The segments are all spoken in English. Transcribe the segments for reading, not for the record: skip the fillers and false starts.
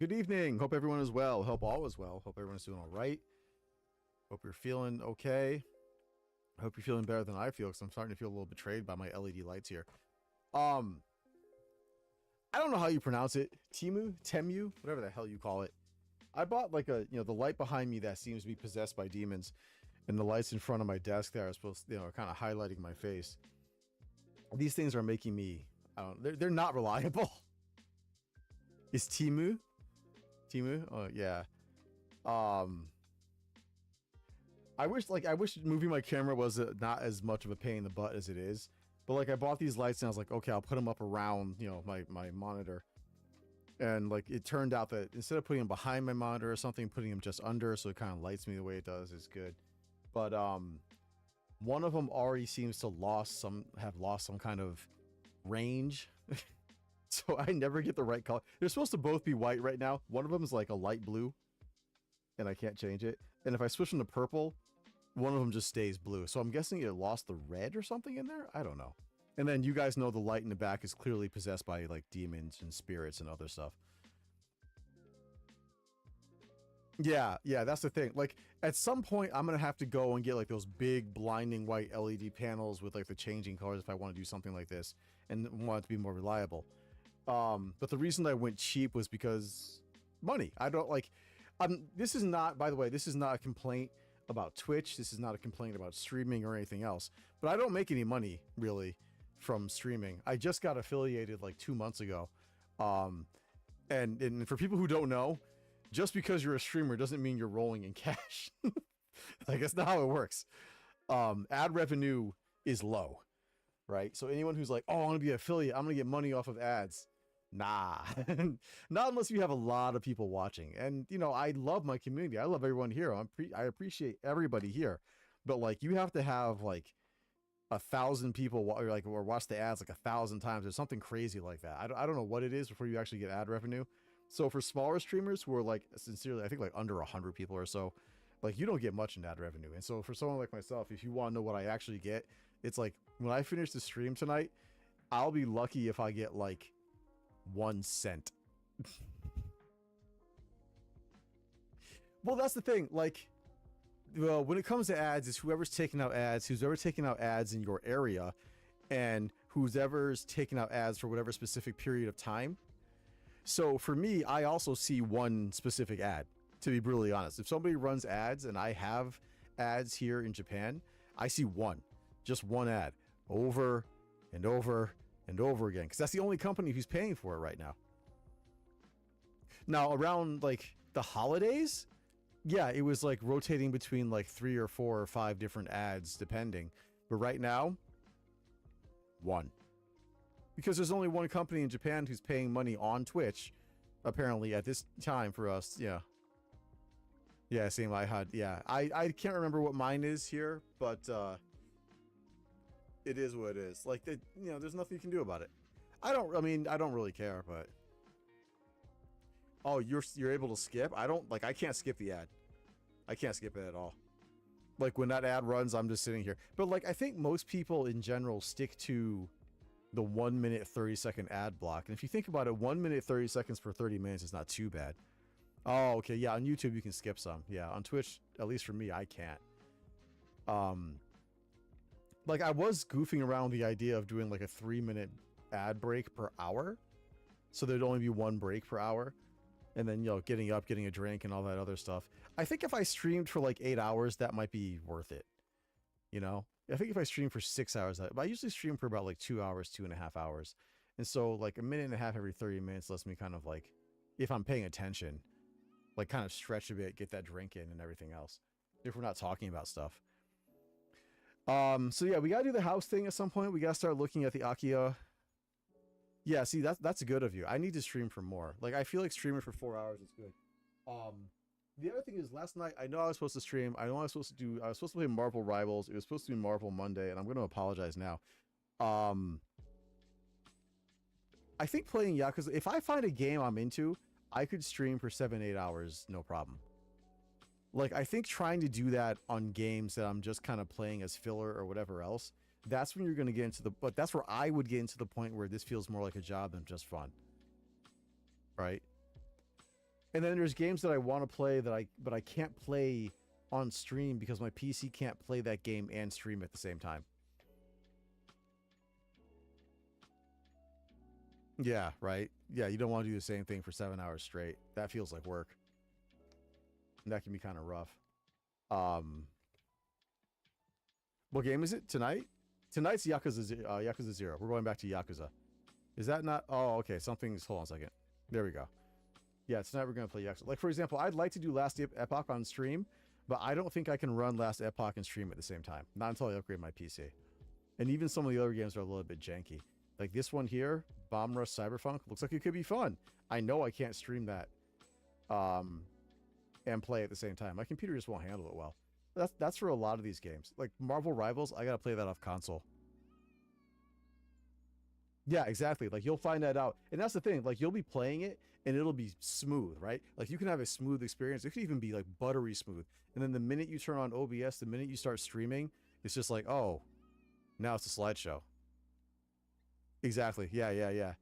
Good evening. Hope everyone is well. Hope all is well. Hope everyone's doing all right. Hope you're feeling okay. I hope you're feeling better than I feel because I'm starting to feel a little betrayed by my LED lights here. I don't know how you pronounce it. Temu, whatever the hell you call it. I bought like the light behind me that seems to be possessed by demons, and the lights in front of my desk there are supposed to, kind of highlighting my face. These things are making me, they're not reliable. Is Temu? Oh yeah. I wish moving my camera was not as much of a pain in the butt as it is. But like I bought these lights and I was like, okay, I'll put them up around, my monitor. And like it turned out that instead of putting them behind my monitor or something, putting them just under so it kind of lights me the way it does is good. But one of them already seems to have lost some kind of range. So I never get the right color. They're supposed to both be white right now. One of them is like a light blue, and I can't change it. And if I switch them to purple, one of them just stays blue. So I'm guessing it lost the red or something in there. I don't know. And then you guys know the light in the back is clearly possessed by like demons and spirits and other stuff. Yeah, that's the thing. Like at some point I'm gonna have to go and get like those big blinding white LED panels with like the changing colors if I want to do something like this and want it to be more reliable. But the reason I went cheap was because money. I don't like, this is not, by the way, this is not a complaint about Twitch. This is not a complaint about streaming or anything else, but I don't make any money really from streaming. I just got affiliated like 2 months ago. And for people who don't know, just because you're a streamer doesn't mean you're rolling in cash. Like that's not how it works. Ad revenue is low, right? So anyone who's like, oh, I want to be an affiliate, I'm going to get money off of ads. Nah, not unless you have a lot of people watching. And I love my community. I love everyone here. I appreciate everybody here, but like you have to have like 1,000 people or watch the ads like 1,000 times or something crazy like that. I don't know what it is before you actually get ad revenue. So for smaller streamers who are like sincerely, I think like under 100 people or so, like you don't get much in ad revenue. And so for someone like myself, if you want to know what I actually get, it's like when I finish the stream tonight, I'll be lucky if I get like 1 cent. Well, that's the thing. Like, well, when it comes to ads, it's whoever's taking out ads in your area, and whoever's taking out ads for whatever specific period of time. So for me, I also see one specific ad, to be brutally honest. If somebody runs ads and I have ads here in Japan, I see just one ad over and over and over again, because that's the only company who's paying for it right now. Now around like the holidays, yeah, it was like rotating between like 3 or 4 or 5 different ads depending, but right now one, because there's only one company in Japan who's paying money on Twitch apparently at this time for us. Yeah, same. I can't remember what mine is here, but it is what it is. Like, there's nothing you can do about it. I don't really care, but oh, you're able to skip? I can't skip the ad. I can't skip it at all. Like when that ad runs, I'm just sitting here. But like I think most people in general stick to the 1 minute 30-second ad block. And if you think about it, 1 minute 30 seconds for 30 minutes is not too bad. Oh, okay, yeah, on YouTube you can skip some. Yeah, on Twitch, at least for me, I can't. Like I was goofing around with the idea of doing like a 3-minute ad break per hour, so there'd only be 1 break per hour, and then getting up, getting a drink, and all that other stuff. I think if I streamed for like 8 hours, that might be worth it. I think if I stream for 6 hours, but I usually stream for about like 2 hours, 2.5 hours, and so like a minute and a half every 30 minutes lets me kind of like, if I'm paying attention, like kind of stretch a bit, get that drink in, and everything else. If we're not talking about stuff. So yeah, we gotta do the house thing at some point. We gotta start looking at the Akia. Yeah, see, that's good of you. I need to stream for more. Like, I feel like streaming for 4 hours is good. The other thing is, last night, I know I was supposed to stream. I was supposed to play Marvel Rivals. It was supposed to be Marvel Monday, and I'm going to apologize now. I think playing Yakuza, if I find a game I'm into, I could stream for 7-8 hours, no problem. Like, I think trying to do that on games that I'm just kind of playing as filler or whatever else, that's when you're going to get into but that's where I would get into the point where this feels more like a job than just fun. Right? And then there's games that I want to play but I can't play on stream because my PC can't play that game and stream at the same time. Yeah, right. Yeah, you don't want to do the same thing for 7 hours straight. That feels like work. And that can be kind of rough. What game is it tonight? Tonight's Yakuza 0. We're going back to Yakuza. Is that not? Oh, okay. Something's. Hold on a second. There we go. Yeah, tonight we're going to play Yakuza. Like, for example, I'd like to do Last Epoch on stream, but I don't think I can run Last Epoch and stream at the same time. Not until I upgrade my PC. And even some of the other games are a little bit janky. Like this one here, Bomb Rush Cyberpunk, looks like it could be fun. I know I can't stream that and play at the same time. My computer just won't handle it well. That's for a lot of these games. Like Marvel Rivals, I got to play that off console. Yeah, exactly. Like you'll find that out. And that's the thing. Like you'll be playing it and it'll be smooth, right? Like you can have a smooth experience. It could even be like buttery smooth. And then the minute you turn on OBS, the minute you start streaming, it's just like, oh, now it's a slideshow. Exactly. Yeah.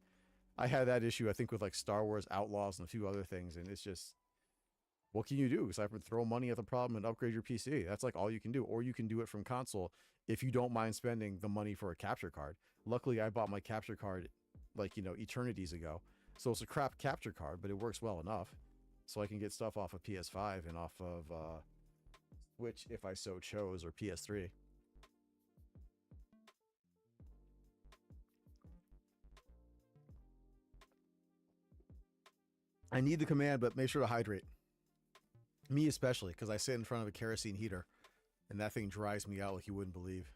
I had that issue, I think, with like Star Wars Outlaws and a few other things. And it's just, what can you do? Aside from throw money at the problem and upgrade your PC. That's like all you can do. Or you can do it from console if you don't mind spending the money for a capture card. Luckily, I bought my capture card like, eternities ago. So it's a crap capture card, but it works well enough. So I can get stuff off of PS5 and off of Switch if I so chose, or PS3. I need the command, but make sure to hydrate. Me especially, because I sit in front of a kerosene heater, and that thing dries me out like you wouldn't believe.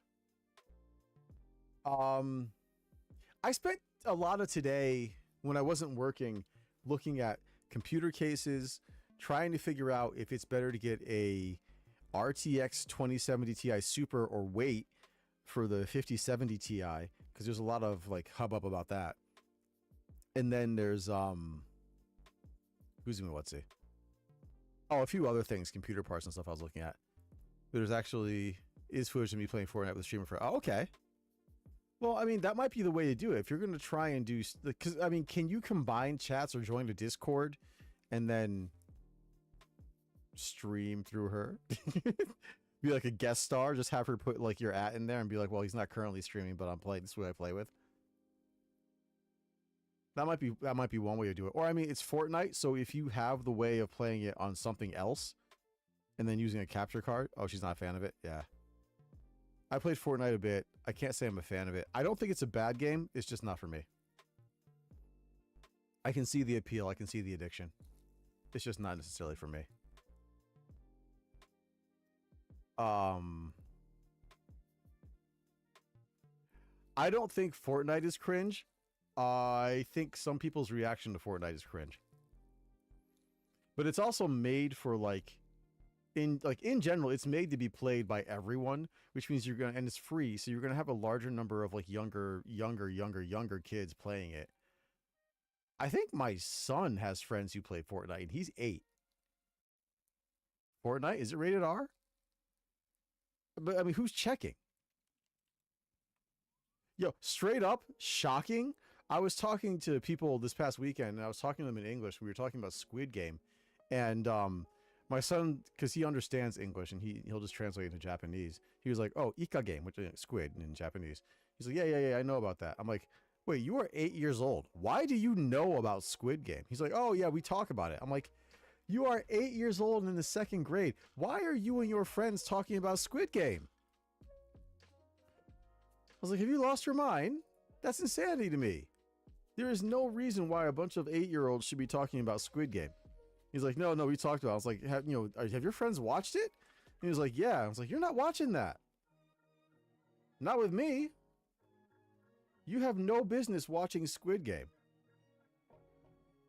I spent a lot of today when I wasn't working looking at computer cases, trying to figure out if it's better to get a RTX 2070 Ti Super or wait for the 5070 Ti, because there's a lot of like hubbub about that. And then there's who's even what's it? Oh, a few other things, computer parts and stuff I was looking at. There's actually is footage of me playing Fortnite with a streamer for. Oh, okay. Well, I mean, that might be the way to do it. If you're going to try and do, because I mean, can you combine chats or join the Discord and then stream through her? Be like a guest star, just have her put like your @ in there and be like, well, he's not currently streaming, but I'm playing. This is what I play with. That might be one way to do it. Or I mean, it's Fortnite, so if you have the way of playing it on something else and then using a capture card. Oh, she's not a fan of it. Yeah. I played Fortnite a bit. I can't say I'm a fan of it. I don't think it's a bad game. It's just not for me. I can see the appeal. I can see the addiction. It's just not necessarily for me. I don't think Fortnite is cringe. I think some people's reaction to Fortnite is cringe. But it's also made for in general, it's made to be played by everyone, which means and it's free, so you're gonna have a larger number of like younger kids playing it. I think my son has friends who play Fortnite, and he's 8. Fortnite, is it rated R? But I mean, who's checking? Yo, straight up shocking. I was talking to people this past weekend, and I was talking to them in English. We were talking about Squid Game, and my son, because he understands English and he'll just translate into Japanese. He was like, "Oh, Ika game," which is squid in Japanese. He's like, "Yeah, I know about that." I'm like, "Wait, you are 8 years old. Why do you know about Squid Game?" He's like, "Oh yeah, we talk about it." I'm like, "You are 8 years old and in the 2nd grade. Why are you and your friends talking about Squid Game?" I was like, "Have you lost your mind? That's insanity to me. There is no reason why a bunch of 8-year-olds should be talking about Squid Game." He's like, no, we talked about it. I was like, have your friends watched it? And he was like, yeah. I was like, you're not watching that. Not with me. You have no business watching Squid Game.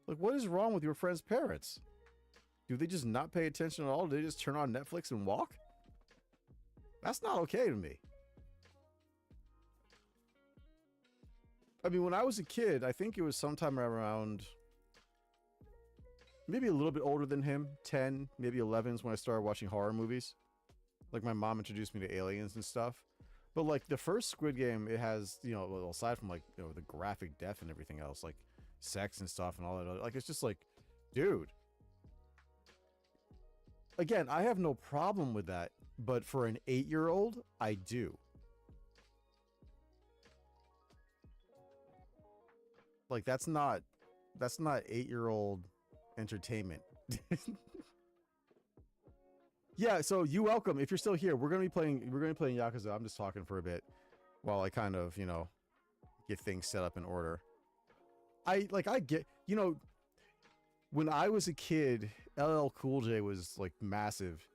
Like, what is wrong with your friends' parents? Do they just not pay attention at all? Do they just turn on Netflix and walk? That's not okay to me. I mean, when I was a kid, I think it was sometime around maybe a little bit older than him, 10, maybe 11 is when I started watching horror movies. Like, my mom introduced me to aliens and stuff. But, like, the first Squid Game, it has, aside from, like, the graphic death and everything else, like, sex and stuff and all that, like, it's just like, dude, again, I have no problem with that, but for an 8-year-old, I do. Like that's not 8-year-old entertainment. Yeah, so you welcome. If you're still here, we're gonna be playing Yakuza. I'm just talking for a bit while I kind of, get things set up in order. I get, when I was a kid, LL Cool J was like massive,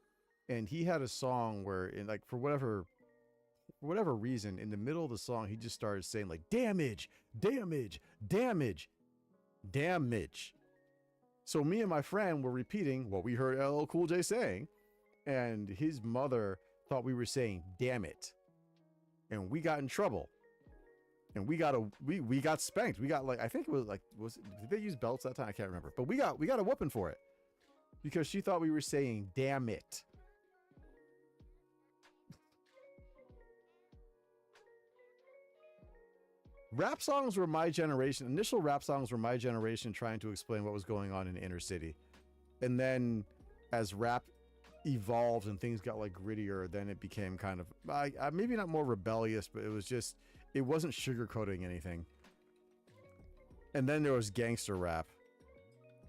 and he had a song where, in like for whatever reason, in the middle of the song, he just started saying like damage, damage, damage, damage. So me and my friend were repeating what we heard LL Cool J saying, and his mother thought we were saying damn it, and we got in trouble. And we got spanked. We got, like, I think it was like, did they use belts that time? I can't remember. But we got a whooping for it because she thought we were saying damn it. Rap songs were my generation. Initial rap songs were my generation trying to explain what was going on in the inner city. And then as rap evolved and things got like grittier, then it became kind of maybe not more rebellious, but it wasn't sugarcoating anything. And then there was gangster rap.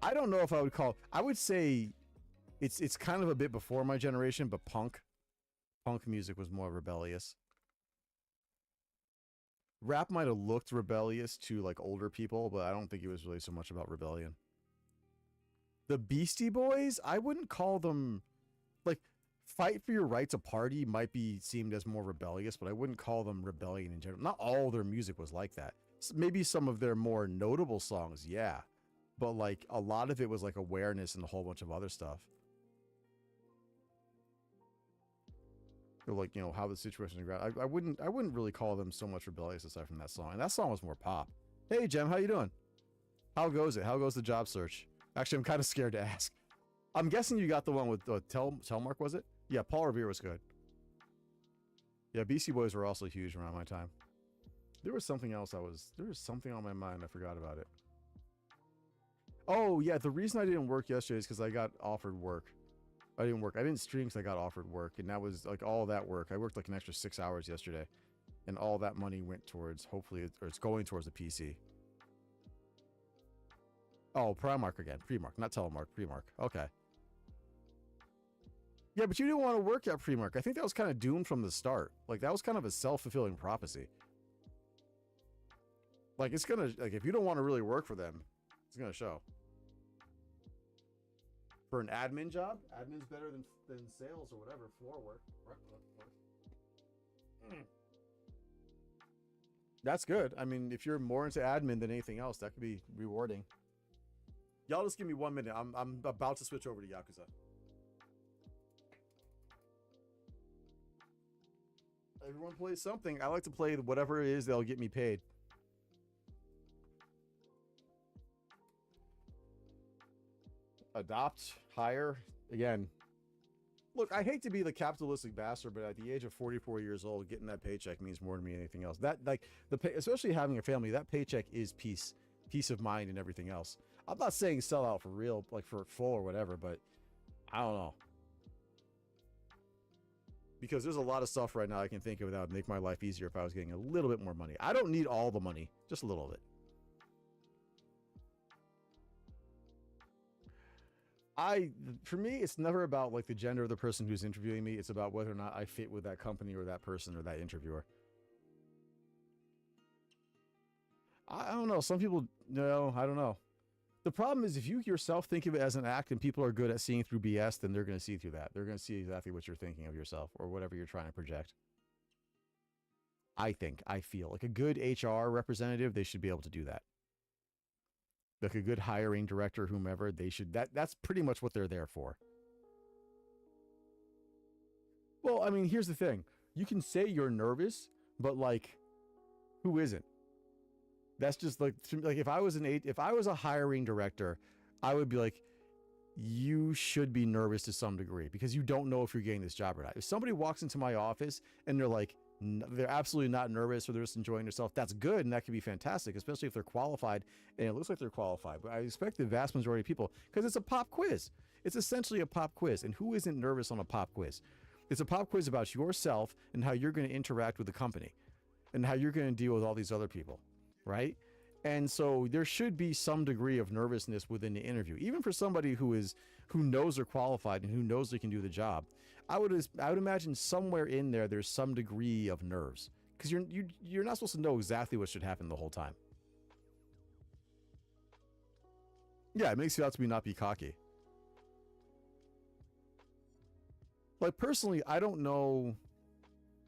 I don't know if I would say it's kind of a bit before my generation, but punk music was more rebellious. Rap might have looked rebellious to like older people, but I don't think it was really so much about rebellion. The Beastie Boys, I wouldn't call them, like, Fight for Your Right to Party might be seemed as more rebellious, but I wouldn't call them rebellion in general. Not all their music was like that. Maybe some of their more notable songs, yeah. But like a lot of it was like awareness and a whole bunch of other stuff. Or like, how the situation is. I wouldn't really call them so much rebellious aside from that song. And that song was more pop. Hey Jem, how you doing? How goes it? How goes the job search? Actually, I'm kind of scared to ask. I'm guessing you got the one with Telmark, was it? Yeah, Paul Revere was good. Yeah, BC Boys were also huge around my time. There was something else there was something on my mind. I forgot about it. Oh, yeah, the reason I didn't work yesterday is because I got offered work. I didn't stream because I got offered work, and that was like all that work. I worked like an extra 6 hours yesterday, and all that money went towards, it's going towards the PC. Oh, Primark again. Primark, not Telemark. Primark. Okay. Yeah, but you didn't want to work at Primark. I think that was kind of doomed from the start. Like, that was kind of a self-fulfilling prophecy. Like, it's gonna, like, if you don't want to really work for them, it's gonna show. For an admin job, admin's better than sales or whatever, floor work. That's good. I mean, if you're more into admin than anything else, that could be rewarding. Y'all just give me 1 minute. I'm about to switch over to Yakuza. Everyone plays something. I like to play whatever it is that'll get me paid. Adopt, hire, again. Look, I hate to be the capitalistic bastard, but at the age of 44 years old, getting that paycheck means more to me than anything else. That, like, especially having a family, that paycheck is peace of mind and everything else. I'm not saying sell out for real, like for full or whatever, but I don't know. Because there's a lot of stuff right now I can think of that would make my life easier if I was getting a little bit more money. I don't need all the money, just a little bit. For me, it's never about like the gender of the person who's interviewing me. It's about whether or not I fit with that company or that person or that interviewer. I don't know. Some people, no, I don't know. The problem is if you yourself think of it as an act and people are good at seeing through BS, then they're going to see through that. They're going to see exactly what you're thinking of yourself or whatever you're trying to project. I feel like a good HR representative, they should be able to do that. Like a good hiring director, whomever, they should, that's pretty much what they're there for. Well, I mean, here's the thing. You can say you're nervous, but like, who isn't? That's just like if I was a hiring director, I would be like, you should be nervous to some degree because you don't know if you're getting this job or not. If somebody walks into my office and they're like, they're absolutely not nervous or they're just enjoying themselves, that's good and that can be fantastic, especially if they're qualified and it looks like they're qualified. But I expect the vast majority of people, because it's a pop quiz. It's essentially a pop quiz. And who isn't nervous on a pop quiz? It's a pop quiz about yourself and how you're going to interact with the company and how you're going to deal with all these other people, right? And so there should be some degree of nervousness within the interview, even for somebody who knows they're qualified and who knows they can do the job. I would imagine somewhere in there there's some degree of nerves, because you're not supposed to know exactly what should happen the whole time. Yeah, it makes you out to be not be cocky. Like personally, I don't know.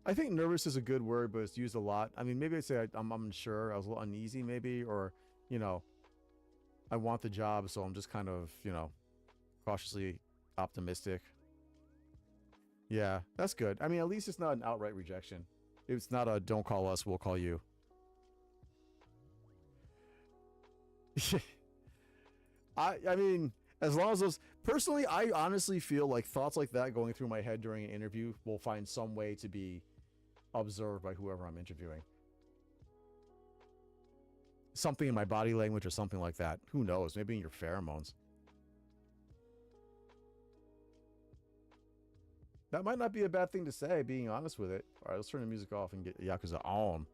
I think nervous is a good word, but it's used a lot. I mean, maybe I'd say I'm unsure. I was a little uneasy, maybe, or I want the job, so I'm just kind of cautiously optimistic. Yeah, that's good. I mean, at least it's not an outright rejection. It's not a don't call us, we'll call you. I mean, as long as those, personally, I honestly feel like thoughts like that going through my head during an interview will find some way to be observed by whoever I'm interviewing. Something in my body language or something like that. Who knows? Maybe in your pheromones. That might not be a bad thing to say, being honest with it. All right, let's turn the music off and get Yakuza on.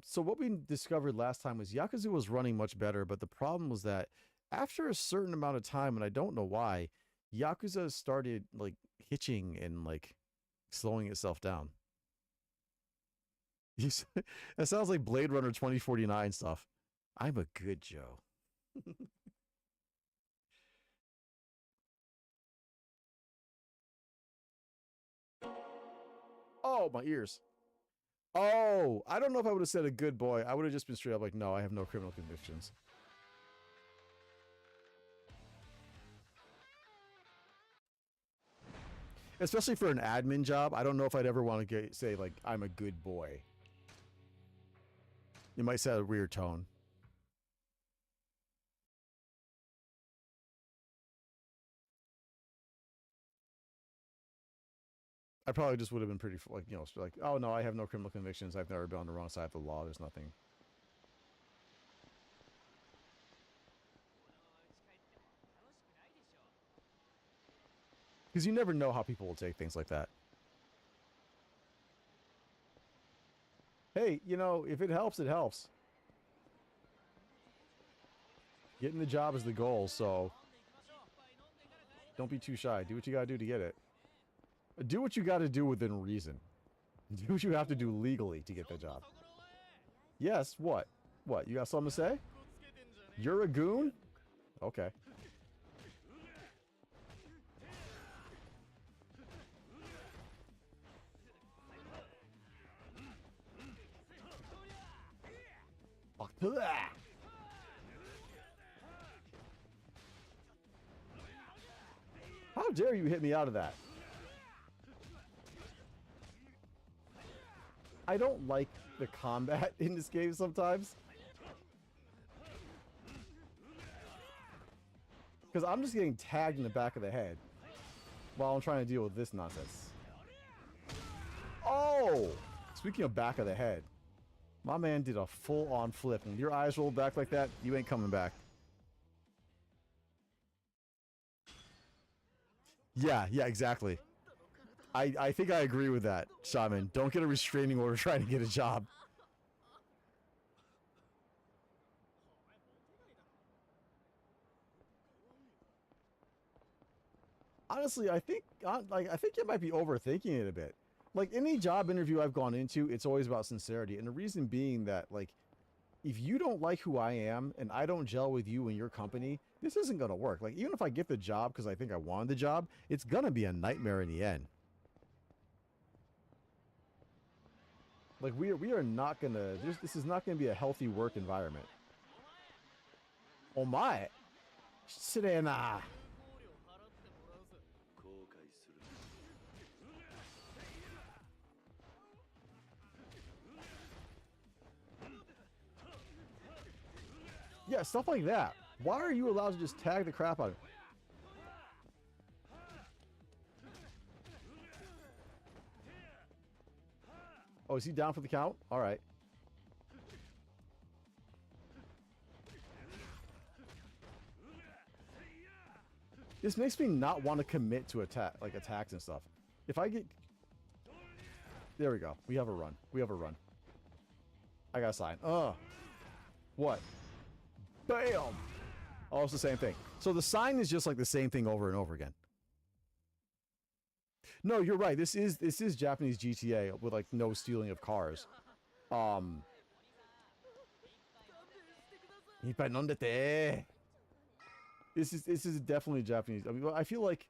So what we discovered last time was Yakuza was running much better, but the problem was that after a certain amount of time, and I don't know why, Yakuza started like hitching and like slowing itself down. That sounds like Blade Runner 2049 stuff. I'm a good Joe. Oh, my ears. Oh, I don't know if I would have said a good boy. I would have just been straight up like, no, I have no criminal convictions. Especially for an admin job, I don't know if I'd ever want to say like, I'm a good boy. You might set a weird tone. I probably just would have been pretty like, like, oh no, I have no criminal convictions. I've never been on the wrong side of the law. There's nothing. Because you never know how people will take things like that. Hey, if it helps, it helps. Getting the job is the goal, so don't be too shy. Do what you gotta do to get it. Do what you gotta do within reason. Do what you have to do legally to get the job. Yes, what? What, you got something to say? You're a goon? Okay. How dare you hit me out of that? I don't like the combat in this game sometimes. Because I'm just getting tagged in the back of the head while I'm trying to deal with this nonsense. Oh! Speaking of back of the head, my man did a full-on flip. When your eyes roll back like that, you ain't coming back. Yeah, exactly. I think I agree with that, Shaman. Don't get a restraining order trying to get a job. Honestly, I think you might be overthinking it a bit. Like any job interview I've gone into, it's always about sincerity. And the reason being that, like, if you don't like who I am and I don't gel with you and your company, this isn't going to work. Like, even if I get the job because I think I wanted the job, it's going to be a nightmare in the end. Like, we are not going to, this is not going to be a healthy work environment. Oh my. Sirena. Yeah, stuff like that. Why are you allowed to just tag the crap out of it? Oh, is he down for the count? All right. This makes me not want to commit to attack, like attacks and stuff. If I get... There we go. We have a run. We have a run. I got a sign. What? Bam! Oh, it's the same thing. So the sign is just like the same thing over and over again. No, you're right. This is Japanese GTA with like no stealing of cars. This is definitely Japanese. I mean, I feel like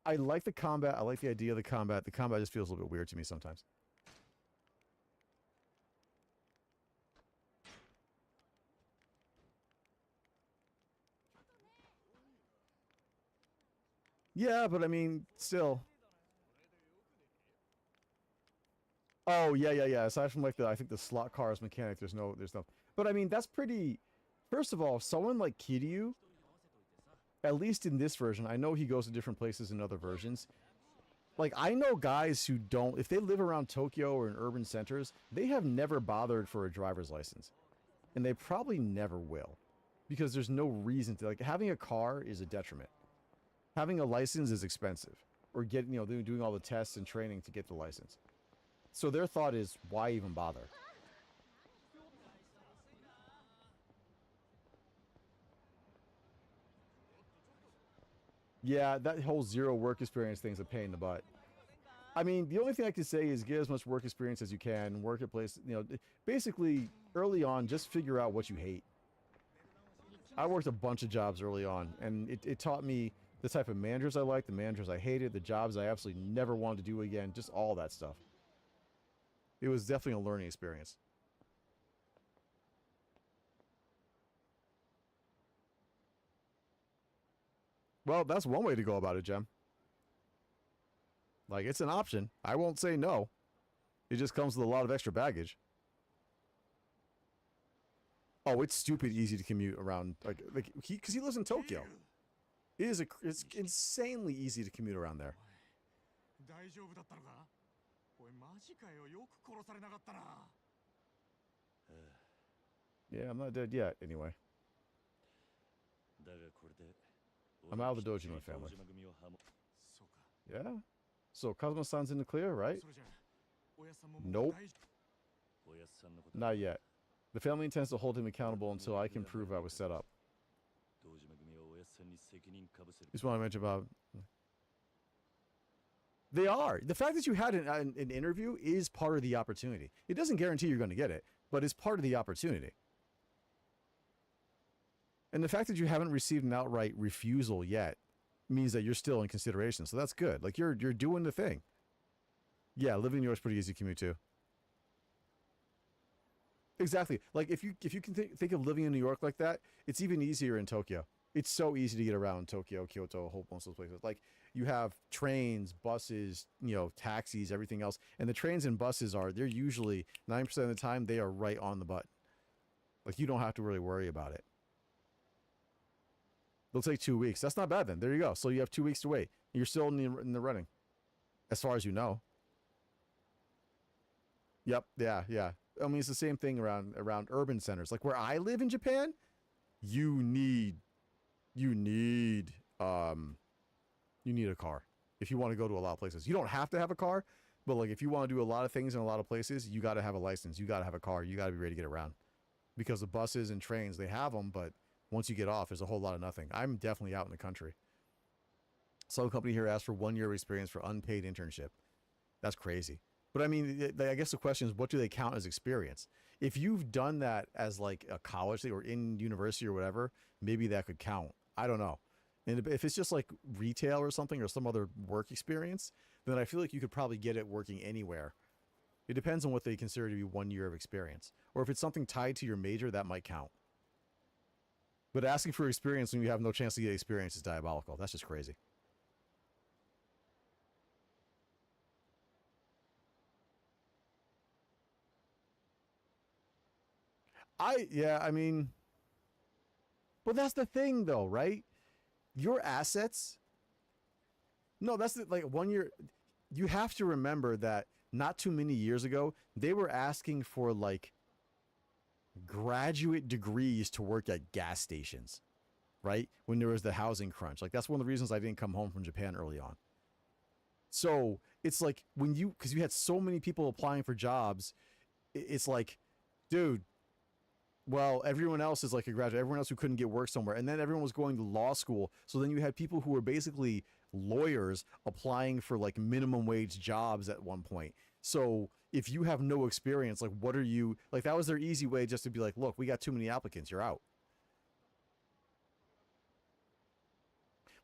I like the combat. I like the idea of the combat. The combat just feels a little bit weird to me sometimes. Yeah, but I mean, still. Oh, yeah. Aside from like I think the slot cars mechanic, there's no. But I mean, that's pretty. First of all, someone like Kiryu, at least in this version, I know he goes to different places in other versions. Like, I know guys who don't, if they live around Tokyo or in urban centers, they have never bothered for a driver's license. And they probably never will. Because there's no reason to, like, having a car is a detriment. Having a license is expensive. Or getting, you know, doing all the tests and training to get the license. So their thought is, why even bother? Yeah, that whole zero work experience thing's a pain in the butt. I mean, the only thing I can say is get as much work experience as you can, work at place, you know, basically early on, just figure out what you hate. I worked a bunch of jobs early on, and it taught me the type of managers I liked, the managers I hated, the jobs I absolutely never wanted to do again, just all that stuff. It was definitely a learning experience. Well, that's one way to go about it, Jem. Like, it's an option. I won't say no. It just comes with a lot of extra baggage. Oh, it's stupid easy to commute around. Like because he lives in Tokyo. It's insanely easy to commute around there. Yeah, I'm not dead yet, anyway. I'm out of the Dojima family. Yeah? So, Kazuma-san's in the clear, right? Nope. Not yet. The family intends to hold him accountable until I can prove I was set up. Just want to mention about... They are. The fact that you had an interview is part of the opportunity. It doesn't guarantee you're going to get it, but it's part of the opportunity. And the fact that you haven't received an outright refusal yet means that you're still in consideration. So that's good. Like, you're doing the thing. Yeah, living in New York's pretty easy to commute to. Exactly. Like, if you can think of living in New York like that, it's even easier in Tokyo. It's so easy to get around Tokyo, Kyoto, a whole bunch of those places. Like, you have trains, buses, you know, taxis, everything else. And the trains and buses they're usually, 9% of the time, they are right on the button. Like, you don't have to really worry about it. It'll take 2 weeks. That's not bad then. There you go. So you have 2 weeks to wait. You're still in the running. As far as you know. Yep. Yeah. I mean, it's the same thing around urban centers. Like where I live in Japan, you need a car if you want to go to a lot of places. You don't have to have a car, but like if you want to do a lot of things in a lot of places, you got to have a license. You got to have a car. You got to be ready to get around. Because the buses and trains, they have them, but once you get off, there's a whole lot of nothing. I'm definitely out in the country. Some company here asked for 1 year of experience for unpaid internship. That's crazy. But I mean, I guess the question is, what do they count as experience? If you've done that as like a college thing or in university or whatever, maybe that could count. I don't know. And if it's just like retail or something or some other work experience, then I feel like you could probably get it working anywhere. It depends on what they consider to be 1 year of experience. Or if it's something tied to your major, that might count. But asking for experience when you have no chance to get experience is diabolical. That's just crazy. I mean, well, that's the thing though, right? Your assets, no, that's the, like 1 year, you have to remember that not too many years ago, they were asking for like graduate degrees to work at gas stations, right? When there was the housing crunch. Like that's one of the reasons I didn't come home from Japan early on. So it's like when you, because you had so many people applying for jobs, it's like, dude, well, everyone else is like a graduate, everyone else who couldn't get work somewhere. And then everyone was going to law school. So then you had people who were basically lawyers applying for like minimum wage jobs at one point. So if you have no experience, like what are you, like that was their easy way just to be like, look, we got too many applicants, you're out.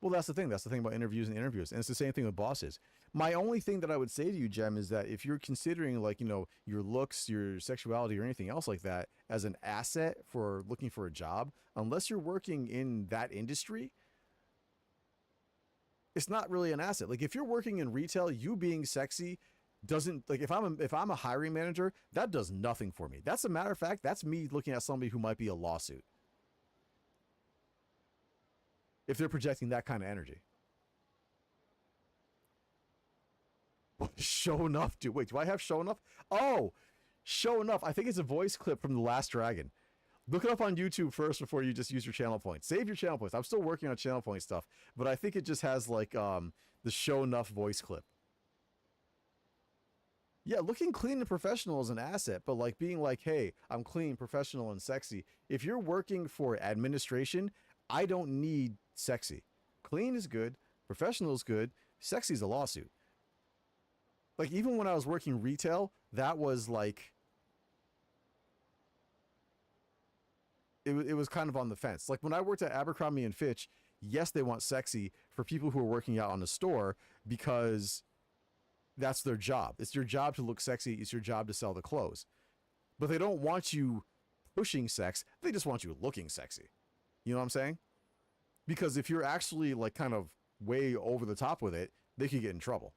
Well, that's the thing. That's the thing about interviews and interviews. And it's the same thing with bosses. My only thing that I would say to you, Jem, is that if you're considering like, you know, your looks, your sexuality or anything else like that as an asset for looking for a job, unless you're working in that industry, it's not really an asset. Like if you're working in retail, you being sexy doesn't like if I'm a hiring manager, that does nothing for me. That's a matter of fact, that's me looking at somebody who might be a lawsuit if they're projecting that kind of energy. Show enough, dude. Wait, do I have show enough? Oh, show enough. I think it's a voice clip from The Last Dragon. Look it up on YouTube first before you just use your channel points. Save your channel points. I'm still working on channel point stuff, but I think it just has like the show enough voice clip. Yeah, looking clean and professional is an asset, but like being like, hey, I'm clean, professional, and sexy. If you're working for administration, I don't need sexy. Clean is good, professional is good, sexy is a lawsuit. Like even when I was working retail, that was like it was kind of on the fence. Like when I worked at Abercrombie and Fitch, yes, they want sexy for people who are working out on the store because that's their job. It's your job to look sexy. It's your job to sell the clothes. But they don't want you pushing sex. They just want you looking sexy. You know what I'm saying? Because if you're actually like kind of way over the top with it, they could get in trouble.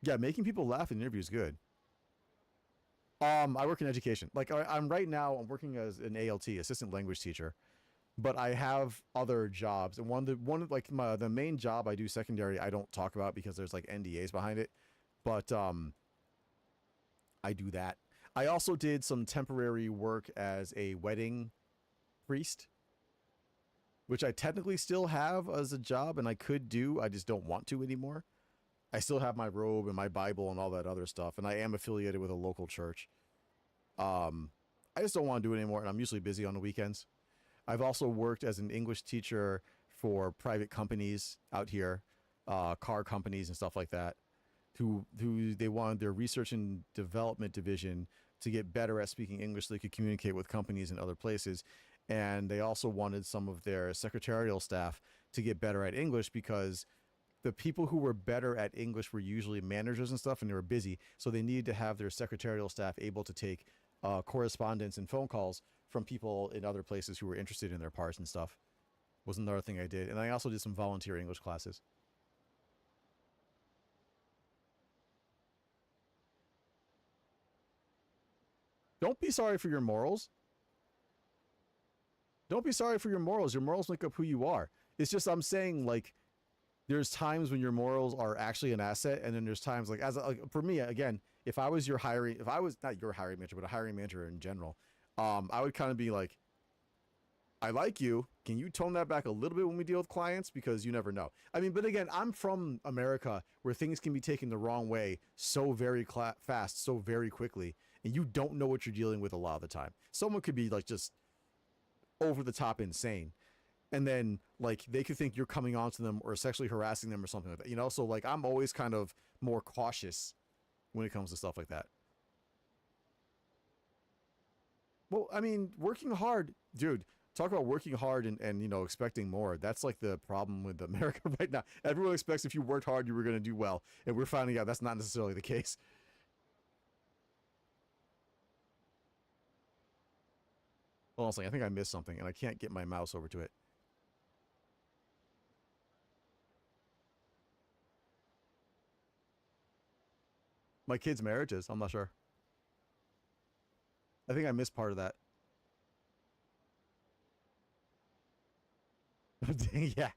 Yeah, making people laugh in interviews is good. I work in education. Like I'm right now, I'm working as an ALT, assistant language teacher, but I have other jobs. And like the main job I do secondary, I don't talk about because there's like NDAs behind it. But I do that. I also did some temporary work as a wedding priest, which I technically still have as a job and I could do. I just don't want to anymore. I still have my robe and my Bible and all that other stuff, and I am affiliated with a local church. I just don't want to do it anymore, and I'm usually busy on the weekends. I've also worked as an English teacher for private companies out here, car companies and stuff like that, who they wanted their research and development division to get better at speaking English so they could communicate with companies in other places. And they also wanted some of their secretarial staff to get better at English because the people who were better at English were usually managers and stuff, and they were busy. So they needed to have their secretarial staff able to take correspondence and phone calls from people in other places who were interested in their parts and stuff. Was another thing I did. And I also did some volunteer English classes. Don't be sorry for your morals. Don't be sorry for your morals. Your morals make up who you are. It's just I'm saying like there's times when your morals are actually an asset, and then there's times like for me again, if I was not your hiring manager, but a hiring manager in general, I would kind of be like, I like you. Can you tone that back a little bit when we deal with clients? Because you never know. I mean, but again, I'm from America where things can be taken the wrong way so very fast, so very quickly, and you don't know what you're dealing with a lot of the time. Someone could be like just over the top insane, and then like they could think you're coming on to them or sexually harassing them or something like that, you know? So like I'm always kind of more cautious when it comes to stuff like that. Well, I mean, working hard, dude, talk about working hard and you know, expecting more. That's like the problem with America right now. Everyone expects if you worked hard, you were going to do well. And we're finding out that's not necessarily the case. Hold on a second. I think I missed something and I can't get my mouse over to it. My kids' marriages. I'm not sure. I think I missed part of that. Dang, yeah.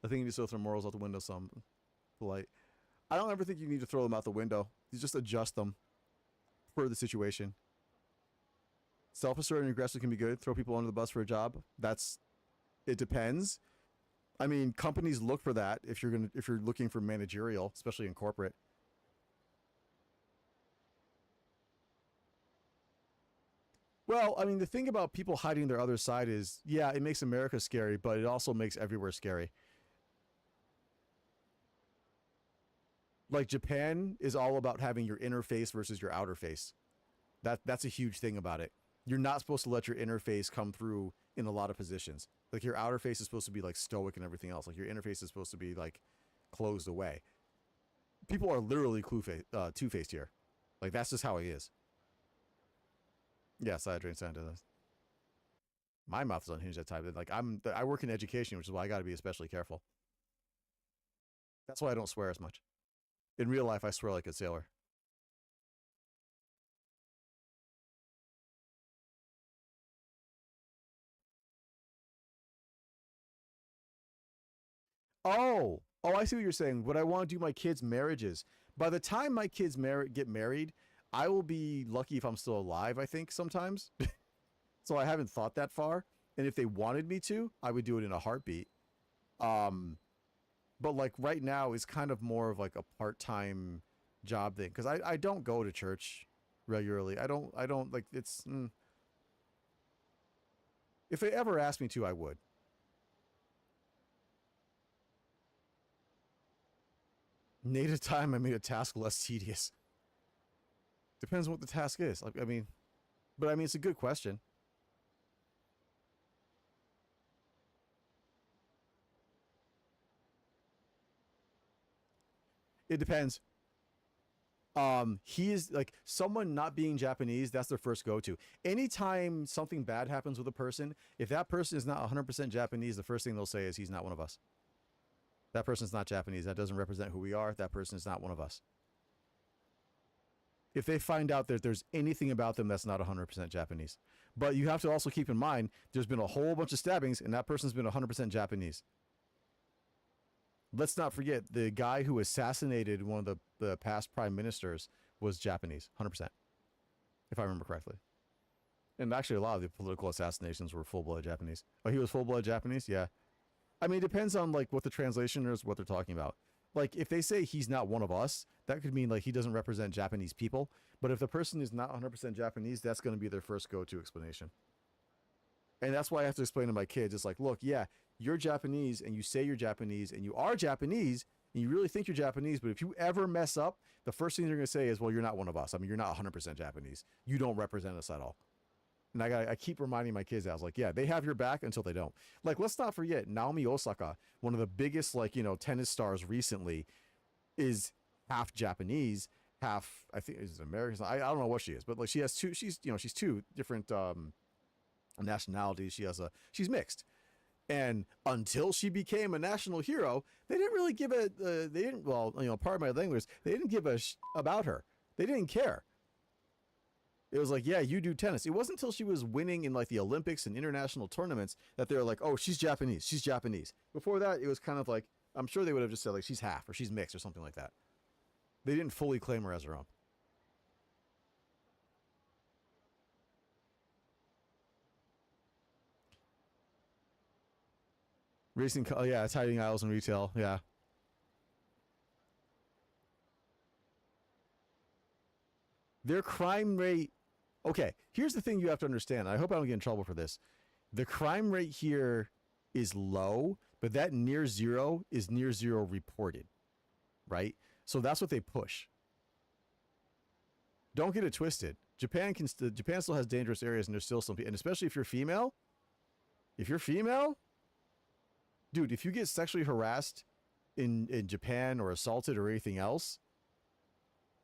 I think you just throw morals out the window some polite. I don't ever think you need to throw them out the window. You just adjust them for the situation. Self-assertive and aggressive can be good. Throw people under the bus for a job. It depends. I mean, companies look for that if you're looking for managerial, especially in corporate. Well, I mean, the thing about people hiding their other side is, yeah, it makes America scary, but it also makes everywhere scary. Like Japan is all about having your inner face versus your outer face. That's a huge thing about it. You're not supposed to let your inner face come through in a lot of positions. Like your outer face is supposed to be like stoic and everything else. Like your inner face is supposed to be like closed away. People are literally two-faced here. Like that's just how he is. Yes, I drink Santa. My mouth is unhinged at times. Like I work in education, which is why I got to be especially careful. That's why I don't swear as much. In real life, I swear like a sailor. Oh, I see what you're saying. What I want to do my kids' marriages. By the time my kids get married, I will be lucky if I'm still alive, I think, sometimes. So I haven't thought that far. And if they wanted me to, I would do it in a heartbeat. Um, but like right now is kind of more of like a part-time job thing because I don't go to church regularly. I don't like if they ever asked me to, I would. Native time I made a task less tedious. Depends on what the task is. Like I mean, but I mean it's a good question. It depends. He is like someone not being Japanese, that's their first go-to. Anytime something bad happens with a person, if that person is not 100% Japanese, the first thing they'll say is he's not one of us. That person's not Japanese. That doesn't represent who we are. That person is not one of us. If they find out that there's anything about them that's not 100% Japanese. But you have to also keep in mind there's been a whole bunch of stabbings and that person's been 100% Japanese. Let's not forget the guy who assassinated one of the past prime ministers was Japanese, 100%, if I remember correctly. And actually, a lot of the political assassinations were full-blood Japanese. Oh, he was full-blood Japanese? Yeah. I mean, it depends on like what the translation is, what they're talking about. Like, if they say he's not one of us, that could mean like he doesn't represent Japanese people. But if the person is not 100% Japanese, that's going to be their first go-to explanation. And that's why I have to explain to my kids. It's like, look, yeah, you're Japanese and you say you're Japanese and you are Japanese and you really think you're Japanese. But if you ever mess up, the first thing they're going to say is, well, you're not one of us. I mean, you're not 100% Japanese. You don't represent us at all. And I keep reminding my kids that. I was like, yeah, they have your back until they don't. Like, let's not forget Naomi Osaka, one of the biggest, like, tennis stars recently, is half Japanese, half, I think is American. I don't know what she is, but like she has she's two different nationalities. She's mixed. And until she became a national hero, they didn't really give a, they didn't, well, pardon my language, they didn't give a about her. They didn't care. It was like, yeah, you do tennis. It wasn't until she was winning in like the Olympics and international tournaments that they were like, oh, she's Japanese. She's Japanese. Before that, it was kind of like, I'm sure they would have just said like she's half or she's mixed or something like that. They didn't fully claim her as her own. Racing, yeah, it's hiding aisles in retail. Yeah. Their crime rate. Okay, here's the thing you have to understand. I hope I don't get in trouble for this. The crime rate here is low, but that near zero is near zero reported, right? So that's what they push. Don't get it twisted. Japan still has dangerous areas, and there's still some, and especially if you're female, dude, if you get sexually harassed in Japan or assaulted or anything else,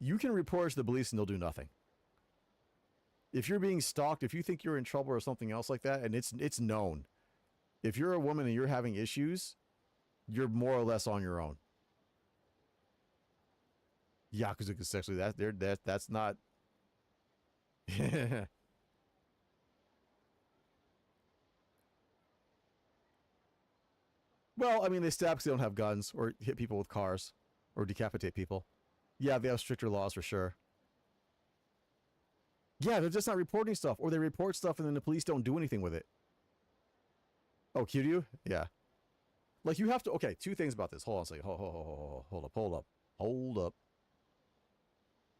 you can report it to the police and they'll do nothing. If you're being stalked, if you think you're in trouble or something else like that, and it's known, if you're a woman and you're having issues, you're more or less on your own. Yakuza is sexually that's not. Well, I mean, they stab because they don't have guns or hit people with cars or decapitate people. Yeah, they have stricter laws for sure. Yeah, they're just not reporting stuff, or they report stuff and then the police don't do anything with it. Oh, Kiryu? Yeah. Like you have to. Okay, two things about this. Hold on a second. Hold up.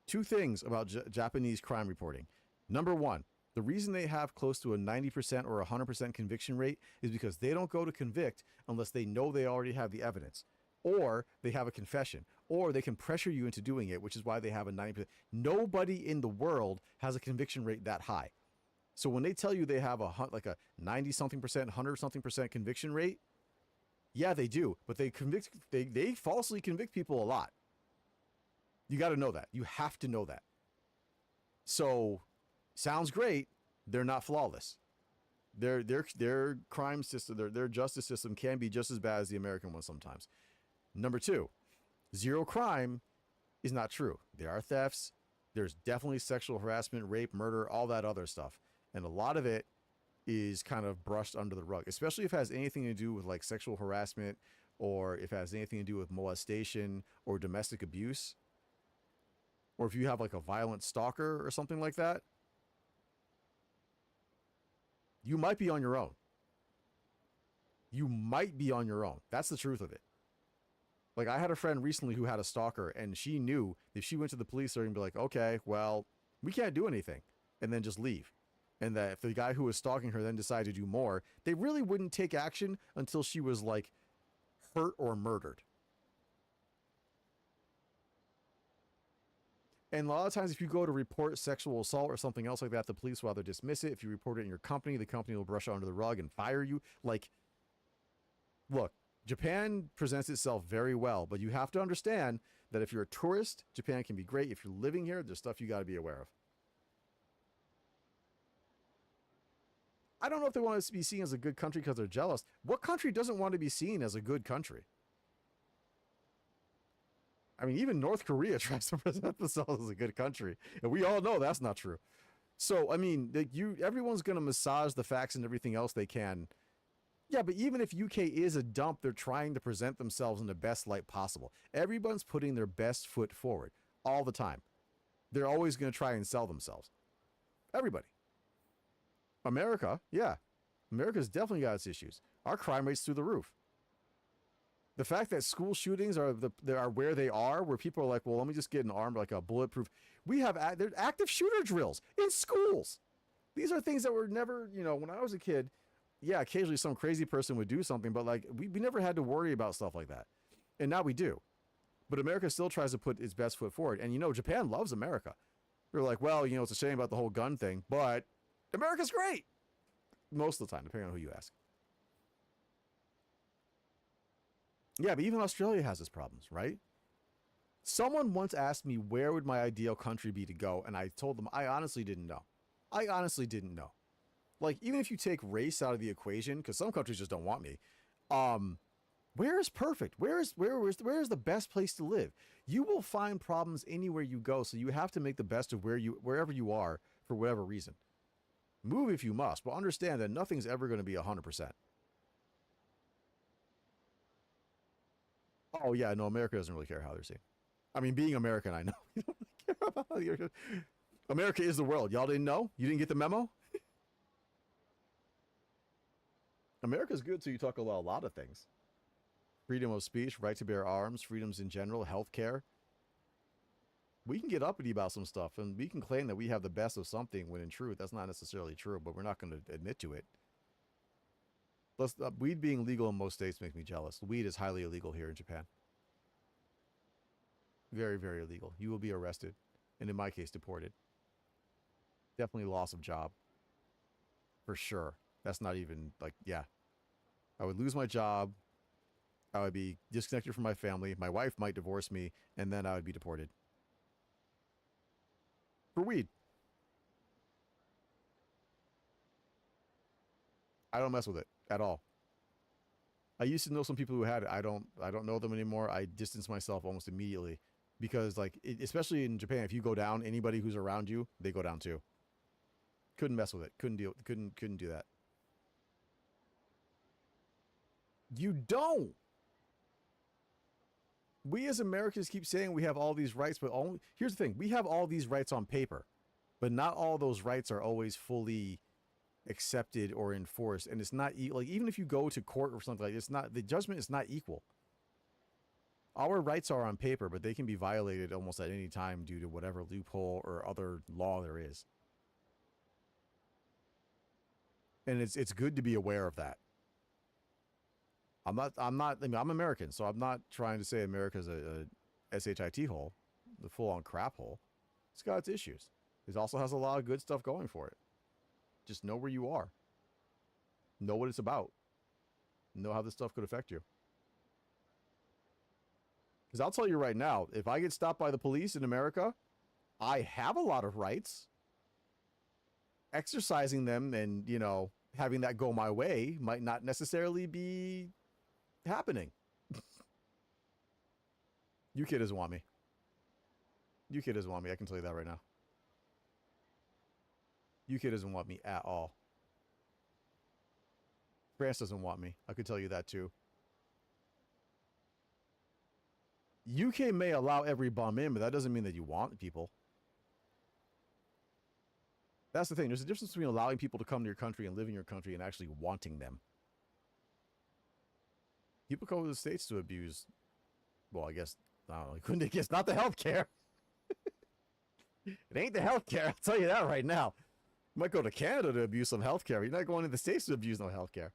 Two things about Japanese crime reporting. Number one, the reason they have close to a 90% or 100% conviction rate is because they don't go to convict unless they know they already have the evidence, or they have a confession, or they can pressure you into doing it, which is why they have a 90%. Nobody in the world has a conviction rate that high. So when they tell you they have a 90 something percent, 100 something percent conviction rate, yeah, they do, but they falsely convict people a lot. You got to know that. You have to know that. So, sounds great. They're not flawless. Their crime system, their justice system can be just as bad as the American one sometimes. Number two, zero crime is not true. There are thefts. There's definitely sexual harassment, rape, murder, all that other stuff. And a lot of it is kind of brushed under the rug, especially if it has anything to do with like sexual harassment, or if it has anything to do with molestation or domestic abuse, or if you have like a violent stalker or something like that, you might be on your own. You might be on your own. That's the truth of it. Like I had a friend recently who had a stalker, and she knew if she went to the police, they're gonna be like, okay, well, we can't do anything, and then just leave. And that if the guy who was stalking her then decided to do more, they really wouldn't take action until she was like hurt or murdered. And a lot of times if you go to report sexual assault or something else like that, the police will either dismiss it. If you report it in your company, the company will brush it under the rug and fire you. Like, look, Japan presents itself very well, but you have to understand that if you're a tourist, Japan can be great. If you're living here, there's stuff you got to be aware of. I don't know if they want to be seen as a good country because they're jealous. What country doesn't want to be seen as a good country? I mean, even North Korea tries to present themselves as a good country, and we all know that's not true. So, I mean, everyone's going to massage the facts and everything else they can. Yeah, but even if UK is a dump, they're trying to present themselves in the best light possible. Everyone's putting their best foot forward all the time. They're always going to try and sell themselves. Everybody. America, yeah. America's definitely got its issues. Our crime rate's through the roof. The fact that school shootings are where they are, where people are like, well, let me just get an arm, like a bulletproof. We have there's active shooter drills in schools. These are things that were never, when I was a kid, yeah, occasionally some crazy person would do something, but like we never had to worry about stuff like that. And now we do. But America still tries to put its best foot forward. And Japan loves America. They're like, well, it's a shame about the whole gun thing, but America's great. Most of the time, depending on who you ask. Yeah, but even Australia has its problems, right? Someone once asked me where would my ideal country be to go, and I told them I honestly didn't know. I honestly didn't know. Like, even if you take race out of the equation, because some countries just don't want me, where is perfect? Where's the best place to live? You will find problems anywhere you go, so you have to make the best of wherever you are for whatever reason. Move if you must, but understand that nothing's ever going to be 100%. Oh yeah, no, America doesn't really care how they're seen. I mean, being American, I know. You don't really care about how you're... America is the world. Y'all didn't know? You didn't get the memo? America's good, so you talk about a lot of things. Freedom of speech, right to bear arms, freedoms in general, healthcare. We can get uppity about some stuff, and we can claim that we have the best of something when in truth, that's not necessarily true, but we're not going to admit to it. Plus, weed being legal in most states makes me jealous. Weed is highly illegal here in Japan. Very, very illegal. You will be arrested, and in my case, deported. Definitely loss of job. For sure. That's not even, yeah. I would lose my job. I would be disconnected from my family. My wife might divorce me, and then I would be deported. For weed. I don't mess with it at all. I used to know some people who had it. I don't know them anymore. I distance myself almost immediately because especially in Japan, if you go down, anybody who's around you, they go down too. Couldn't mess with it. Couldn't do that. You don't. We as Americans keep saying we have all these rights, but only here's the thing: we have all these rights on paper, but not all those rights are always fully accepted or enforced. And it's not like even if you go to court or something like it's not the judgment is not equal. Our rights are on paper, but they can be violated almost at any time due to whatever loophole or other law there is. And it's good to be aware of that. I'm not, I mean, I'm American, so I'm not trying to say America's a SHIT hole, the full-on crap hole. It's got its issues. It also has a lot of good stuff going for it. Just know where you are. Know what it's about. Know how this stuff could affect you. Because I'll tell you right now, if I get stopped by the police in America, I have a lot of rights. Exercising them and, you know, having that go my way might not necessarily be happening. UK doesn't want me. UK doesn't want me. I can tell you that right now. UK doesn't want me at all. France doesn't want me. I could tell you that too. UK may allow every bum in, but that doesn't mean that you want people. That's the thing. There's a difference between allowing people to come to your country and live in your country and actually wanting them. People come to the States to abuse, well, I guess, I don't know, couldn't it guess, not the healthcare. It ain't the healthcare, I'll tell you that right now. You might go to Canada to abuse some healthcare. You're not going to the States to abuse no healthcare.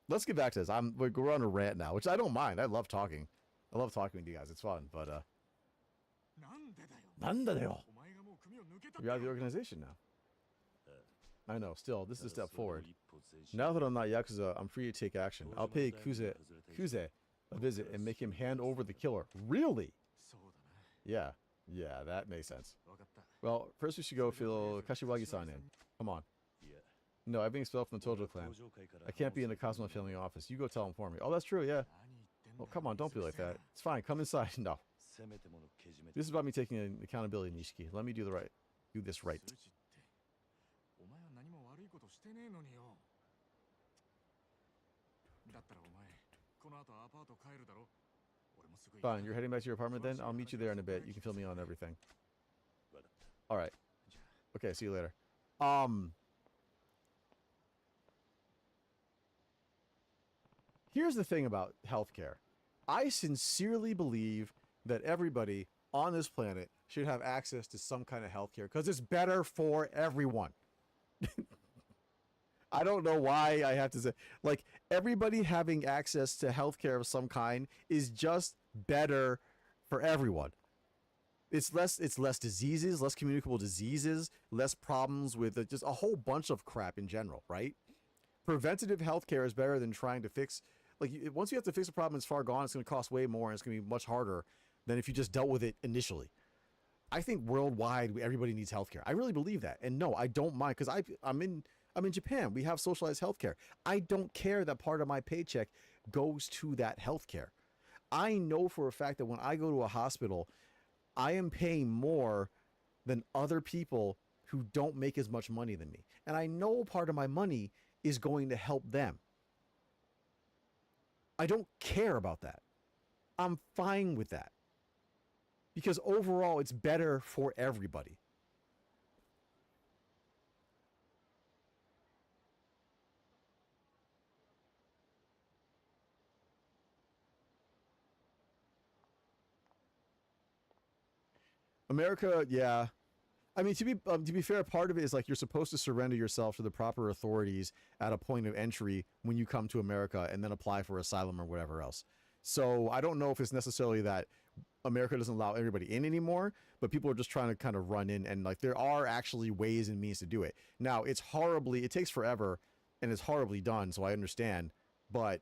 Let's get back to this. We're on a rant now, which I don't mind. I love talking. I love talking with you guys. It's fun, but you're out of the organization now. I know. Still, this is a step forward. Now that I'm not Yakuza, I'm free to take action. I'll pay Kuze a visit and make him hand over the killer. Really? Yeah. Yeah, that makes sense. Well, first we should go fill Kashiwagi-san in. Come on. No, I'm being expelled from the Tojo clan. I can't be in the Cosmo family office. You go tell him for me. Oh, that's true, yeah. Oh, come on, don't be like that. It's fine, come inside. No. This is about me taking accountability, Nishiki. Let me do this right. Fine, you're heading back to your apartment then? I'll meet you there in a bit. You can fill me on everything. Alright. Okay, see you later. Here's the thing about healthcare. I sincerely believe that everybody on this planet should have access to some kind of healthcare because it's better for everyone. I don't know why I have to say, like, everybody having access to healthcare of some kind is just better for everyone. It's less diseases, less communicable diseases, less problems with just a whole bunch of crap in general, right? Preventative healthcare is better than trying to fix, like, once you have to fix a problem, it's far gone, it's going to cost way more, and it's going to be much harder than if you just dealt with it initially. I think worldwide, everybody needs healthcare. I really believe that. And no, I don't mind, because I'm in Japan. We have socialized healthcare. I don't care that part of my paycheck goes to that healthcare. I know for a fact that when I go to a hospital, I am paying more than other people who don't make as much money than me. And I know part of my money is going to help them. I don't care about that. I'm fine with that. Because overall, it's better for everybody. America, yeah. I mean, to be fair, part of it is like you're supposed to surrender yourself to the proper authorities at a point of entry when you come to America and then apply for asylum or whatever else. So I don't know if it's necessarily that America doesn't allow everybody in anymore, but people are just trying to kind of run in, and like there are actually ways and means to do it. Now, it takes forever and it's horribly done, so I understand. But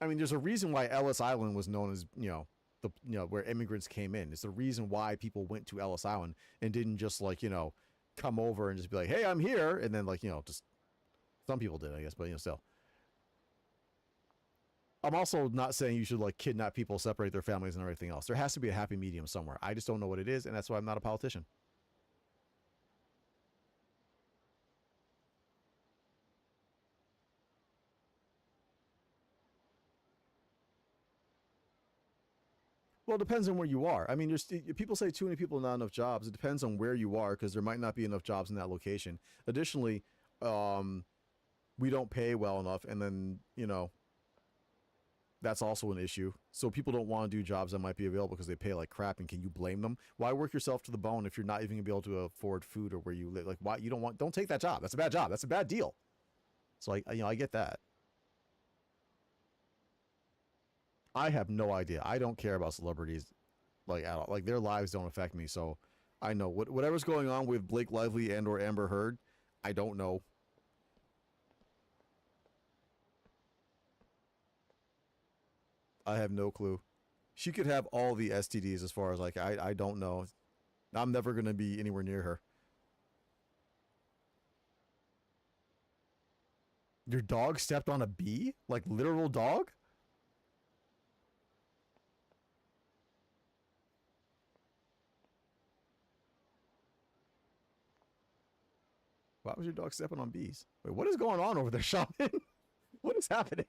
I mean, there's a reason why Ellis Island was known as, where immigrants came in. It's the reason why people went to Ellis Island and didn't just like, come over and just be like, hey, I'm here. And then like, just some people did, I guess, but still. I'm also not saying you should like kidnap people, separate their families and everything else. There has to be a happy medium somewhere. I just don't know what it is. And that's why I'm not a politician. Well, it depends on where you are. I mean, people say too many people, not enough jobs. It depends on where you are because there might not be enough jobs in that location. Additionally, um, we don't pay well enough, and then that's also an issue. So people don't want to do jobs that might be available because they pay like crap. And can you blame them? Why work yourself to the bone if you're not even gonna be able to afford food or where you live? Like, why you don't take that job? That's a bad job. That's a bad deal. So I get that. I have no idea. I don't care about celebrities like at all. Like their lives don't affect me. So I know whatever's going on with Blake Lively and or Amber Heard. I don't know. I have no clue. She could have all the STDs as far as like I don't know. I'm never gonna be anywhere near her. Your dog stepped on a bee? Like literal dog? Why was your dog stepping on bees? Wait, what is going on over there, Shaman? What is happening?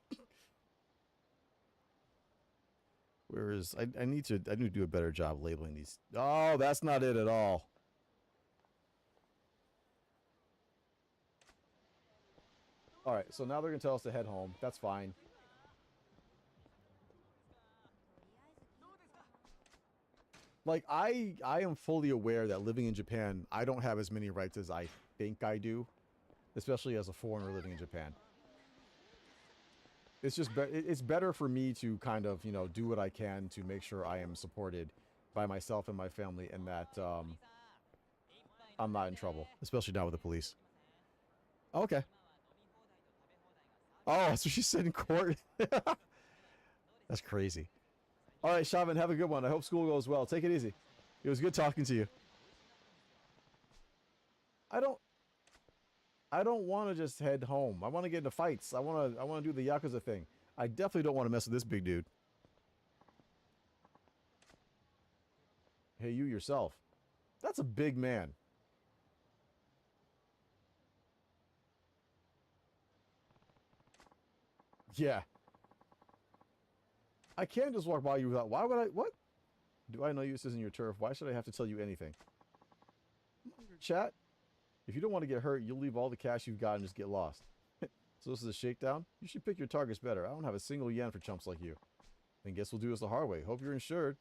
Where is I need to do a better job labeling these. Oh, that's not it at all. All right, so now they're gonna tell us to head home. That's fine. Like I am fully aware that living in Japan, I don't have as many rights as I think I do, especially as a foreigner living in Japan. It's just it's better for me to kind of do what I can to make sure I am supported by myself and my family, and that I'm not in trouble, especially now with the police. Okay. Oh, that's what she said in court. That's crazy. All right, Shaman, have a good one. I hope school goes well. Take it easy. It was good talking to you. I don't I don't want to just head home. I want to get into fights. I want to do the Yakuza thing. I definitely don't want to mess with this big dude. Hey, you yourself. That's a big man. Yeah. I can't just walk by you without... Why would I... What? Do I know you? This isn't your turf. Why should I have to tell you anything? Chat? If you don't want to get hurt, you'll leave all the cash you've got and just get lost. So this is a shakedown? You should pick your targets better. I don't have a single yen for chumps like you. Then guess we'll do this the hard way. Hope you're insured.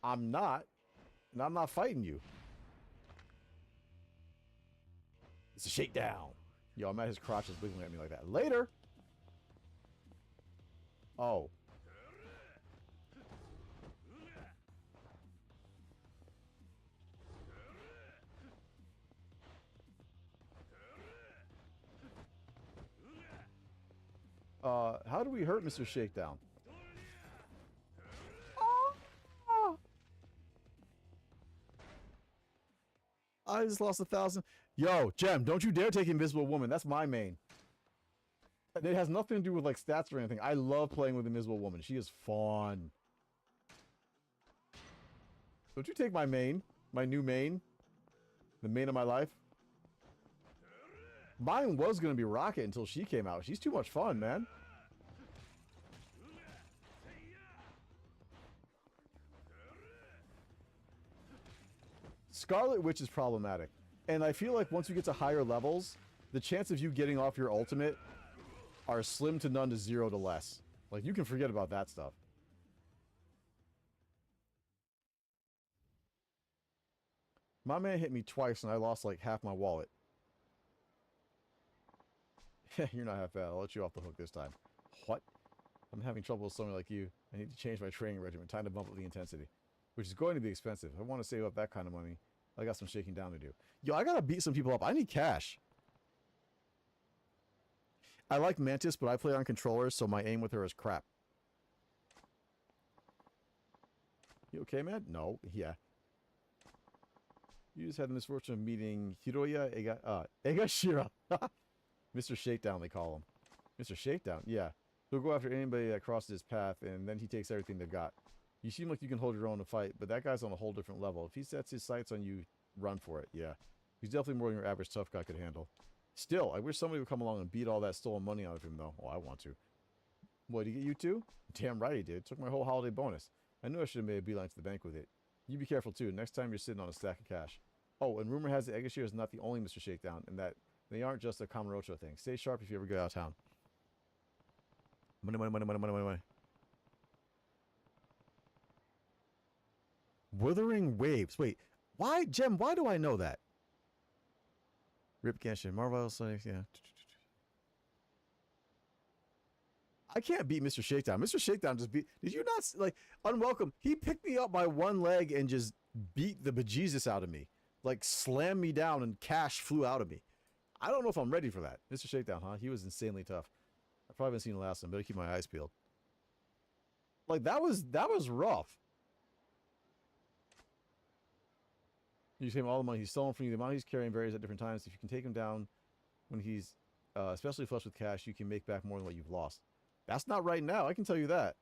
I'm not. And I'm not fighting you. It's a shakedown. Yo, I'm at his crotch just wiggling at me like that. Later! Oh. How do we hurt Mr. Shakedown? Oh. I just lost 1,000. Yo, Gem, don't you dare take Invisible Woman. That's my main. It has nothing to do with like stats or anything. I love playing with Invisible Woman. She is fun. Don't you take my main? My new main? The main of my life? Mine was going to be Rocket until she came out. She's too much fun, man. Scarlet Witch is problematic. And I feel like once you get to higher levels, the chance of you getting off your ultimate are slim to none to 0 to less. Like, you can forget about that stuff. My man hit me twice and I lost like half my wallet. You're not half bad. I'll let you off the hook this time. What? I'm having trouble with someone like you. I need to change my training regimen. Time to bump up the intensity. Which is going to be expensive. I want to save up that kind of money. I got some shaking down to do. Yo, I gotta beat some people up. I need cash. I like Mantis, but I play on controllers, so my aim with her is crap. You okay, man? No. Yeah. You just had the misfortune of meeting Hiroya Egashira. Mr. Shakedown, they call him. Mr. Shakedown? Yeah. He'll go after anybody that crosses his path, and then he takes everything they've got. You seem like you can hold your own to fight, but that guy's on a whole different level. If he sets his sights on you, run for it. Yeah. He's definitely more than your average tough guy could handle. Still, I wish somebody would come along and beat all that stolen money out of him, though. Oh, I want to. What, did he get you too? Damn right he did. Took my whole holiday bonus. I knew I should have made a beeline to the bank with it. You be careful too. Next time you're sitting on a stack of cash. Oh, and rumor has it Egashira is not the only Mr. Shakedown, and that they aren't just a Kamurocho thing. Stay sharp if you ever go out of town. Money, money, money, money, money, money, money. Withering Waves. Wait, why, Gem, why do I know that? Rip Genshin. Marvel, yeah. I can't beat Mr. Shakedown. Mr. Shakedown just beat... Did you not... Like, Unwelcome. He picked me up by one leg and just beat the bejesus out of me. Like, slammed me down and cash flew out of me. I don't know if I'm ready for that. Mr. Shakedown, huh? He was insanely tough. I probably haven't seen the last one. Better keep my eyes peeled. Like, that was rough. You just gave him all the money he's stolen from you. The amount he's carrying varies at different times. If you can take him down when he's especially flush with cash, you can make back more than what you've lost. That's not right now. I can tell you that.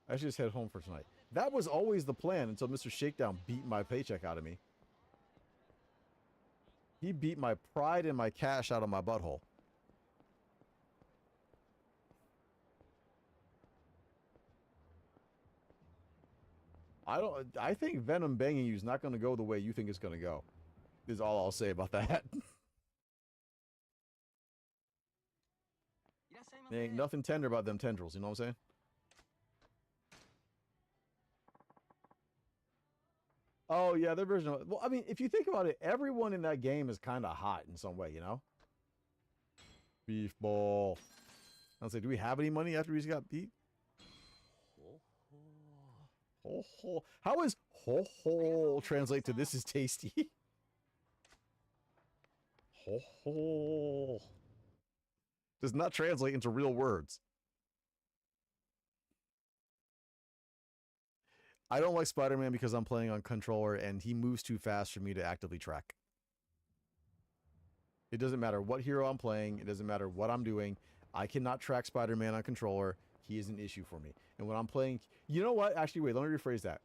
I should just head home for tonight. That was always the plan until Mr. Shakedown beat my paycheck out of me. He beat my pride and my cash out of my butthole. I think Venom banging you is not going to go the way you think it's going to go. Is all I'll say about that. There ain't nothing tender about them tendrils, you know what I'm saying? Oh, yeah, their version of... Well, I mean, if you think about it, everyone in that game is kind of hot in some way, you know? Beef ball. I was like, do we have any money after we just got beat? Ho ho. How is ho ho translate to this is tasty? Ho ho. Does not translate into real words. I don't like Spider-Man because I'm playing on controller and he moves too fast for me to actively track. It doesn't matter what hero I'm playing. It doesn't matter what I'm doing. I cannot track Spider-Man on controller. He is an issue for me. And when I'm playing... You know what? Actually, wait. Let me rephrase that.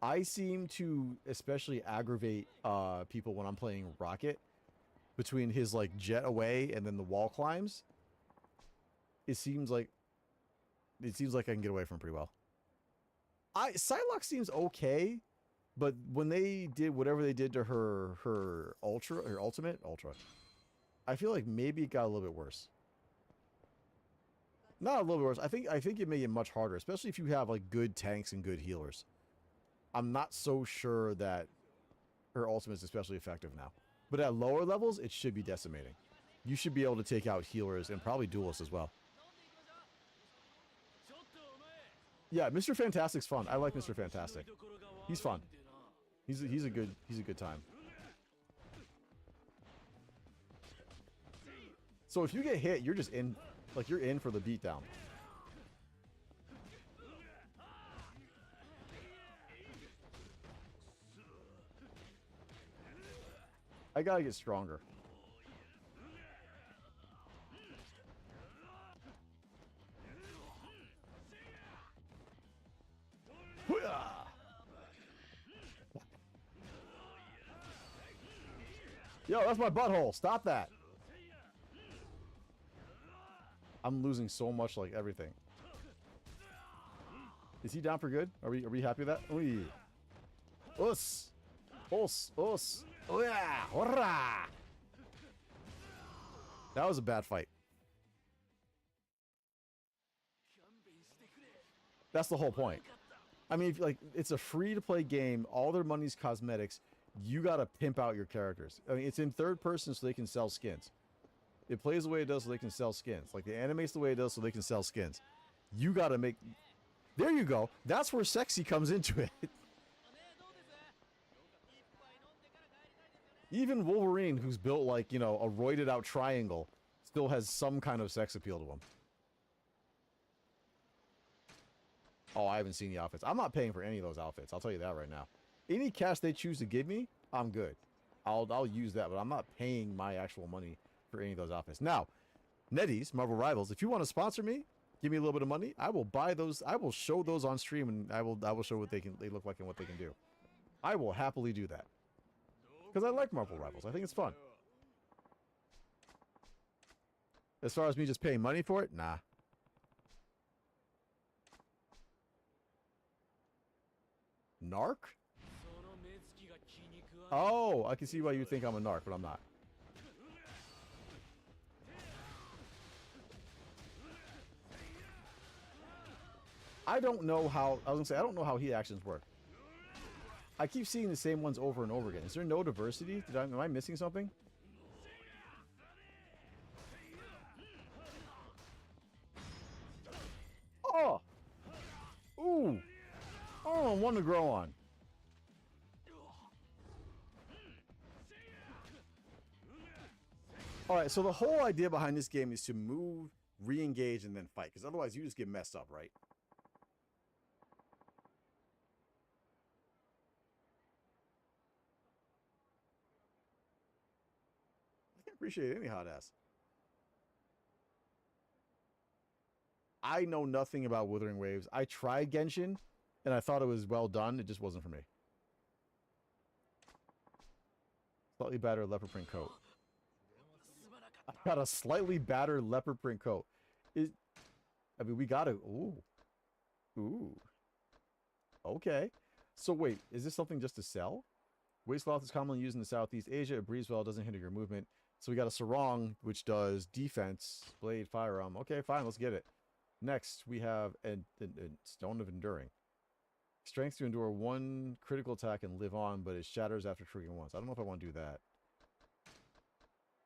I seem to especially aggravate people when I'm playing Rocket. Between his, like, jet away and then the wall climbs. It seems like I can get away from him pretty well. Psylocke seems okay. But when they did whatever they did to her ultimate, I feel like maybe it got a little bit worse. Not a little bit worse. I think it made it much harder, especially if you have like good tanks and good healers. I'm not so sure that her ultimate is especially effective now. But at lower levels, it should be decimating. You should be able to take out healers and probably duelists as well. Yeah, Mr. Fantastic's fun. I like Mr. Fantastic. He's fun. He's a good time. So if you get hit, you're just in. Like, you're in for the beatdown. I gotta get stronger. Yo, that's my butthole. Stop that. I'm losing so much, like, everything. Is he down for good? Are we happy with that? Oy. Us. Us. Us. Oh yeah. Hurrah. That was a bad fight. That's the whole point. I mean, if, like, it's a free-to-play game. All their money's cosmetics. You gotta pimp out your characters. I mean, it's in third person so they can sell skins. It plays the way it does so they can sell skins. Like, it animates the way it does so they can sell skins. You gotta make... There you go. That's where sexy comes into it. Even Wolverine, who's built like, you know, a roided out triangle, still has some kind of sex appeal to him. Oh, I haven't seen the outfits. I'm not paying for any of those outfits. I'll tell you that right now. Any cash they choose to give me, I'm good. I'll use that, but I'm not paying my actual money for any of those outfits. Now, Netties, Marvel Rivals, if you want to sponsor me, give me a little bit of money, I will buy those. I will show those on stream, and I will show what they look like and what they can do. I will happily do that. Because I like Marvel Rivals. I think it's fun. As far as me just paying money for it, nah. Narc? Oh, I can see why you think I'm a narc, but I'm not. I don't know how, I was gonna say, I don't know how heat actions work. I keep seeing the same ones over and over again. Is there no diversity? Am I missing something? Oh! Ooh! Oh, one to grow on. Alright, so the whole idea behind this game is to move, re-engage, and then fight. Because otherwise you just get messed up, right? I can't appreciate any hot ass. I know nothing about Withering Waves. I tried Genshin, and I thought it was well done. It just wasn't for me. Slightly battered leopard print coat. I got a slightly battered leopard print coat. I mean, we got to... Ooh. Ooh. Okay. So wait, is this something just to sell? Waste cloth is commonly used in the Southeast Asia. It breathes well, doesn't hinder your movement. So we got a sarong, which does defense, blade, firearm. Okay, fine, let's get it. Next, we have a Stone of Enduring. Strength to endure one critical attack and live on, but it shatters after triggering once. I don't know if I want to do that.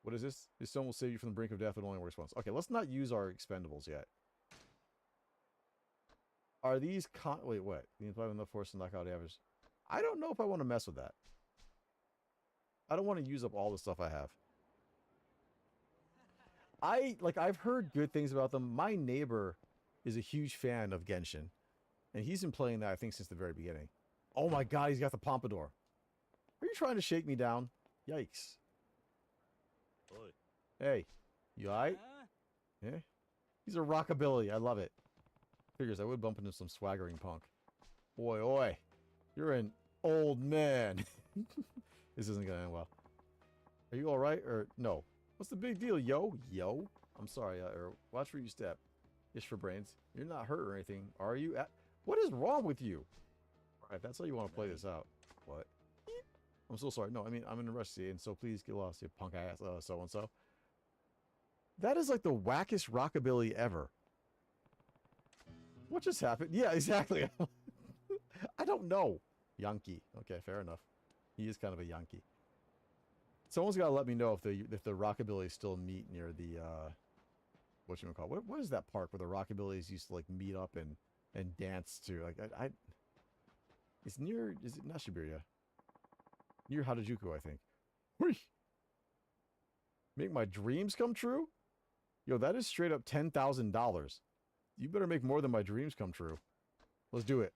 What is this? This stone will save you from the brink of death, but only works once. Okay, let's not use our expendables yet. Are these wait, what? You apply enough force and knock out average. I don't know if I want to mess with that. I don't want to use up all the stuff I have. I've heard good things about them. My neighbor is a huge fan of Genshin. And he's been playing that, I think, since the very beginning. Oh my god, he's got the pompadour. Are you trying to shake me down? Yikes. Oi. Hey, you alright? Yeah? He's a rockabilly. I love it. Figures I would bump into some swaggering punk. Oi, oi. You're an old man. This isn't gonna end well. Are you alright? Or no? What's the big deal, yo? Yo? I'm sorry, or watch where you step. Ish for brains. You're not hurt or anything, are you? What is wrong with you? Alright, that's how you want to play this out. What? I'm so sorry. No, I mean, I'm in a rush, see, and so please get lost, you punk ass, so-and-so. That is like the wackest rockabilly ever. What just happened? Yeah, exactly. I don't know. Yankee. Okay, fair enough. He is kind of a Yankee. Someone's got to let me know if the rockabillies still meet near the whatchamacallit. What is that park where the rockabillies used to like meet up and dance to? Like it's near, is it not Shibuya? Near Harajuku, I think. Whee! Make my dreams come true? Yo, that is straight up $10,000. You better make more than my dreams come true. Let's do it.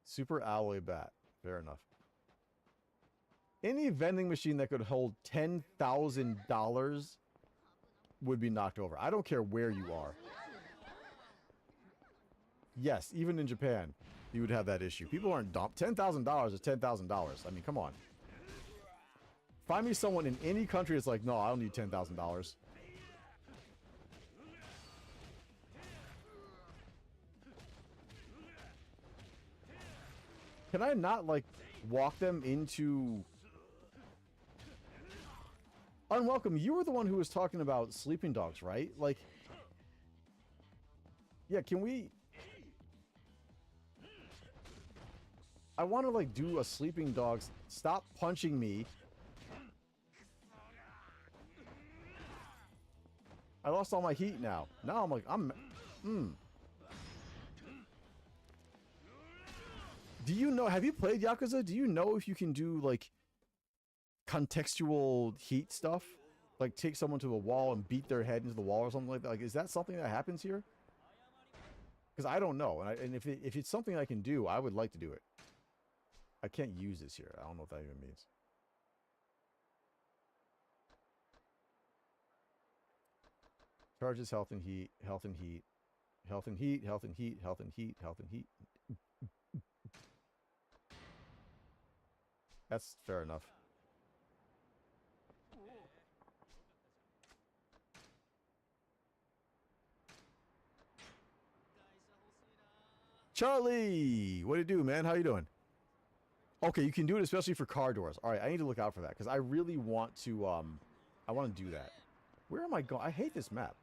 Super alloy bat. Fair enough. Any vending machine that could hold $10,000 would be knocked over. I don't care where you are. Yes, even in Japan, you would have that issue. People aren't dumb. $10,000 is $10,000. I mean, come on. Find me someone in any country that's like, no, I don't need $10,000. Can I not, like, walk them into... Unwelcome, you were the one who was talking about sleeping dogs, right? Like... Yeah, can we... I want to, like, do a sleeping dog... Stop punching me. I lost all my heat now. Now I'm like, Do you know, have you played Yakuza? Do you know if you can do, like, contextual heat stuff? Like, take someone to a wall and beat their head into the wall or something like that? Like, is that something that happens here? Because I don't know. And if it's something I can do, I would like to do it. I can't use this here. I don't know what that even means. Charges health and heat, health and heat, health and heat, health and heat, health and heat, health and heat. That's fair enough. Charlie, what do you do, man? How you doing? Okay, you can do it especially for car doors. All right, I need to look out for that because I really want to. I want to do that. Where am I going? I hate this map.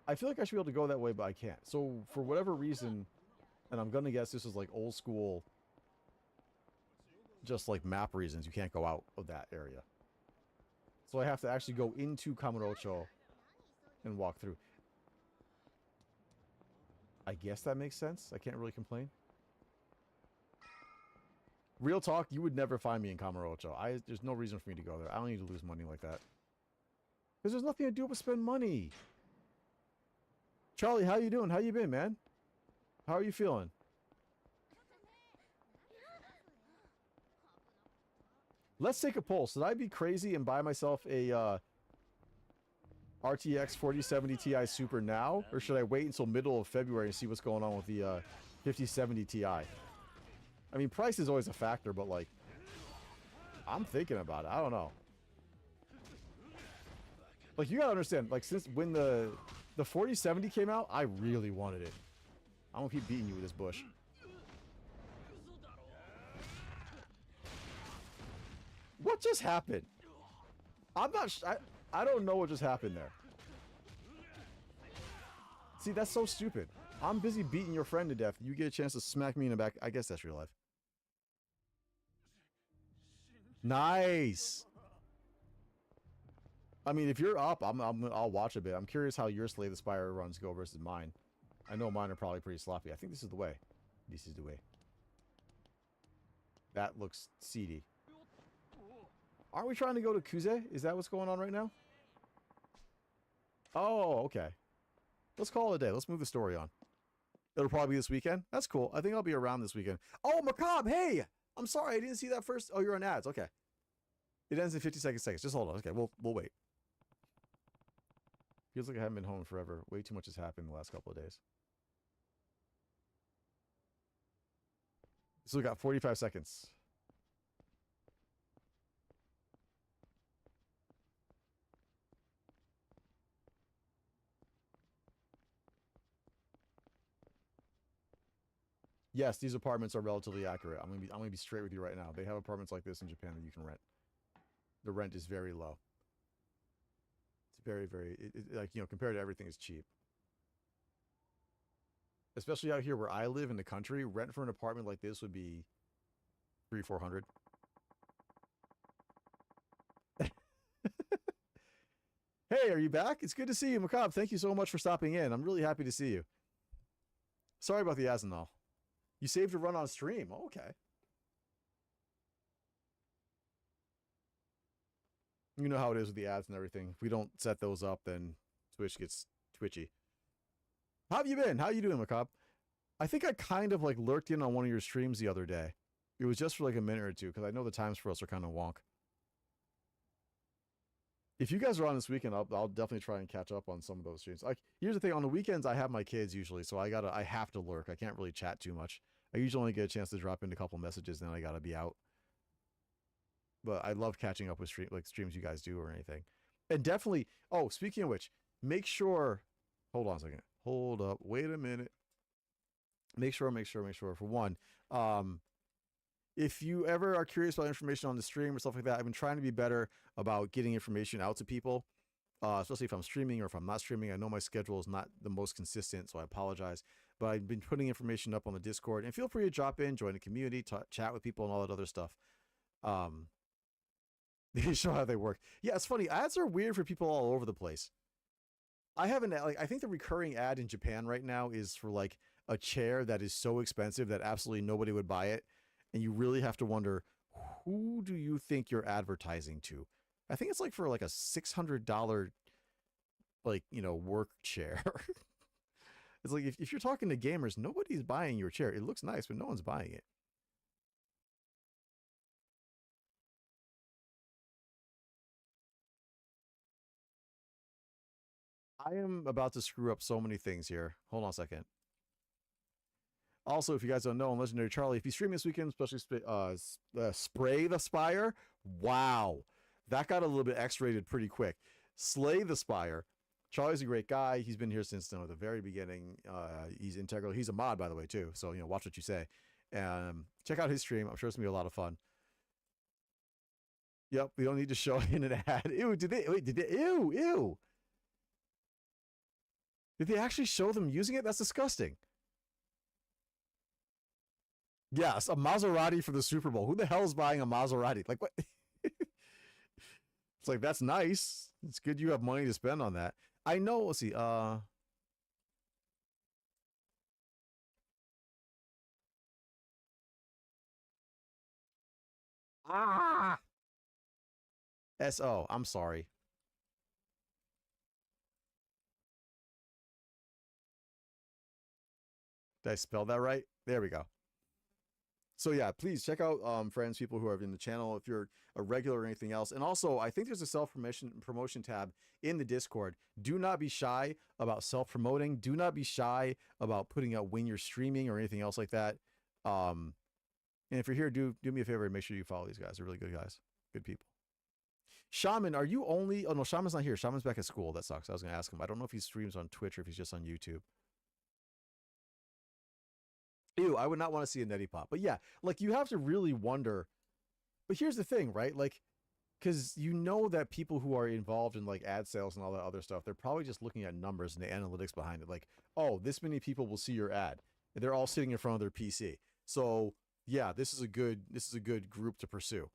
I feel like I should be able to go that way, but I can't. So for whatever reason, and I'm gonna guess this is like old school, just like map reasons, you can't go out of that area. So I have to actually go into Kamurocho and walk through. I guess that makes sense. I can't really complain. Real talk, you would never find me in Kamurocho. There's no reason for me to go there. I don't need to lose money like that. Because there's nothing to do but spend money. Charlie, how you doing? How you been, man? How are you feeling? Let's take a poll. Should I be crazy and buy myself a RTX 4070 Ti Super now? Or should I wait until middle of February and see what's going on with the 5070 Ti? I mean, price is always a factor, but like, I'm thinking about it. I don't know. Like, you gotta understand, like, since when the 4070 came out, I really wanted it. I'm gonna keep beating you with this bush. What just happened? I'm not. I don't know what just happened there. See, that's so stupid. I'm busy beating your friend to death. You get a chance to smack me in the back. I guess that's real life. Nice. I mean, if you're up, I'll watch a bit. I'm curious how your Slay the Spire runs go versus mine. I know mine are probably pretty sloppy. I think this is the way. This is the way. That looks seedy. Aren't we trying to go to Yakuza? Is that what's going on right now? Oh, okay. Let's call it a day. Let's move the story on. It'll probably be this weekend. That's cool. I think I'll be around this weekend. Oh, Macabre, hey! I'm sorry, I didn't see that first. Oh, you're on ads. Okay. It ends in 50 seconds. Just hold on. Okay, we'll wait. Feels like I haven't been home forever. Way too much has happened in the last couple of days. So we got 45 seconds. Yes, these apartments are relatively accurate. I'm gonna be straight with you right now. They have apartments like this in Japan that you can rent. The rent is very low. It's very, very like, you know, compared to everything, is cheap. Especially out here where I live in the country, rent for an apartment like this would be $300-400. Hey, are you back? It's good to see you, Macabre. Thank you so much for stopping in. I'm really happy to see you. Sorry about the ads and all. You saved a run on stream. Oh, okay. You know how it is with the ads and everything. If we don't set those up, then Twitch gets twitchy. How have you been? How you doing, Macabre? I think I kind of like lurked in on one of your streams the other day. It was just for like a minute or two, because I know the times for us are kind of wonk. If you guys are on this weekend, I'll definitely try and catch up on some of those streams. Like, here's the thing: on the weekends, I have my kids usually, so I have to lurk. I can't really chat too much. I usually only get a chance to drop in a couple messages, then I gotta be out. But I love catching up with streams you guys do or anything. And definitely, oh, speaking of which, make sure, hold on a second. Hold up, wait a minute. Make sure, for one, if you ever are curious about information on the stream or stuff like that, I've been trying to be better about getting information out to people, especially if I'm streaming or if I'm not streaming. I know my schedule is not the most consistent, so I apologize. But I've been putting information up on the Discord, and feel free to drop in, join the community, chat with people, and all that other stuff. They show how they work. Yeah, it's funny. Ads are weird for people all over the place. I haven't, like, I think the recurring ad in Japan right now is for like a chair that is so expensive that absolutely nobody would buy it. And you really have to wonder, who do you think you're advertising to? I think it's like for like a $600, like, you know, work chair. It's like, if you're talking to gamers, nobody's buying your chair. It looks nice, but no one's buying it. I am about to screw up so many things here. Hold on a second. Also, if you guys don't know, on Legendary Charlie, if you stream this weekend, especially Spray the Spire, wow. That got a little bit X-rated pretty quick. Slay the Spire, Charlie's a great guy. He's been here since the very beginning. He's integral. He's a mod, by the way, too. So, watch what you say. Check out his stream. I'm sure it's going to be a lot of fun. Yep, we don't need to show in an ad. Ew, did they? Ew. Did they actually show them using it? That's disgusting. Yes, a Maserati for the Super Bowl. Who the hell is buying a Maserati? Like, what? It's like, that's nice. It's good you have money to spend on that. I know, let's see, SO, I'm sorry. Did I spell that right? There we go. So yeah, please check out friends, people who are in the channel, if you're a regular or anything else. And also, I think there's a self-promotion tab in the Discord. Do not be shy about self-promoting. Do not be shy about putting out when you're streaming or anything else like that. And if you're here, do me a favor and make sure you follow these guys. They're really good guys. Good people. Shaman, are you only... Oh, no, Shaman's not here. Shaman's back at school. That sucks. I was going to ask him. I don't know if he streams on Twitch or if he's just on YouTube. Ew, I would not want to see a neti pot. But yeah, like, you have to really wonder. But here's the thing, right? Like, because that people who are involved in like ad sales and all that other stuff, they're probably just looking at numbers and the analytics behind it. Like, oh, this many people will see your ad. And they're all sitting in front of their PC. So yeah, this is a good group to pursue.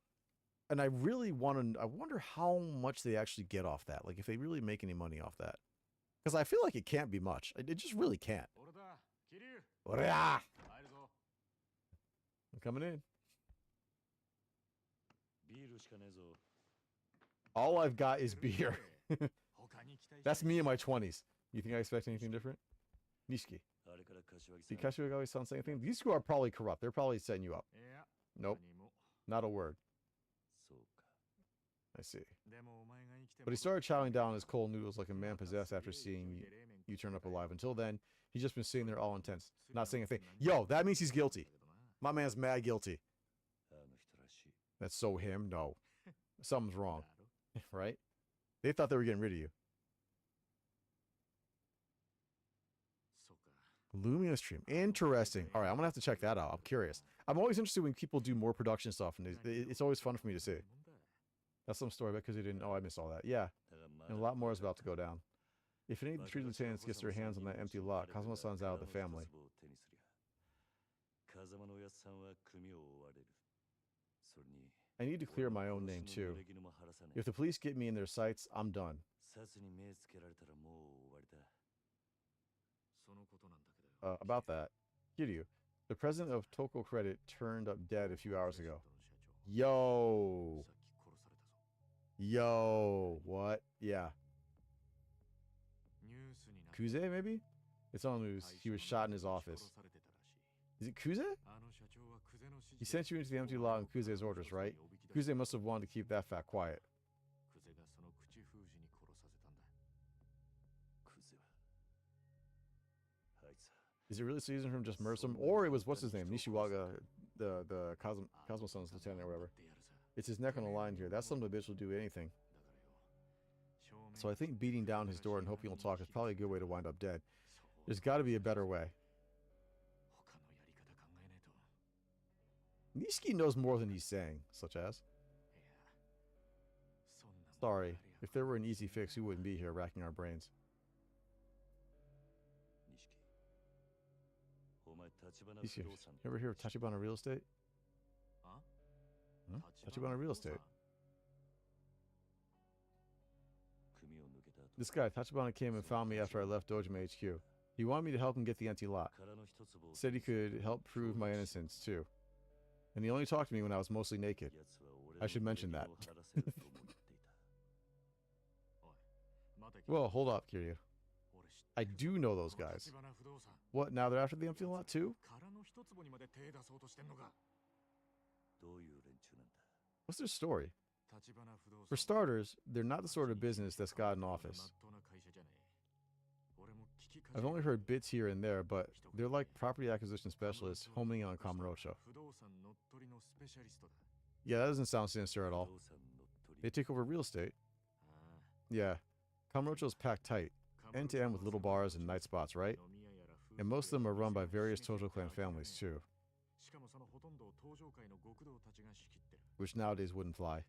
And I really I wonder how much they actually get off that. Like, if they really make any money off that. Because I feel like it can't be much. It just really can't. I'm coming in. All I've got is beer. That's me in my 20s. You think I expect anything different? Nishiki. Did Kashiwagawa-san say anything? These two are probably corrupt. They're probably setting you up. Nope. Not a word. I see. But he started chowing down his cold noodles like a man possessed after seeing you turn up alive. Until then, he's just been sitting there all intense, not saying a thing. Yo, that means he's guilty. My man's mad guilty. That's so him? No. Something's wrong. Right? They thought they were getting rid of you. Lumia stream. Interesting. All right, I'm going to have to check that out. I'm curious. I'm always interested when people do more production stuff, and it's always fun for me to see. That's some story because they didn't... Oh, I missed all that. Yeah. And a lot more is about to go down. If any of the 3 lieutenants gets their hands on that empty lot, Kazuma-san's out of the family. I need to clear my own name, too. If the police get me in their sights, I'm done. About that, Kiryu, the president of Toko Credit turned up dead a few hours ago. Yo. What? Yeah. Kuze, maybe? It's on the news. He was shot in his office. Is it Kuze? He sent you into the empty lot on Kuze's orders, right? Kuze must have wanted to keep that fact quiet. Is it really season from just murder him? Or it was, what's his name? Nishiwaga, the Cosmo-san's lieutenant or whatever. It's his neck on the line here. That son of a bitch will do anything. So I think beating down his door and hoping he'll talk is probably a good way to wind up dead. There's got to be a better way. Nishiki knows more than he's saying, such as... Sorry, if there were an easy fix, we wouldn't be here racking our brains. Nishiki, you ever hear of Tachibana Real Estate? Huh? Tachibana Real Estate. This guy, Tachibana, came and found me after I left Dojima HQ. He wanted me to help him get the empty lot. Said he could help prove my innocence, too. And he only talked to me when I was mostly naked. I should mention that. Well, hold up, Kiryu. I do know those guys. What, now they're after the empty lot, too? What's their story? For starters, they're not the sort of business that's got an office. I've only heard bits here and there, but they're like property acquisition specialists homing on Kamurocho. Yeah, that doesn't sound sinister at all. They take over real estate. Yeah, Kamurocho's packed tight. end to end with little bars and night spots, right? And most of them are run by various Tojo clan families too, which nowadays wouldn't fly.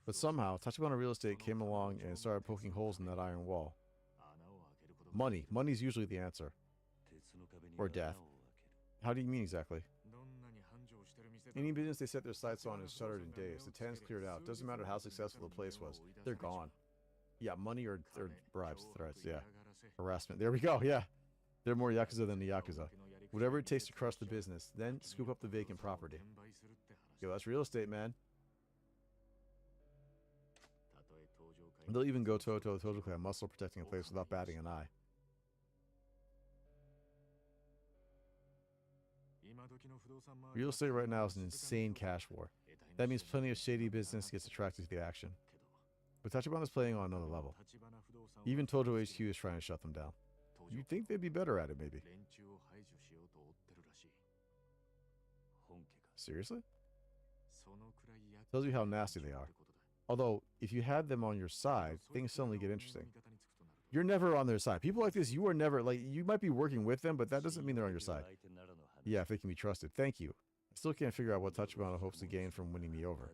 But somehow, Tachibana Real Estate came along and started poking holes in that iron wall. Money. Money's usually the answer. Or death. How do you mean exactly? Any business they set their sights on is shuttered in days. The tenants cleared out. Doesn't matter how successful the place was. They're gone. Yeah, money or bribes, threats, yeah. Harassment. There we go, yeah. They're more Yakuza than the Yakuza. Whatever it takes to crush the business, then scoop up the vacant property. Yo, that's real estate, man. They'll even go toe-to-toe with Tojo Clan, muscle protecting a place without batting an eye. Real estate right now is an insane cash war. That means plenty of shady business gets attracted to the action. But Tachibana's playing on another level. Even Tojo HQ is trying to shut them down. You'd think they'd be better at it, maybe. Seriously? Tells you how nasty they are. Although, if you had them on your side, things suddenly get interesting. You're never on their side. People like this, you are never, like, you might be working with them, but that doesn't mean they're on your side. Yeah, if they can be trusted. Thank you. I still can't figure out what Tachibana hopes to gain from winning me over.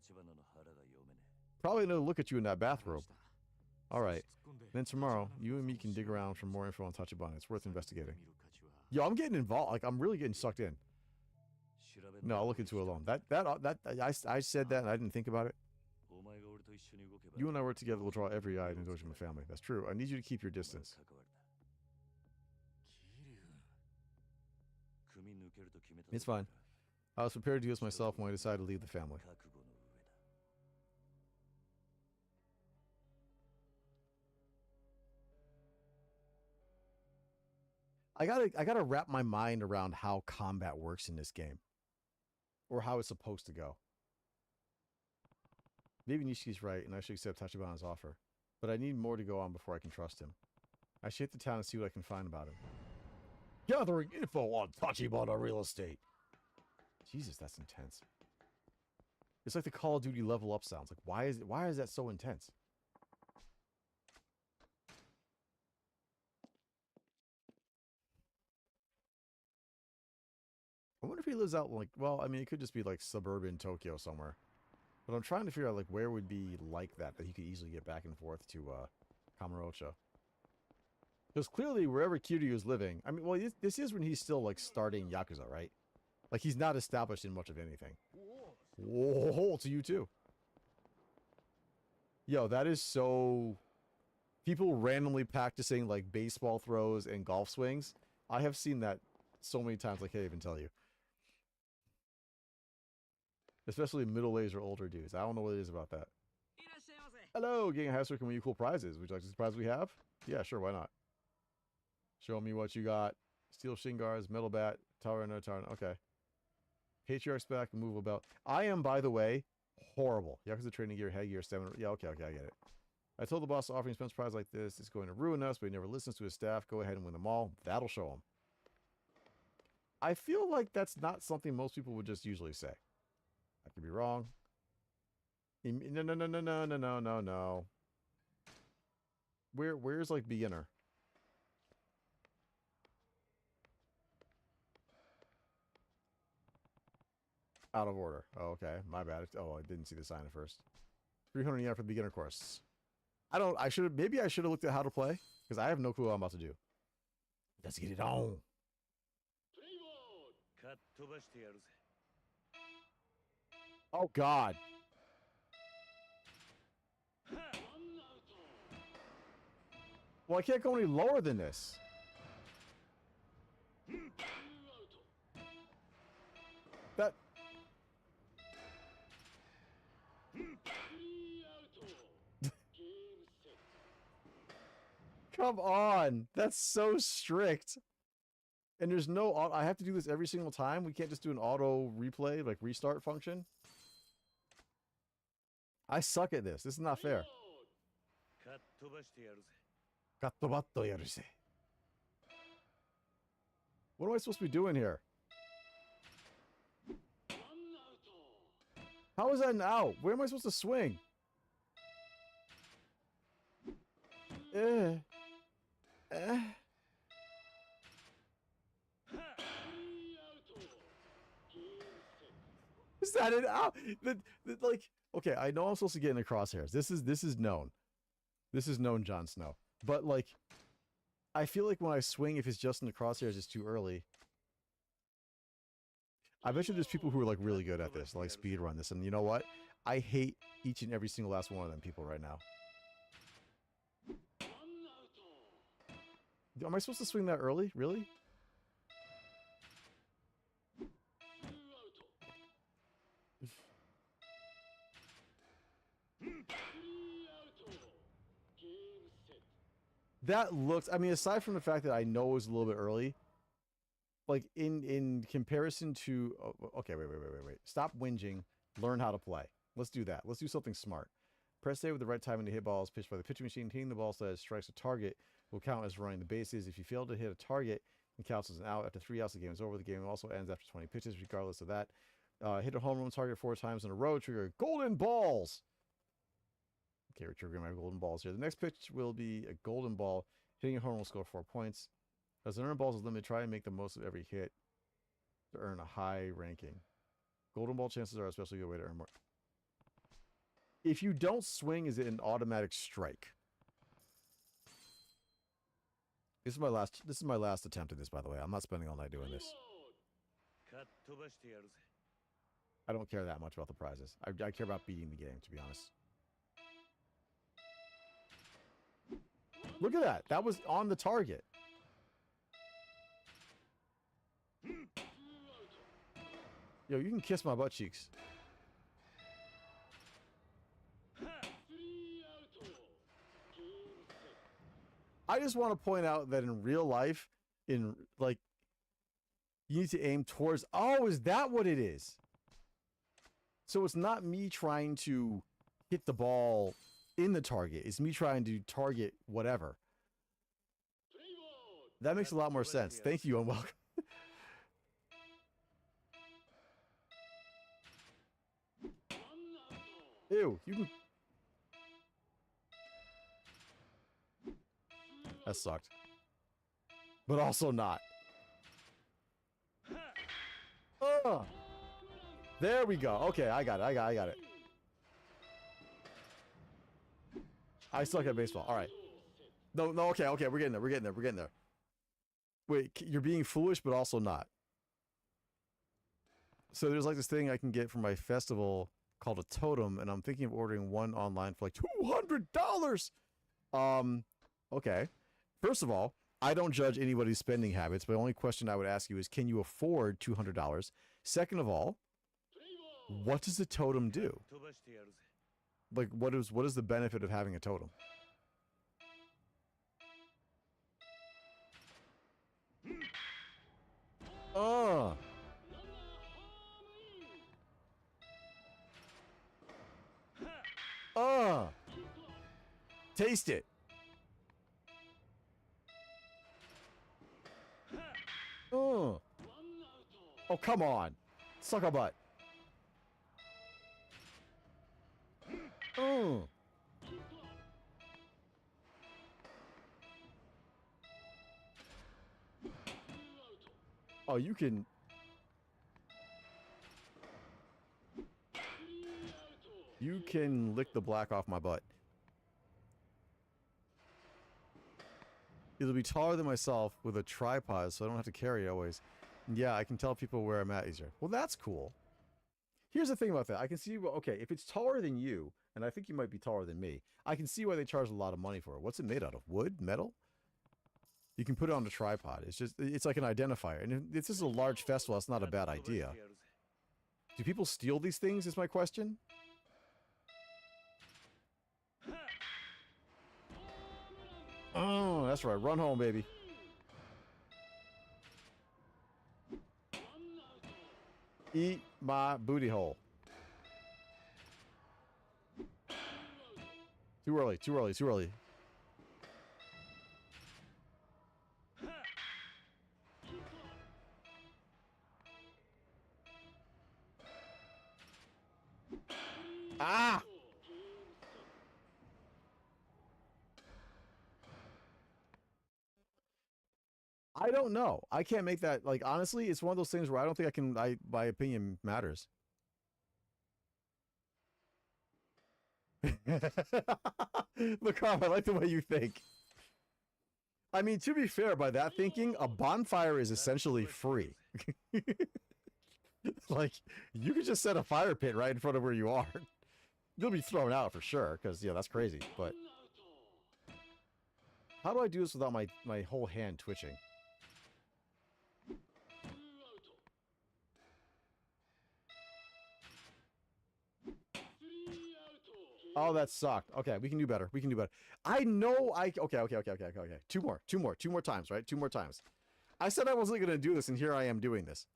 Probably another look at you in that bathrobe. Alright. Then tomorrow, you and me can dig around for more info on Tachibana. It's worth investigating. Yo, I'm getting involved. Like, I'm really getting sucked in. No, I'll look into it alone. I said that and I didn't think about it. You and I work together, we'll draw every eye in the Dojima family. That's true. I need you to keep your distance. It's fine. I was prepared to use myself when I decided to leave the family. I gotta wrap my mind around how combat works in this game. Or how it's supposed to go. Maybe Nishiki's right, and I should accept Tachibana's offer. But I need more to go on before I can trust him. I should hit the town and see what I can find about him. Gathering info on Tachibana Real Estate. Jesus, that's intense. It's like the Call of Duty level up sounds. Like, why is that so intense? I wonder if he lives out like, well, I mean, it could just be like suburban Tokyo somewhere. But I'm trying to figure out like where would be like that he could easily get back and forth to Kamurocho. Because clearly wherever Kiryu is living, I mean, well, this is when he's still like starting Yakuza, right? Like he's not established in much of anything. Whoa, to you too. Yo, that is so... People randomly practicing like baseball throws and golf swings. I have seen that so many times I can't even tell you. Especially middle-aged or older dudes. I don't know what it is about that. Hello, getting a house working with you cool prizes. Would you like to see the prize we have? Yeah, sure, why not? Show me what you got. Steel shin guards, metal bat, tower and no tower. Okay. Patriarch's back, movable belt. I am, by the way, horrible. Yakuza training gear, headgear, stamina. Yeah, okay, I get it. I told the boss offering Spence prize like this is going to ruin us, but he never listens to his staff. Go ahead and win them all. That'll show him. I feel like that's not something most people would just usually say. I could be wrong. No. Where's like beginner? Out of order. Oh, okay. My bad. Oh, I didn't see the sign at first. 300 yen for the beginner course. Maybe I should have looked at how to play, because I have no clue what I'm about to do. Let's get it on. Oh, God. Well, I can't go any lower than this. That... Come on. That's so strict. And there's no... I have to do this every single time? We can't just do an auto replay, like restart function? I suck at this. This is not fair. What am I supposed to be doing here? How is that an out? Where am I supposed to swing? Eh. Is that it? Like, okay, I know I'm supposed to get in the crosshairs. This is known. This is known, Jon Snow. But like, I feel like when I swing, if it's just in the crosshairs, it's too early. I bet you there's people who are like really good at this, like speed run this, and you know what? I hate each and every single last one of them people right now. Am I supposed to swing that early? Really? That looks, I mean, aside from the fact that I know it was a little bit early, like in comparison to, okay, wait. Stop whinging. Learn how to play. Let's do that. Let's do something smart. Press A with the right timing to hit balls pitched by the pitching machine. Hitting the ball so that it strikes a target will count as running the bases. If you fail to hit a target, it counts as an out. After 3 outs, the game is over. The game also ends after 20 pitches, regardless of that. Hit a home run target 4 times in a row. Trigger golden balls. Okay, we're triggering my golden balls here. The next pitch will be a golden ball. Hitting a home run will score 4 points. As the earned balls is limited, try and make the most of every hit to earn a high ranking. Golden ball chances are especially a good way to earn more. If you don't swing, is it an automatic strike? This is my last attempt at this, by the way. I'm not spending all night doing this. I don't care that much about the prizes. I care about beating the game, to be honest. Look at that. That was on the target. Yo, you can kiss my butt cheeks. I just want to point out that in real life, you need to aim towards... Oh, is that what it is? So it's not me trying to hit the ball in the target. It's me trying to target whatever. That makes a lot more sense. Thank you and welcome. Ew, you can... That sucked. But also not. There we go. Okay, I got it. I suck at baseball. All right. No, okay, we're getting there. Wait, you're being foolish, but also not. So there's like this thing I can get from my festival called a totem, and I'm thinking of ordering one online for like $200. Okay. First of all, I don't judge anybody's spending habits. The only question I would ask you is, can you afford $200? Second of all, what does a totem do? Like, what is the benefit of having a totem? Taste it. Oh, come on. Suck a butt. Oh, you can... You can lick the black off my butt. It'll be taller than myself with a tripod, so I don't have to carry it always. Yeah, I can tell people where I'm at easier. Well, that's cool. Here's the thing about that. I can see, okay, if it's taller than you, and I think you might be taller than me, I can see why they charge a lot of money for it. What's it made out of? Wood? Metal? You can put it on a tripod. It's like an identifier. And if this is a large festival, that's not a bad idea. Do people steal these things, is my question? Oh, that's right. Run home, baby. Eat my booty hole. Too early. Ah! I don't know. I can't make that, like, honestly, it's one of those things where I don't think I can, my opinion matters. Macab, I like the way you think. I mean, to be fair, by that thinking, a bonfire is essentially free. Like, you could just set a fire pit right in front of where you are. You'll be thrown out for sure, because, yeah, that's crazy. But how do I do this without my whole hand twitching? Oh, that sucked. Okay, we can do better. We can do better. I know I... Okay. Two more times, right? Two more times. I said I wasn't going to do this, and here I am doing this.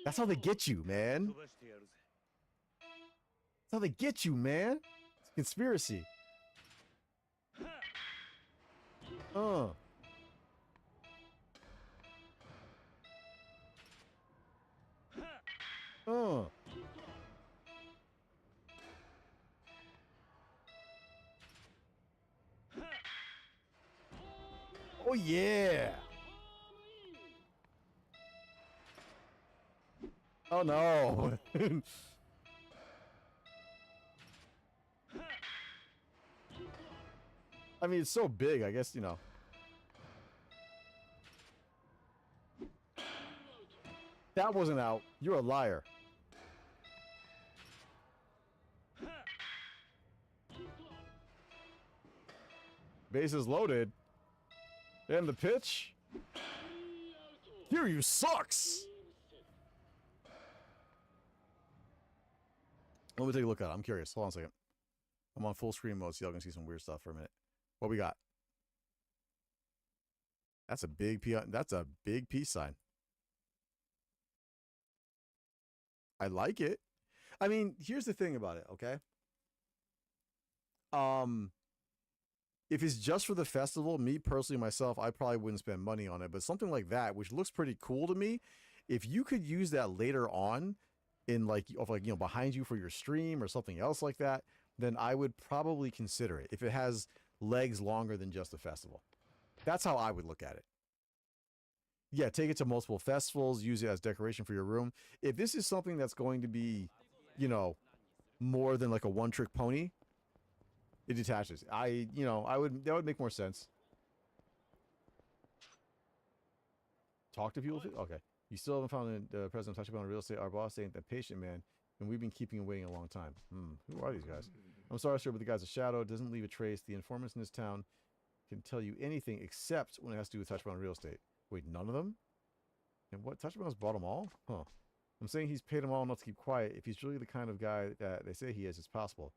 That's how they get you, man. That's how they get you, man. It's a conspiracy. Oh, yeah. Oh, no. I mean, it's so big, I guess, you know. That wasn't out. You're a liar. Bases loaded. And the pitch. Here you sucks. Let me take a look at it. I'm curious. Hold on a second. I'm on full screen mode, so y'all can see some weird stuff for a minute. What we got? That's a big P. That's a big peace sign. I like it. I mean, here's the thing about it, okay? If it's just for the festival, me personally, myself, I probably wouldn't spend money on it. But something like that, which looks pretty cool to me, if you could use that later on in like you know, behind you for your stream or something else like that, then I would probably consider it if it has legs longer than just the festival. That's how I would look at it. Yeah, take it to multiple festivals, use it as decoration for your room. If this is something that's going to be, you know, more than like a one-trick pony, it detaches. That would make more sense. Talk to people? Okay. You still haven't found the president touching on real estate. Our boss ain't that patient, man. And we've been keeping him waiting a long time. Who are these guys? I'm sorry, sir, but the guy's a shadow. Doesn't leave a trace. The informants in this town can tell you anything except when it has to do with touching on real estate. Wait, none of them? And what? Touchdown's bought them all? Huh. I'm saying he's paid them all not to keep quiet. If he's really the kind of guy that they say he is, it's possible.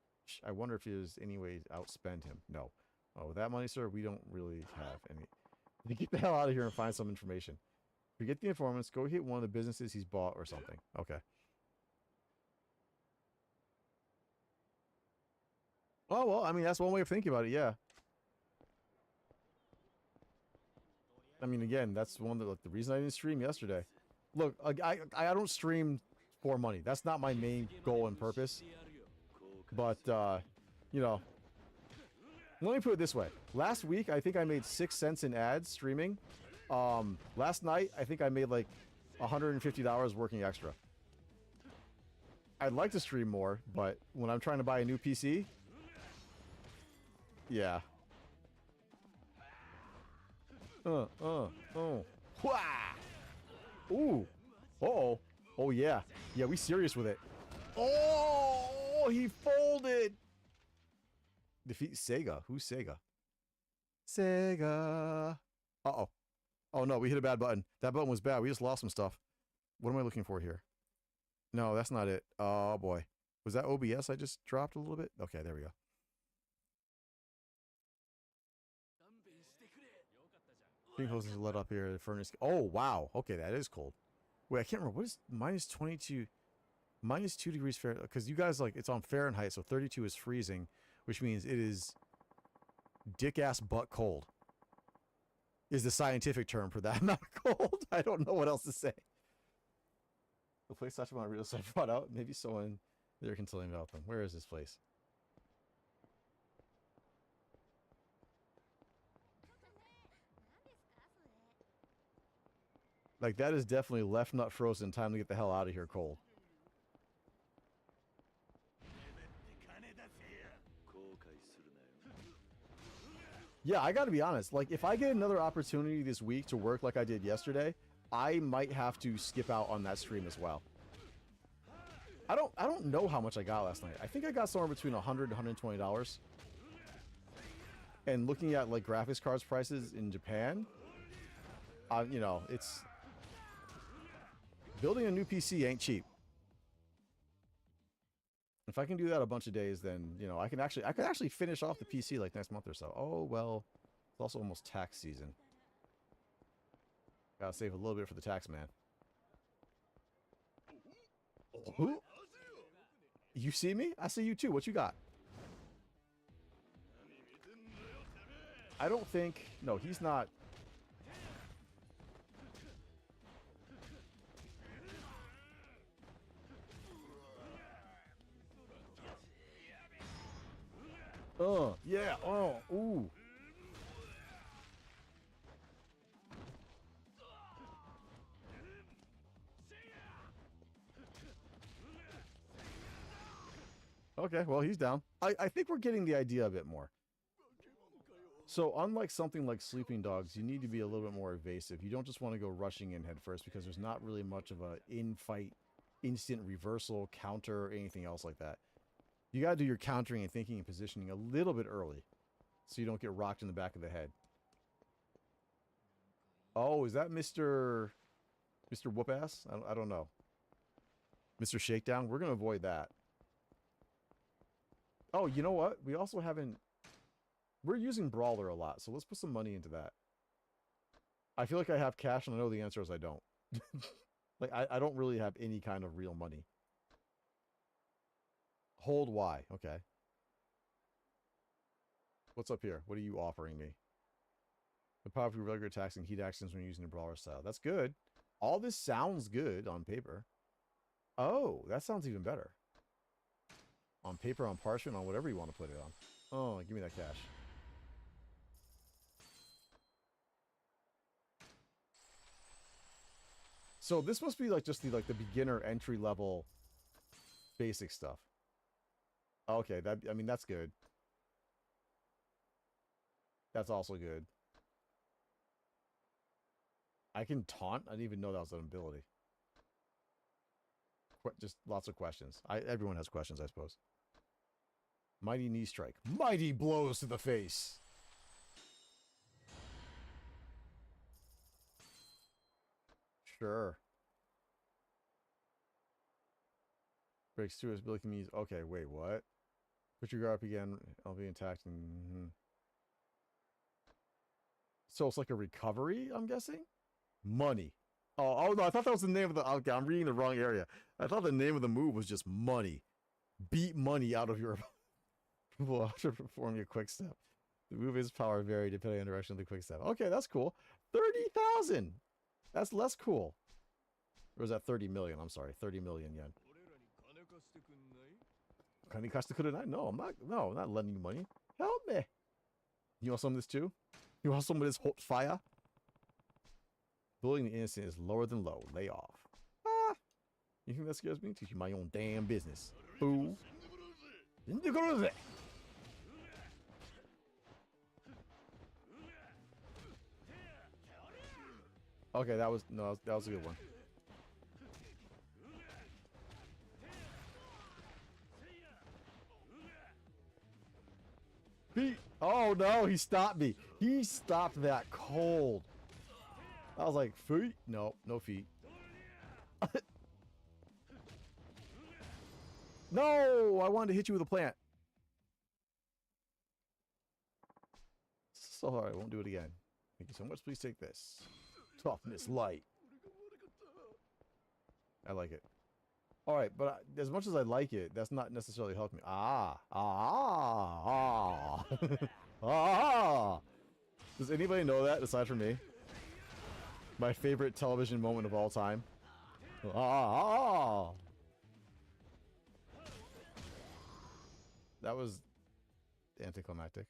I wonder if there's any way to outspend him. No. Oh, with that money, sir, we don't really have any. Get the hell out of here and find some information. Forget the informants. Go hit one of the businesses he's bought or something. Okay. Oh, well, I mean, that's one way of thinking about it, yeah. I mean, again, that's one of the reason I didn't stream yesterday. Look, I don't stream for money. That's not my main goal and purpose. But, you know, let me put it this way. Last week, I think I made 6 cents in ads streaming. Last night, I think I made like $150 working extra. I'd like to stream more, but when I'm trying to buy a new PC, yeah. Oh. Wah! Ooh. Uh-oh. Oh, yeah. Yeah, we serious with it. Oh, he folded. Defeat Sega. Who's Sega? Sega. Uh-oh. Oh, no, we hit a bad button. That button was bad. We just lost some stuff. What am I looking for here? No, that's not it. Oh, boy. Was that OBS I just dropped a little bit? Okay, there we go. Pink hoses let up here. The furnace. Oh, wow. Okay, that is cold. Wait, I can't remember. What is minus 22? Minus 2 degrees Fahrenheit. Because you guys, like, it's on Fahrenheit, so 32 is freezing, which means it is dick-ass butt cold. Is the scientific term for that amount of cold. I don't know what else to say. The place touched on real estate brought out. Maybe someone there can tell me about them. Where is this place? Like, that is definitely left nut frozen. Time to get the hell out of here cold. Yeah, I gotta be honest. Like, if I get another opportunity this week to work like I did yesterday, I might have to skip out on that stream as well. I don't know how much I got last night. I think I got somewhere between $100 and $120. And looking at like graphics cards prices in Japan, you know, it's building a new PC ain't cheap. If I can do that a bunch of days, then you know I could actually finish off the PC like next month or so. Oh well, it's also almost tax season. Gotta save a little bit for the tax man. Who? You see me? I see you too. What you got? I don't think... No, he's not... Yeah, ooh. Okay, well, he's down. I think we're getting the idea a bit more. So, unlike something like Sleeping Dogs, you need to be a little bit more evasive. You don't just want to go rushing in head first because there's not really much of a in-fight, instant reversal, counter, or anything else like that. You gotta do your countering and thinking and positioning a little bit early so you don't get rocked in the back of the head. Oh, is that Mr. Whoop-Ass? I don't know. Mr. Shakedown? We're gonna avoid that. Oh, you know what? We also haven't... We're using Brawler a lot, so let's put some money into that. I feel like I have cash, and I know the answer is I don't. Like, I don't really have any kind of real money. Hold Y. Okay. What's up here? What are you offering me? The power of regular attacks and heat actions when using the Brawler style. That's good. All this sounds good on paper. Oh, that sounds even better. On paper, on parchment, on whatever you want to put it on. Oh, give me that cash. So this must be like just the beginner entry level basic stuff. Okay, I mean that's good. That's also good. I can taunt? I didn't even know that was an ability. Just lots of questions. Everyone has questions, I suppose. Mighty knee strike. Mighty blows to the face. Sure. Breaks through his ability to use. Okay, wait, what? Put your guard up again. I'll be intact. So it's like a recovery, I'm guessing? Money. Oh no, I thought that was the name of the... Okay, I'm reading the wrong area. I thought the name of the move was just money. Beat money out of your... Well, after performing a quick step. The move is power vary depending on the direction of the quick step. Okay, that's cool. 30,000! That's less cool. Or is that 30 million? I'm sorry, 30 million yen. No, I'm not lending you money. Help me. You want some of this too? You want some of this hot fire? Bullying the innocent is lower than low. Lay off. Ah! You think that scares me? Teach you my own damn business. Fool. Okay, that was a good one. Oh no, he stopped me. He stopped that cold. I was like, feet? No, no feet. No, I wanted to hit you with a plant. So alright, I won't do it again. Thank you so much. Please take this. Toughness light. I like it. Alright, but as much as I like it, that's not necessarily helping me. Does anybody know that aside from me? My favorite television moment of all time. That was anticlimactic.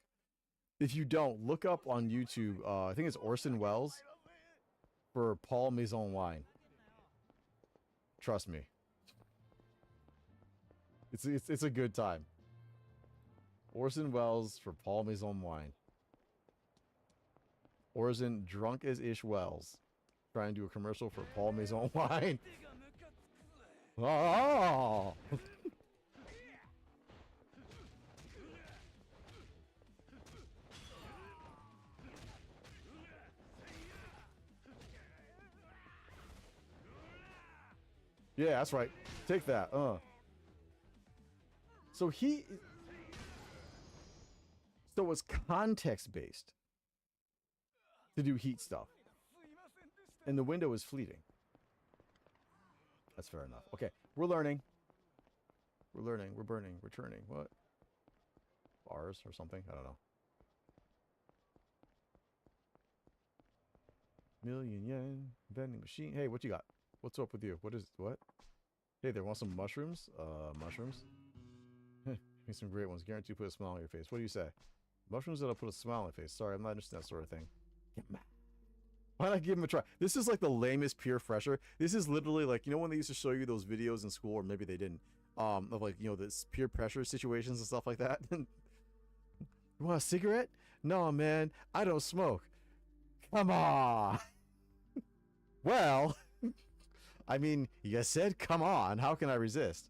If you don't, look up on YouTube, I think it's Orson Welles. for Paul Maison wine. Trust me. It's a good time. Orson Welles for Paul Maison wine. Orson drunk as ish Wells trying to do a commercial for Paul Maison wine. Oh. Yeah, that's right. Take that. So it's context based to do heat stuff. And the window is fleeting. That's fair enough. Okay, we're learning. We're learning. We're burning. We're turning. What? Bars or something? I don't know. Million yen vending machine. Hey, what you got? What's up with you? What? Hey there, want some mushrooms? Mushrooms? Make some great ones. Guarantee put a smile on your face. What do you say? Mushrooms that'll put a smile on my face. Sorry, I'm not interested in that sort of thing. Why not give him a try? This is like the lamest peer fresher. This is literally like, you know when they used to show you those videos in school, or maybe they didn't, of like, you know, this peer pressure situations and stuff like that. You want a cigarette? No, man, I don't smoke. Come on. Well, I mean, you said come on. How can I resist?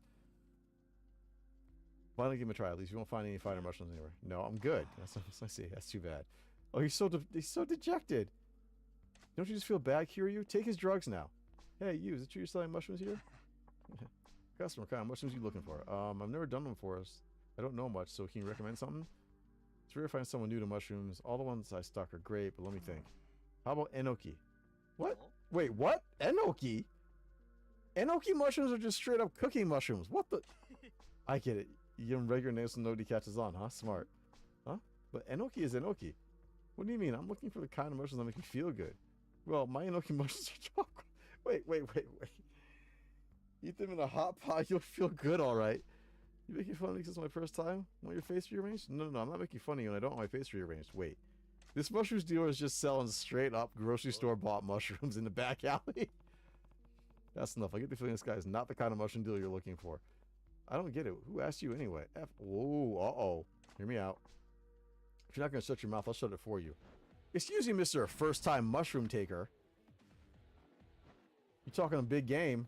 Why don't I give him a try? At least you won't find any finer mushrooms anywhere. No, I'm good. I see. That's too bad. Oh, he's so dejected. Don't you just feel bad, Kiryu? Take his drugs now. Hey, you. Is it true you're selling mushrooms here? Customer, what kind of mushrooms are you looking for? I've never done them before. I don't know much, so can you recommend something? It's rare to find someone new to mushrooms. All the ones I stock are great, but let me think. How about enoki? What? Wait, what? Enoki? Enoki mushrooms are just straight up cooking mushrooms. What the? I get it. You give them regular names so nobody catches on, huh? Smart. Huh? But enoki is enoki. What do you mean? I'm looking for the kind of mushrooms that make me feel good. Well, my enoki mushrooms are chocolate. Wait. Eat them in a hot pot, you'll feel good, all right. You making fun of me because it's my first time? Want your face rearranged? No, I'm not making fun of you, and I don't want my face rearranged. Wait. This mushrooms dealer is just selling straight up grocery store bought mushrooms in the back alley. That's enough. I get the feeling this guy is not the kind of mushroom dealer you're looking for. I don't get it. Who asked you anyway? Whoa, uh-oh. Hear me out. If you're not going to shut your mouth, I'll shut it for you. Excuse me, Mr. First-time mushroom taker. You're talking a big game.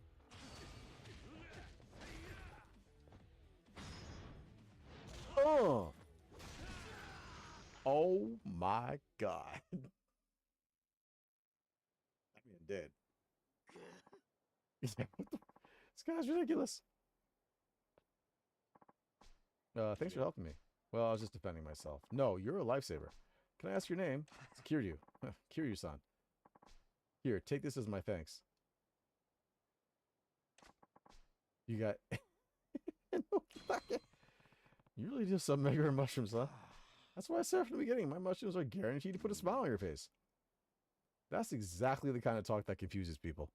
Oh. Oh my God. I mean, dead. This guy's ridiculous. Thanks for helping me. Well, I was just defending myself. No, you're a lifesaver. Can I ask your name? It's Kiryu. Kiryu-san. Here, take this as my thanks. You got... You really do some mega mushrooms, huh? That's what I said from the beginning. My mushrooms are guaranteed to put a smile on your face. That's exactly the kind of talk that confuses people.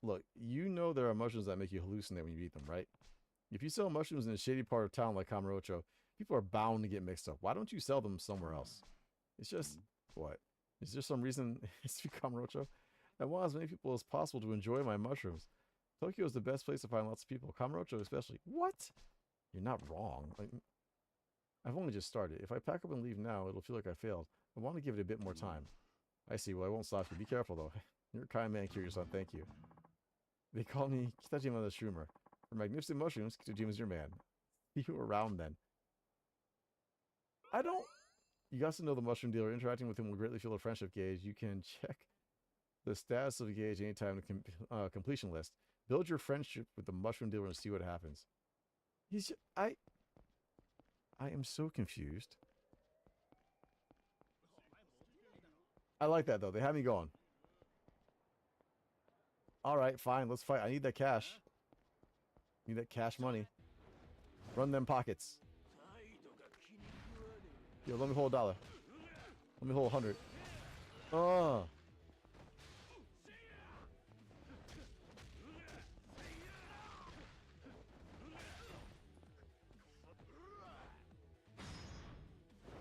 Look, you know there are mushrooms that make you hallucinate when you eat them, right? If you sell mushrooms in a shady part of town like Kamurocho, people are bound to get mixed up. Why don't you sell them somewhere else? It's just... What? Is there some reason it's Kamurocho? I want as many people as possible to enjoy my mushrooms. Tokyo is the best place to find lots of people. Kamurocho especially. What? You're not wrong. I've only just started. If I pack up and leave now, it'll feel like I failed. I want to give it a bit more time. I see. Well, I won't stop you. Be careful, though. You're a kind man, Kiryu-san. Thank you. They call me Kitajima the Shroomer. For magnificent mushrooms, Kitajima's your man. See you around, then. I don't... You got to know the mushroom dealer. Interacting with him will greatly fuel a friendship gauge. You can check the status of the gauge anytime in the completion list. Build your friendship with the mushroom dealer and see what happens. He's... I am so confused. I like that, though. They have me going. Alright, fine. Let's fight. I need that cash. Need that cash money. Run them pockets. Yo, let me hold $1. Let me hold 100. Oh.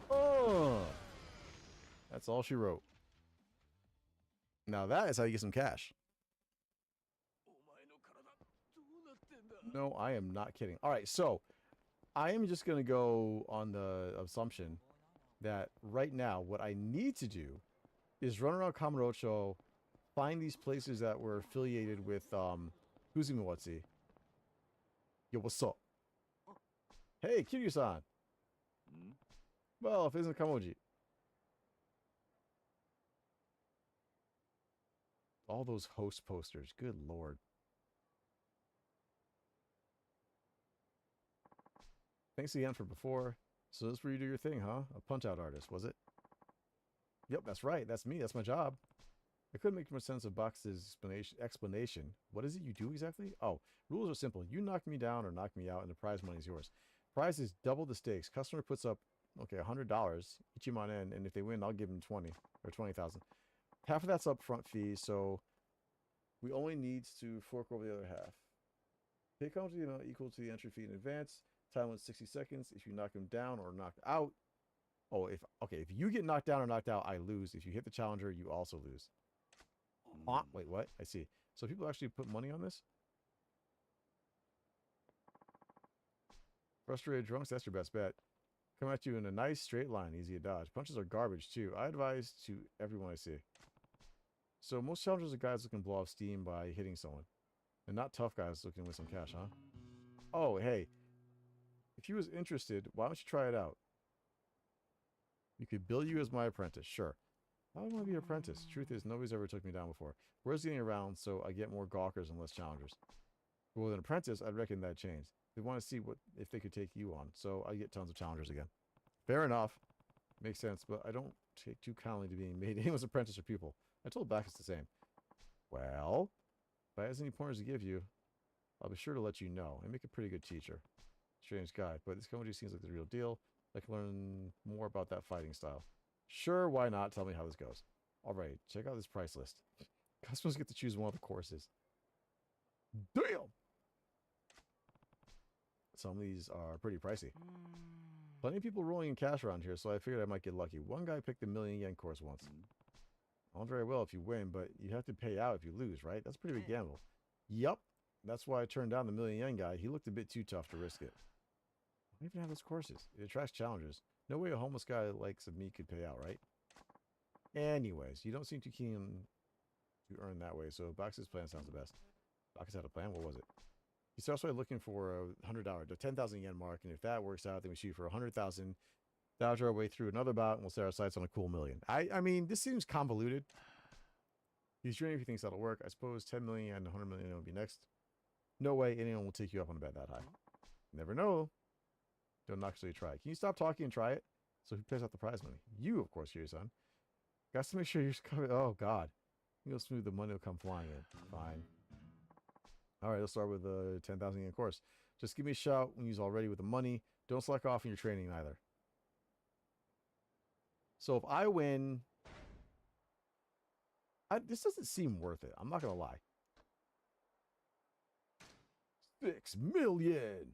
Oh. That's all she wrote. Now that is how you get some cash. No, I am not kidding. All right, so I am just going to go on the assumption that right now what I need to do is run around Kamurocho, find these places that were affiliated with Huzumawatsi. Yo, what's up? Hey, Kiryu-san. Well, if it isn't Kamoji. All those host posters. Good lord. Thanks again for before. So this is where you do your thing, huh? A punch-out artist, was it? Yep, that's right. That's me. That's my job. I couldn't make much sense of Box's explanation. What is it you do exactly? Oh, rules are simple. You knock me down or knock me out, and the prize money is yours. Prize is double the stakes. Customer puts up, okay, $100, Ichiman, and if they win, I'll give them 20 or 20,000. Half of that's upfront fee, so we only need to fork over the other half. Pay comes to the amount equal to the entry fee in advance. Time limit 60 seconds. If you knock him down or knocked out, if you get knocked down or knocked out, I lose. If you hit the challenger, you also lose. Wait, what? I see. So people actually put money on this? Frustrated drunks, that's your best bet. Come at you in a nice straight line, easy to dodge. Punches are garbage too. I advise to everyone I see. So most challengers are guys looking to blow off steam by hitting someone. And not tough guys looking to win some cash, huh? Oh, hey. If you was interested, why don't you try it out? You could bill you as my apprentice, sure. I don't want to be an apprentice. Truth is, nobody's ever took me down before. Word's getting around, so I get more gawkers and less challengers. But with an apprentice, I'd reckon that'd change. They want to see if they could take you on, so I get tons of challengers again. Fair enough. Makes sense, but I don't take too kindly to being made anyone's apprentice or pupil. I told Bacchus the same. Well, if I have any pointers to give you, I'll be sure to let you know. I make a pretty good teacher. Strange guy, but this Komoji seems like the real deal. I can learn more about that fighting style. Sure, why not? Tell me how this goes. Alright, check out this price list. Customers get to choose one of the courses. Damn! Some of these are pretty pricey. Plenty of people rolling in cash around here, so I figured I might get lucky. One guy picked the million-yen course once. All very well if you win, but you have to pay out if you lose, right? That's a pretty big gamble. Yup. That's why I turned down the million-yen guy. He looked a bit too tough to risk it. I don't even have those courses. It attracts challengers. No way a homeless guy likes of me could pay out, right? Anyways, you don't seem too keen to earn that way, so Box's plan sounds the best. Box had a plan? What was it? He starts by looking for a $100, the 10,000 yen mark, and if that works out, then we shoot for 100,000, dodge our way through another bout, and we'll set our sights on a cool million. I mean, this seems convoluted. He's dreaming if he thinks that'll work. I suppose 10 million and 100 million will be next. No way anyone will take you up on a bet that high. Never know. Don't actually try. Can you stop talking and try it? So who pays out the prize money? You, of course, your son. Got to make sure you're covered. Oh, God. You go smooth, the money will come flying in. Fine. All right, let's start with the 10,000 yen course. Just give me a shout when you're all ready with the money. Don't slack off in your training either. So if I win... this doesn't seem worth it. I'm not going to lie. 6 million!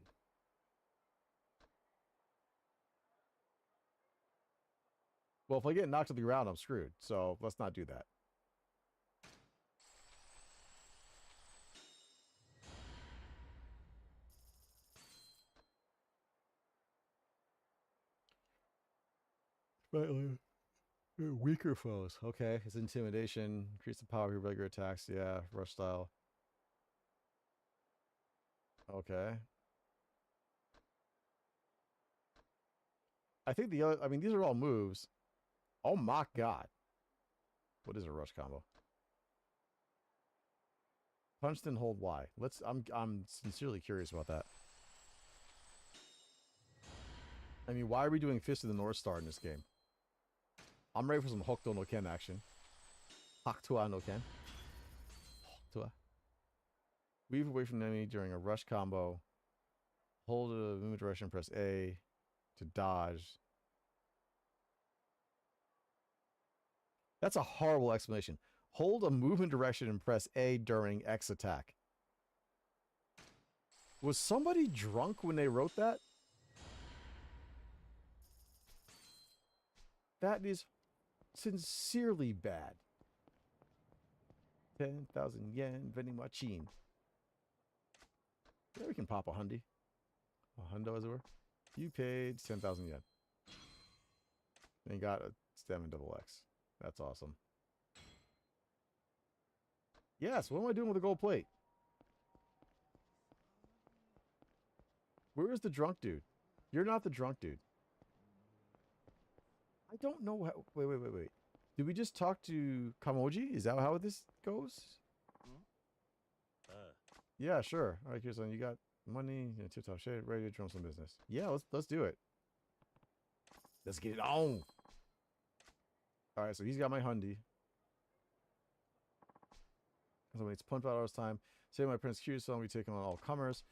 Well, if I get knocked to the ground, I'm screwed. So let's not do that. Weaker foes. Okay, it's intimidation. Increase the power of your regular attacks. Yeah, rush style. Okay. I think the other... I mean, these are all moves. Oh my God. What is a rush combo? Punch then hold Y. I'm sincerely curious about that. I mean, why are we doing Fist of the North Star in this game? I'm ready for some Hokuto no Ken action. Hakuto no Ken. Hokuto. Weave away from the enemy during a rush combo. Hold a movement direction, press A to dodge. That's a horrible explanation. Hold a movement direction and press A during X attack. Was somebody drunk when they wrote that? That is sincerely bad. 10,000 yen vending machine. Yeah, we can pop a hundy. A hundo, as it were. You paid 10,000 yen. And you got a stem and double X. That's awesome. Yes, what am I doing with the gold plate? Where is the drunk dude? You're not the drunk dude. I don't know how... Wait. Did we just talk to Kamoji? Is that how this goes? Yeah, sure. All right, Kirsten, you got money, tip-top shade, ready to drum some business. Yeah, let's do it. Let's get it on. All right, so he's got my hundy. So it's punch out hours time. Say my Prince Q song, we taking on all comers.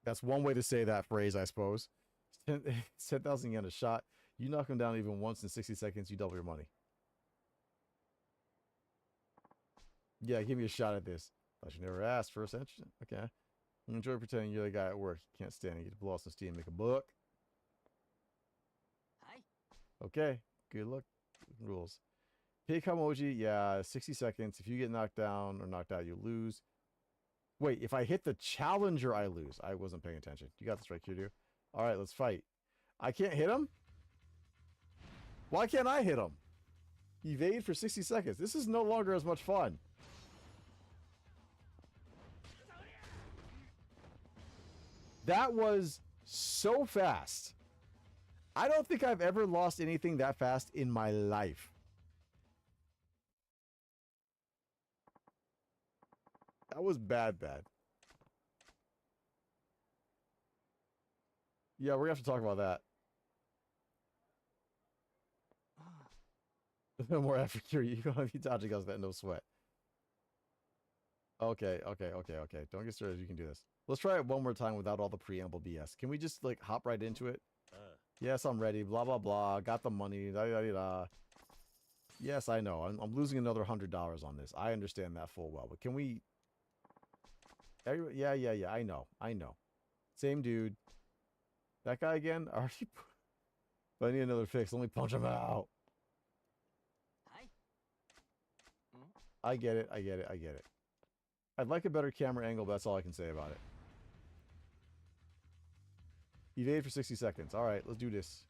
That's one way to say that phrase, I suppose. 10,000 yen a shot. You knock him down even once in 60 seconds, you double your money. Yeah, give me a shot at this. Thought you never asked. First entry. Okay. Enjoy pretending you're the guy at work. You can't stand it. You get to blow off some steam and make a buck. Hi. Okay. Good luck. Rules. Pay Kamoji. Yeah, 60 seconds. If you get knocked down or knocked out, you lose. Wait, if I hit the challenger, I lose. I wasn't paying attention. You got this right, Kiryu. All right, let's fight. I can't hit him? Why can't I hit him? Evade for 60 seconds. This is no longer as much fun. That was so fast. I don't think I've ever lost anything that fast in my life. That was bad. Yeah, we're gonna have to talk about that. No more effort here. You're gonna be dodging us that no sweat. Okay. Don't get started. You can do this. Let's try it one more time without all the preamble BS. Can we just like hop right into it? Yes, I'm ready. Blah blah blah. Got the money. Da da da. Yes, I know. I'm losing another $100 on this. I understand that full well. But can we? Yeah. I know. Same dude. That guy again? Already. But I need another fix. Let me punch him out. Hi. I get it. I'd like a better camera angle, but that's all I can say about it. Evade for 60 seconds. All right, let's do this.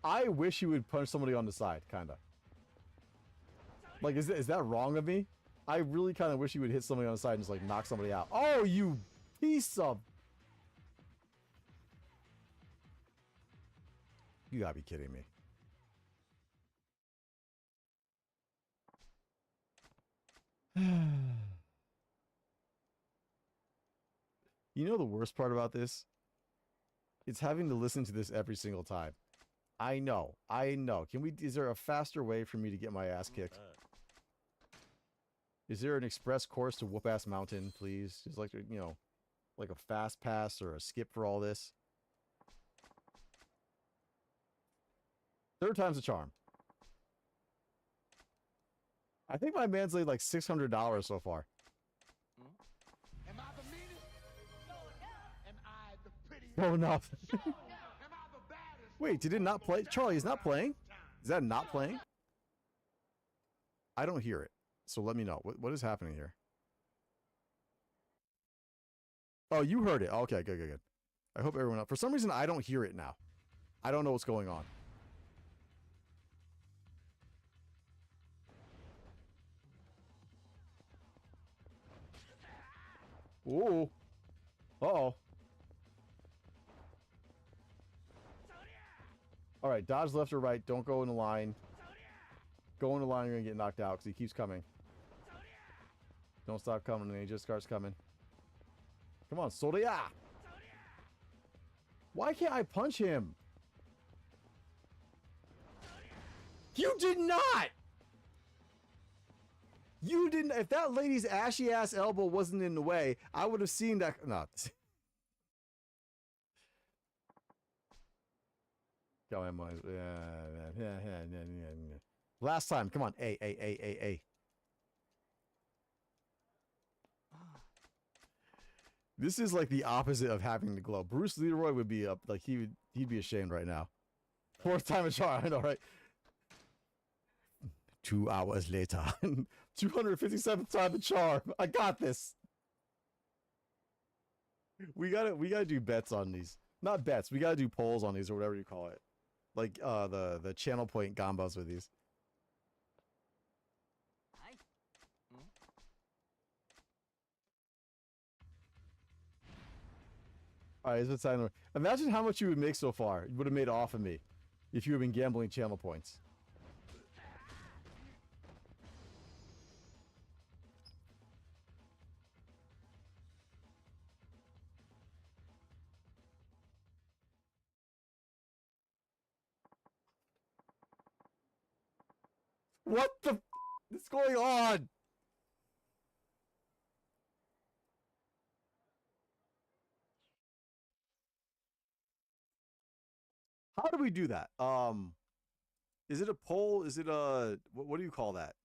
I wish he would punch somebody on the side, kinda. Like, is that wrong of me? I really kind of wish he would hit somebody on the side and just, like, knock somebody out. Oh, you piece of... You gotta be kidding me. You know the worst part about this? It's having to listen to this every single time. I know. Can we... Is there a faster way for me to get my ass kicked? Is there an express course to Whoop-Ass Mountain, please? Just like, you know, like a fast pass or a skip for all this. Third time's a charm. I think my man's laid like $600 so far. Am I the meanest? Am I the prettiest? Oh no. Am I the baddest? Wait, did it not play? Charlie, is not playing? Is that not playing? I don't hear it. So let me know. What is happening here? Oh, you heard it. Okay, good. I hope everyone else... For some reason, I don't hear it now. I don't know what's going on. Ooh. Uh-oh. All right, dodge left or right. Don't go in the line. Go in the line, you're going to get knocked out because he keeps coming. Don't stop coming, and he just starts coming. Come on, Soria! Why can't I punch him? You did not! You didn't... If that lady's ashy-ass elbow wasn't in the way, I would have seen that... No. Go on, boys. Yeah. Last time. Come on. A. This is like the opposite of having the glow. Bruce Leroy would be up, like he'd be ashamed right now. Fourth time a charm, I know, right? 2 hours later. 257th time a charm. I got this. We gotta do bets on these. Not bets, we gotta do polls on these or whatever you call it. Like the channel point combos with these. Hi. Alright, here's what's happening. Imagine how much you would make so far. You would have made off of me if you had been gambling channel points. What the is going on? How do we do that? Is it a poll? Is it a what do you call that?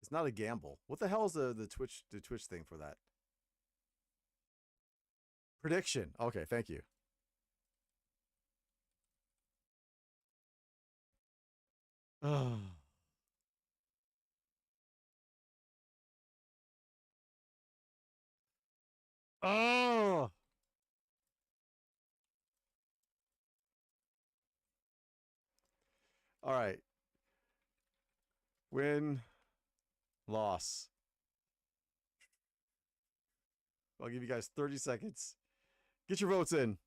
It's not a gamble. What the hell is the Twitch thing for that? Prediction. Okay, thank you. Oh. Oh. All right. Win. Loss. I'll give you guys 30 seconds. Get your votes in.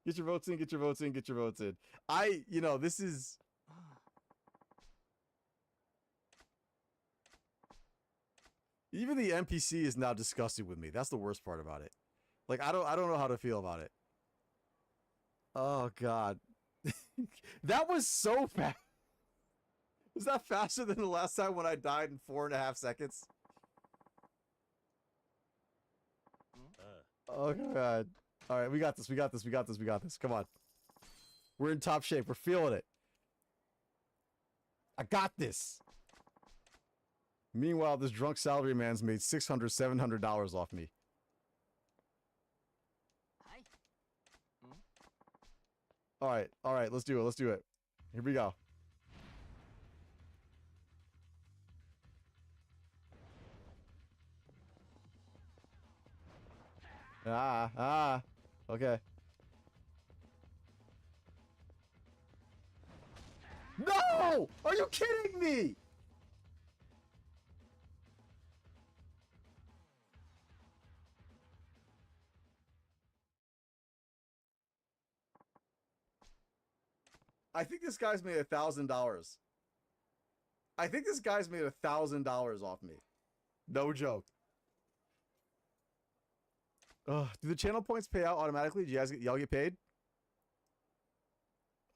Get your votes in, get your votes in, get your votes in. This is... Even the NPC is now disgusted with me. That's the worst part about it. Like, I don't know how to feel about it. Oh, God. That was so fast. Was that faster than the last time when I died in 4.5 seconds? Oh, God. All right, we got this. Come on. We're in top shape. We're feeling it. I got this. Meanwhile, this drunk salary man's made $600, $700 off me. Hi. All right, let's do it. Here we go. Okay. No! Are you kidding me? I think this guy's made $1,000. I think this guy's made $1,000 off me. No joke. Ugh, do the channel points pay out automatically? Do you guys y'all get paid?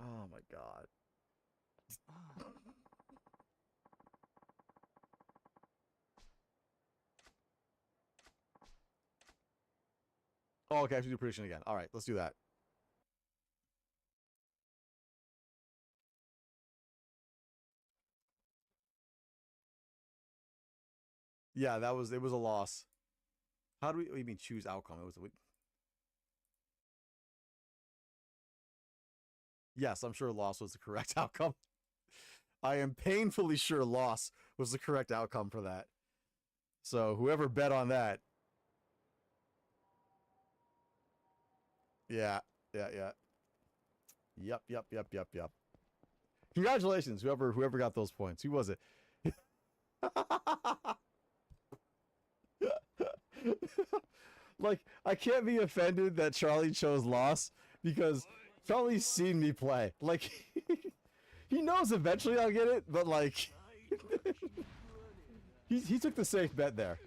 Oh my god. Oh, okay, I have to do prediction again. All right, let's do that. Yeah, it was a loss. How do we, what do you mean choose outcome? It was a, yes, I'm sure loss was the correct outcome. I am painfully sure loss was the correct outcome for that. So whoever bet on that. Yeah. Yep. Congratulations, whoever got those points. Who was it? Like, I can't be offended that Charlie chose loss because Charlie's seen me play. Like, he knows eventually I'll get it, but like, he took the safe bet there.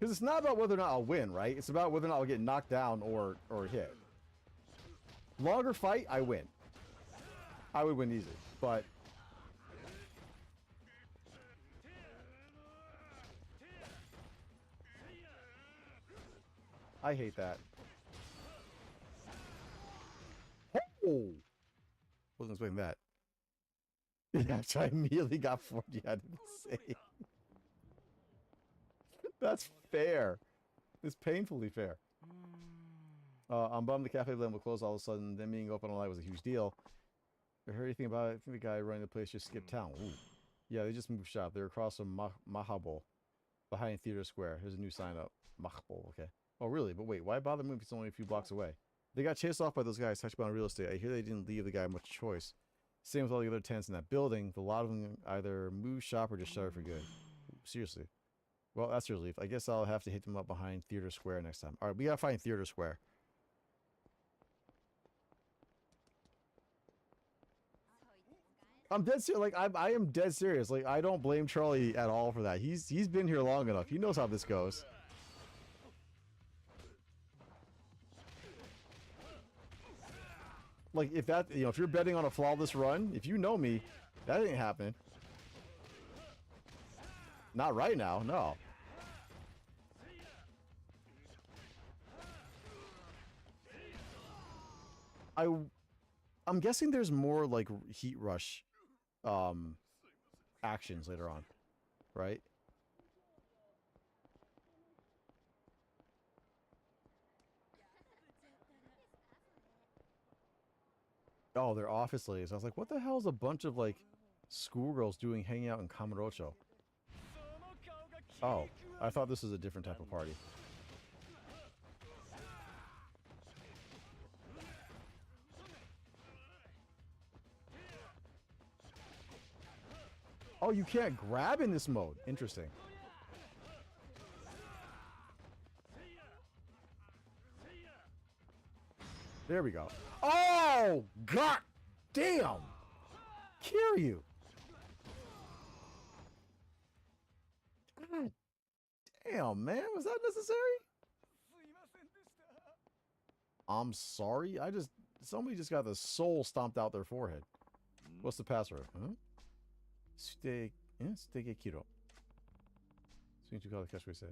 Because it's not about whether or not I'll win, right? It's about whether or not I'll get knocked down or hit. Longer fight, I win. I would win easy, but I hate that. Oh! Wasn't expecting that. Yeah, so I immediately got 40 out of the save. That's fair. It's painfully fair. I'm bummed the cafe blend will close all of a sudden. Them being open all night was a huge deal. I heard anything about it? I think the guy running the place just skipped town. Ooh. Yeah, they just moved shop. They're across from Mahabol, behind Theater Square. Here's a new sign up. Mahabol, okay. Oh, really? But wait, why bother moving if it's only a few blocks away? They got chased off by those guys touched on real estate. I hear they didn't leave the guy much choice. Same with all the other tenants in that building. A lot of them either moved shop or just shut it for good. Seriously. Well, that's a relief. I guess I'll have to hit them up behind Theater Square next time. All right, we gotta find Theater Square. I'm dead serious. Like I am dead serious. Like I don't blame Charlie at all for that. He's been here long enough. He knows how this goes. Like if that, you know, if you're betting on a flawless run, if you know me, that ain't happening. Not right now, no. I'm guessing there's more like heat rush actions later on, right? Oh, they're office ladies. I was like, what the hell is a bunch of like schoolgirls doing hanging out in Kamurocho? Oh, I thought this was a different type of party. Oh, you can't grab in this mode. Interesting. There we go. Oh, god damn. Kiryu. God damn, man. Was that necessary? I'm sorry. Somebody just got the soul stomped out their forehead. What's the password? Huh? Stay kiro. Swing to call the catch we say.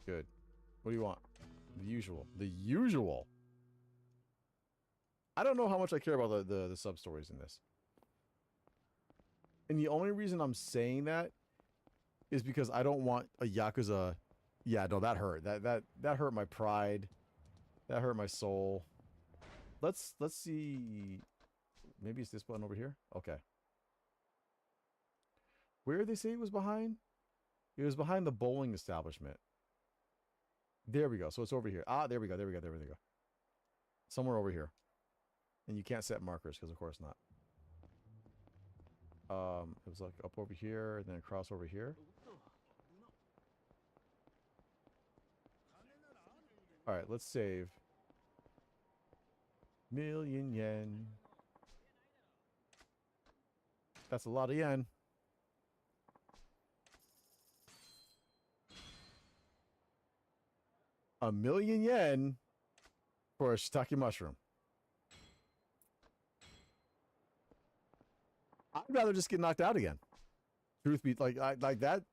Good. What do you want? The usual. The usual. I don't know how much I care about the sub stories in this. And the only reason I'm saying that is because I don't want a Yakuza. Yeah, no, that hurt. That hurt my pride. That hurt my soul. Let's see. Maybe it's this button over here. Okay. Where did they say it was behind? It was behind the bowling establishment. There we go. So it's over here. Ah, there we go. There we go. There we go. Somewhere over here. And you can't set markers because of course not. It was like up over here and then across over here. All right, let's save. Million yen. That's a lot of yen. A million yen for a shiitake mushroom. I'd rather just get knocked out again. Truth be like that.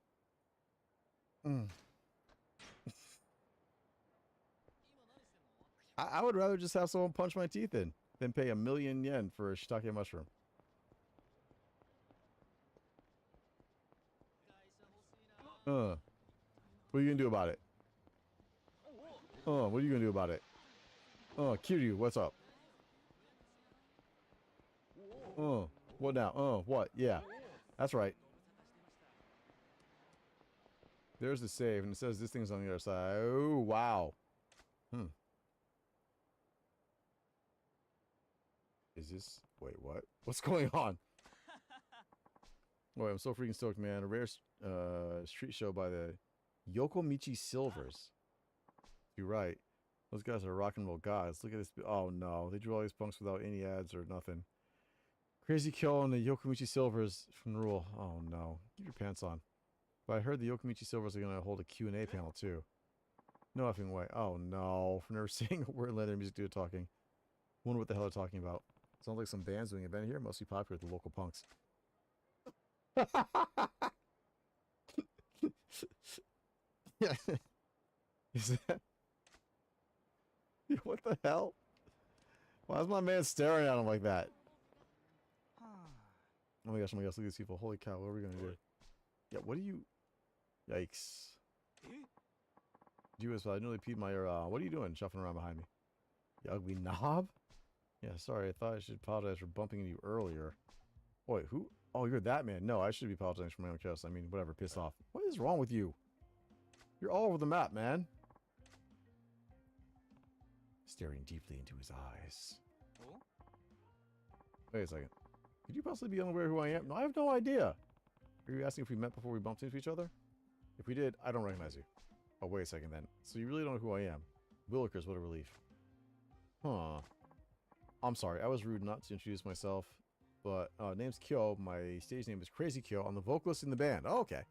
I would rather just have someone punch my teeth in than pay 1,000,000 yen for a shiitake mushroom. What are you gonna do about it? What are you gonna do about it? Kiryu, what's up? What now? What? Yeah, that's right. There's the save, and it says this thing's on the other side. Oh, wow. Is this... Wait, what? What's going on? Boy, I'm so freaking stoked, man. A rare street show by the Yokomichi Silvers. You're right. Those guys are rock and roll gods. Look at this. Oh, no. They drew all these punks without any ads or nothing. Crazy Kill on the Yokomichi Silvers from the rule. Oh no. Keep your pants on. But I heard the Yokomichi Silvers are going to hold a Q&A panel too. No effing way. Oh no. For never seeing a word let their music dude talking. Wonder what the hell they're talking about. Sounds like some bands doing an event here. Must be popular with the local punks. Yeah. Is that... What the hell? Why is my man staring at him like that? Oh my gosh, look at these people. Holy cow, what are we gonna do? Yeah, what are you... Yikes. You as well. I nearly peed my... what are you doing shuffling around behind me? You ugly knob? Yeah, sorry, I thought I should apologize for bumping into you earlier. Wait, who? Oh, you're that man. No, I should be apologizing for my own chaos. I mean, whatever, piss off. What is wrong with you? You're all over the map, man. Staring deeply into his eyes. Wait a second. Could you possibly be unaware who I am? No, I have no idea. Are you asking if we met before we bumped into each other? If we did, I don't recognize you. Oh, wait a second then. So you really don't know who I am. Willikers, what a relief. Huh. I'm sorry, I was rude not to introduce myself. But, name's Kyo. My stage name is Crazy Kyo. I'm the vocalist in the band. Oh, okay.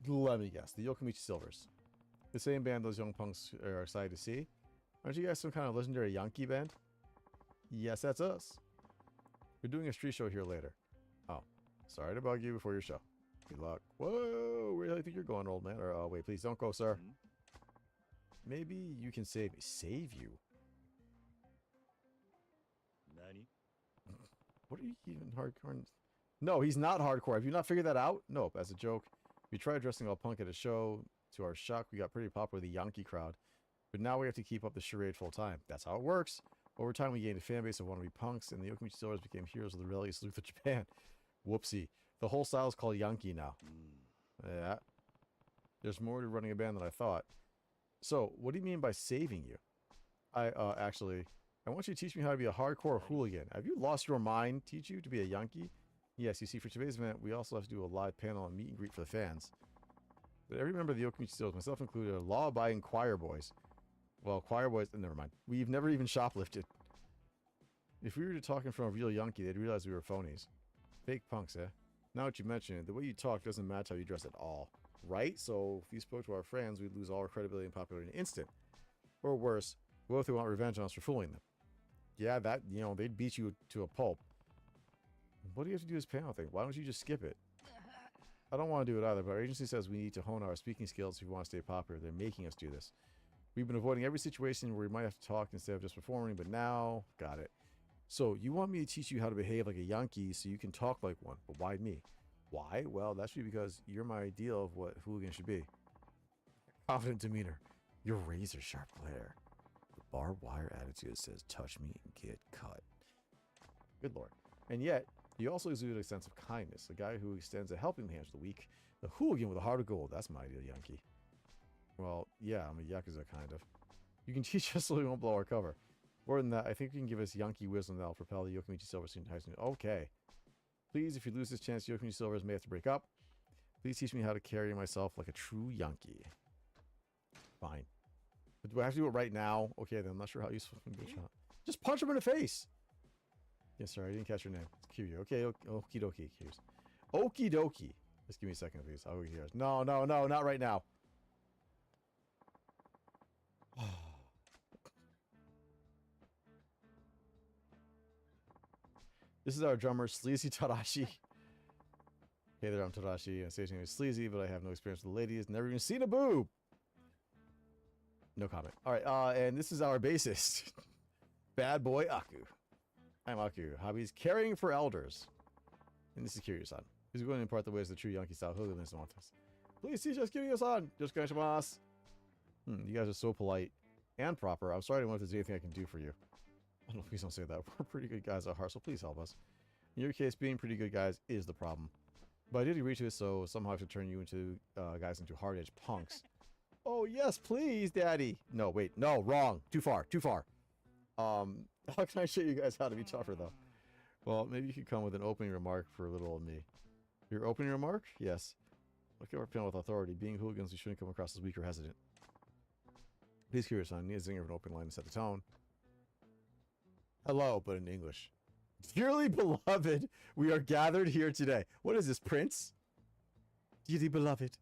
Let me guess. The Yokomichi Silvers. The same band those young punks are excited to see. Aren't you guys some kind of legendary Yankee band? Yes, that's us. We're doing a street show here later. Oh, sorry to bug you before your show. Good luck. Whoa, where do you think you're going, old man? Or, wait, please don't go, sir. Maybe you can save me. Save you? Nani? What are you even hardcore? No, he's not hardcore. Have you not figured that out? Nope, as a joke. We tried dressing all punk at a show. To our shock, we got pretty popular with the Yankee crowd. But now we have to keep up the charade full time. That's how it works. Over time, we gained a fan base of wannabe punks, and the Yokomichi Silvers became heroes of the rebellious Luther Japan. Whoopsie. The whole style is called Yankee now. Yeah. There's more to running a band than I thought. So, what do you mean by saving you? Actually, I want you to teach me how to be a hardcore hooligan. Have you lost your mind? Teach you to be a Yankee? Yes, you see, for today's event, we also have to do a live panel and meet and greet for the fans. But every member of the Yokomichi Silvers, myself included, are law-abiding choir boys. Well, choir boys, never mind. We've never even shoplifted. If we were to talk in front of a real Yankee, they'd realize we were phonies. Fake punks, eh? Now that you mention it, the way you talk doesn't match how you dress at all. Right? So, if you spoke to our friends, we'd lose all our credibility and popularity in an instant. Or worse, both would want revenge on us for fooling them. Yeah, that, you know, they'd beat you to a pulp. What do you have to do this panel thing? Why don't you just skip it? I don't want to do it either, but our agency says we need to hone our speaking skills if we want to stay popular. They're making us do this. We've been avoiding every situation where we might have to talk instead of just performing, but now, got it. So, you want me to teach you how to behave like a Yankee so you can talk like one, but why me? Why? Well, that's because you're my ideal of what hooligan should be. Confident demeanor. Your razor-sharp glare. The barbed wire attitude says, touch me and get cut. Good lord. And yet, you also exude a sense of kindness. A guy who extends a helping hand to the weak. The hooligan with a heart of gold. That's my ideal Yankee. Well, yeah, I'm a Yakuza, kind of. You can teach us so we won't blow our cover. More than that, I think you can give us Yankee wisdom that will propel the Yokomichi Silvers to high school. Okay. Please, if you lose this chance, Yokomichi Silvers may have to break up. Please teach me how to carry myself like a true Yankee. Fine. But do I have to do it right now? Okay, then I'm not sure how useful it can be. Just punch him in the face. Yes, sir. I didn't catch your name. It's Kiryu. Okay, okie dokie. Here's okie dokie. Just give me a second, please. I'll go here. No, no, no, not right now. This is our drummer, Sleazy Tadashi. Hey there, I'm Tadashi. My stage name is Sleazy, but I have no experience with the ladies. Never even seen a boob. No comment. All right, and this is our bassist, Bad Boy Aku. I'm Aku. Hobbies: caring for elders. And this is Kiryu-san. He's going to impart the ways of the true Yankee style hooliganism on us. Please teach us Kiryu-san. Just ganeshimasu. You guys are so polite and proper. I'm sorry I don't know if there's anything I can do for you. Oh, no, please don't say that. We're pretty good guys at heart, so please help us. In your case, being pretty good guys is the problem. But I did agree to it, so somehow I have to turn you into guys into hard-edged punks. Oh, yes, please, Daddy. No, wait. No, wrong. Too far. Too far. How can I show you guys how to be tougher, though? Well, maybe you could come with an opening remark for little old me. Your opening remark? Yes. Look at our panel with authority. Being hooligans, we shouldn't come across as weak or hesitant. Please, Kiryu-san, need a zinger of an open line to set the tone. Hello, but in English. Dearly beloved, we are gathered here today. What is this, Prince? Dearly beloved.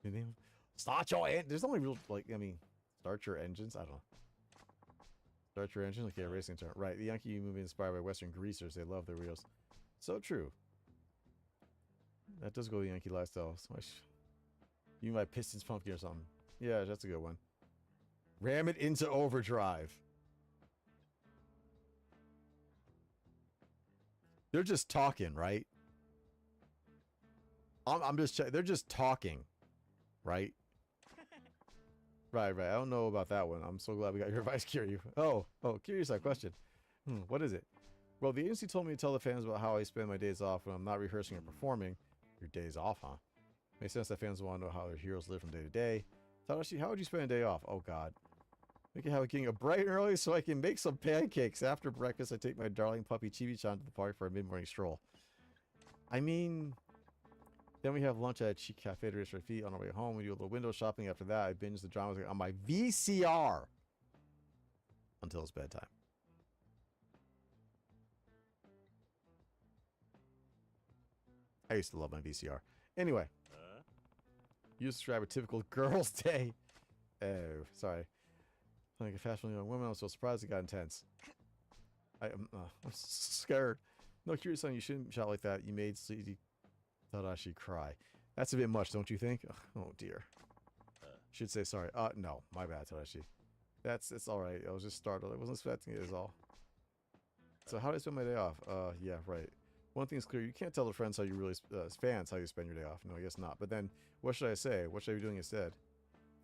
Your name? Start your engine. There's only real, like, I mean, start your engines. I don't know. Start your engine. Okay, racing turn. Right. The Yankee movie inspired by Western greasers. They love their wheels. So true. That does go with the Yankee lifestyle. So you might Pistons pumpkin or something. Yeah, that's a good one. Ram it into overdrive. They're just talking, right? I'm just checking. They're just talking, right? Right. I don't know about that one. I'm so glad we got your advice, Kiryu. Oh, curious that question. What is it? Well, the agency told me to tell the fans about how I spend my days off when I'm not rehearsing or performing. Your days off, huh? Makes sense that fans want to know how their heroes live from day to day. Tadashi, how would you spend a day off? Oh, God. We can have it getting up bright and early so I can make some pancakes. After breakfast, I take my darling puppy Chibi-chan to the park for a mid-morning stroll. I mean, then we have lunch at Chic Cafe to rest our feet. On our way home, we do a little window shopping. After that, I binge the dramas on my VCR until it's bedtime. I used to love my VCR. Anyway, you describe a typical girl's day. Oh, sorry. Like a fashionable young woman, I was so surprised it got intense. I'm scared. No, curious son, you shouldn't shout like that. You made Sleazy Tadashi cry. That's a bit much, don't you think? Ugh, oh dear. Should say sorry. No, my bad, Tadashi. It's all right. I was just startled. I wasn't expecting it. Is all. So how do I spend my day off? Yeah, right. One thing is clear: you can't tell the friends how you really fans how you spend your day off. No, I guess not. But then, what should I say? What should I be doing instead?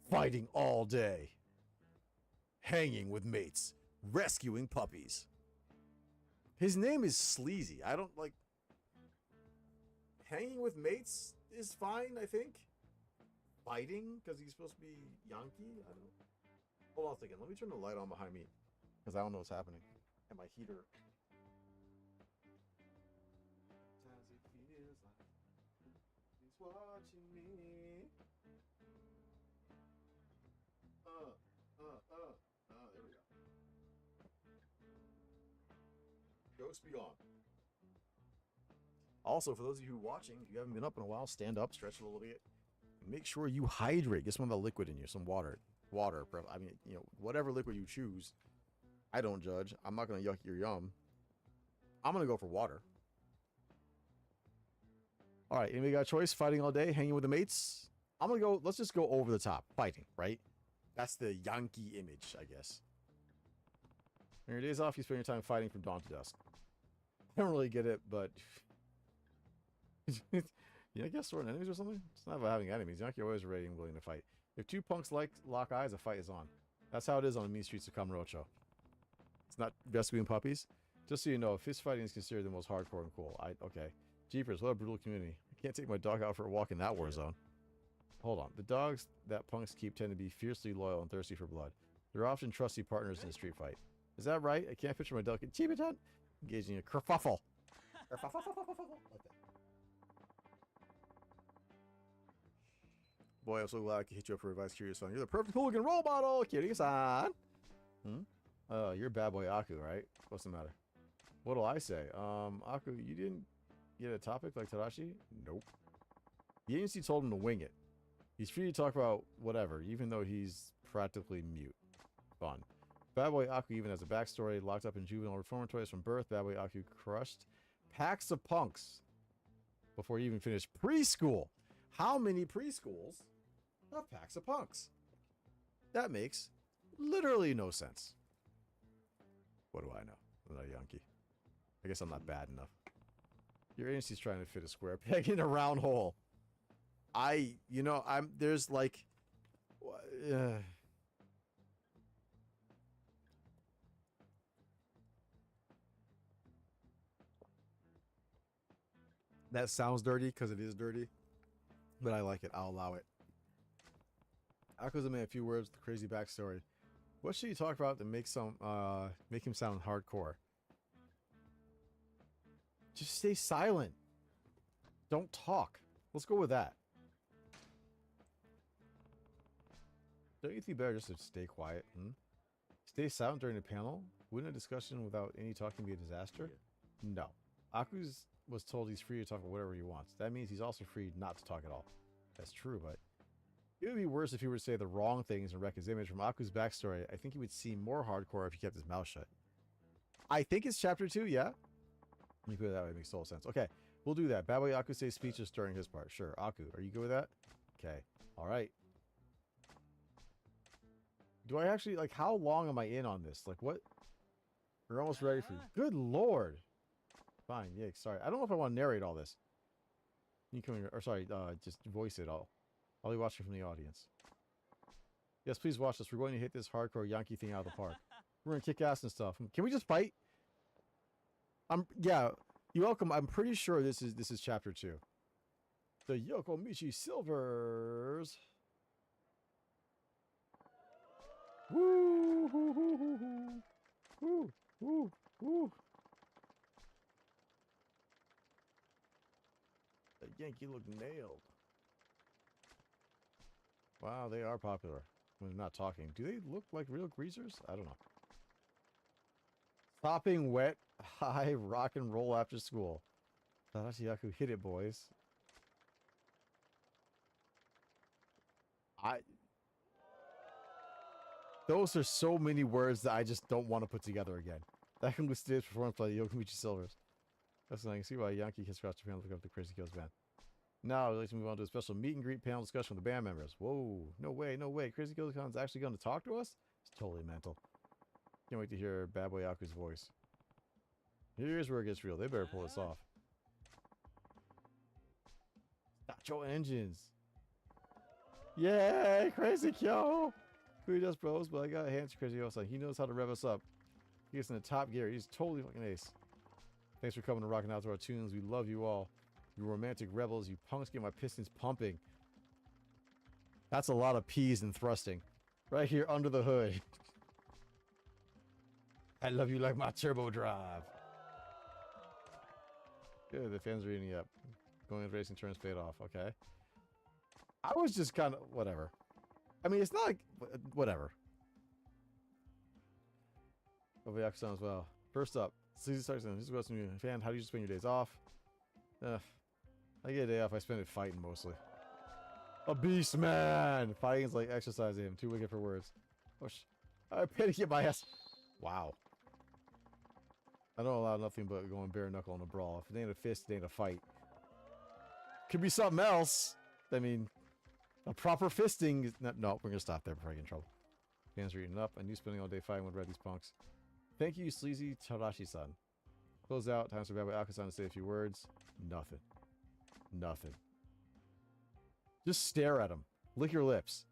Fighting all day. Hanging with mates. Rescuing puppies. His name is Sleazy. I don't like... Hanging with mates is fine, I think. Fighting? Because he's supposed to be Yankee? I don't know. Hold on a second. Let me turn the light on behind me. Because I don't know what's happening. And my heater... As it feels like he's watching me. There we go. Ghost be gone. Also, for those of you who are watching, if you haven't been up in a while, stand up, stretch a little bit. Make sure you hydrate. Get some of the liquid in you, some water. I mean, you know, whatever liquid you choose. I don't judge. I'm not going to yuck your yum. I'm going to go for water. All right, anybody got a choice? Fighting all day, hanging with the mates? I'm going to go, let's just go over the top. Fighting, right? That's the Yankee image, I guess. On your days off, you spend your time fighting from dawn to dusk. I don't really get it, but... Yeah, I guess sword enemies or something? It's not about having enemies. Yankee are always ready and willing to fight. If two punks lock eyes, a fight is on. That's how it is on the mean streets of Kamurocho. It's not rescuing puppies. Just so you know, fist fighting is considered the most hardcore and cool. Okay. Jeepers, what a brutal community. I can't take my dog out for a walk in that war zone. Hold on. The dogs that punks keep tend to be fiercely loyal and thirsty for blood. They're often trusty partners in a street fight. Is that right? I can't picture my delicate Chibitan engaging in a kerfuffle. Like that. Boy, I'm so glad I could hit you up for advice, Kiryu-san. You're the perfect hooligan role model, Kiryu-san. You're bad boy Aku, right? What's the matter? What'll I say? Aku, you didn't get a topic like Tadashi? Nope. The agency told him to wing it. He's free to talk about whatever, even though he's practically mute. Fun. Bad boy Aku even has a backstory. Locked up in juvenile reformatories from birth, Bad boy Aku crushed packs of punks before he even finished preschool. How many preschools have packs of punks? That makes literally no sense. What do I know? I'm not a Yankee. I guess I'm not bad enough. Your agency's trying to fit a square peg in a round hole. There's like... That sounds dirty because it is dirty. But I like it. I'll allow it. Akuza made a few words with the crazy backstory. What should you talk about to make him sound hardcore? Just stay silent. Don't talk. Let's go with that. Don't you think better just to stay quiet? Stay silent during the panel? Wouldn't a discussion without any talking be a disaster? No. Aku's was told he's free to talk about whatever he wants. That means he's also free not to talk at all. That's true, but it would be worse if he were to say the wrong things and wreck his image. From Aku's backstory, I think he would seem more hardcore if he kept his mouth shut. I think it's chapter 2, yeah? Let me put it that way, it makes total sense. Okay, we'll do that. Bad boy Aku says speeches during his part. Sure, Aku, are you good with that? Okay, alright. Do I actually, like, how long am I in on this? Like, what? We're almost ready for... Good lord! Fine, yeah, sorry. I don't know if I want to narrate all this. You coming, or sorry, just voice it all. I'll be watching from the audience. Yes, please watch this. We're going to hit this hardcore Yankee thing out of the park. We're going to kick ass and stuff. Can we just fight? Yeah, you're welcome. I'm pretty sure this is chapter 2. The Yokomichi Silvers. Woo, hoo, hoo, hoo, hoo. Woo, woo, woo. The Yankee look nailed. Wow, they are popular when they're not talking. Do they look like real greasers? I don't know. Stopping wet, high rock and roll after school. Tadashi hit it, boys. Those are so many words that I just don't want to put together again. That concludes today's performance by the Yokomichi Silvers. That's I can see why Yankee Kiss across Japan look up the Crazy Kills band. Now, I'd like to move on to a special meet and greet panel discussion with the band members. Whoa, no way, no way. Crazy Kills Con's actually going to talk to us? It's totally mental. Can't wait to hear Bad Boy Aku's voice. Here's where it gets real. They better pull this off. Nacho engines. Yay, Crazy Kyo. Who does bros, but I got hands to Crazy Kyo. He knows how to rev us up. He gets in the top gear. He's totally fucking ace. Thanks for coming and rocking out to our tunes. We love you all. You romantic rebels. You punks get my pistons pumping. That's a lot of P's and thrusting. Right here under the hood. I love you like my turbo drive. Good, the fans are eating up. Going with racing turns paid off. Okay. I was just kind of whatever. I mean, it's not like whatever. Over Yakuza as well. First up, Sleazy starts in. This is what's new. Fan, how do you spend your days off? I get a day off. I spend it fighting mostly. A beast man. Fighting is like exercising. I'm too wicked for words. Oh, I pay to get my ass. Wow. I don't allow nothing but going bare knuckle in a brawl. If it ain't a fist, it ain't a fight. Could be something else. I mean, a proper fisting. Is not, no, we're gonna stop there before I get in trouble. Fans are eating up. I knew spending all day fighting would red these punks. Thank you, Sleazy Tarashi-san. Close out. Time for Bad Boy Akusan to say a few words. Nothing. Nothing. Just stare at him. Lick your lips.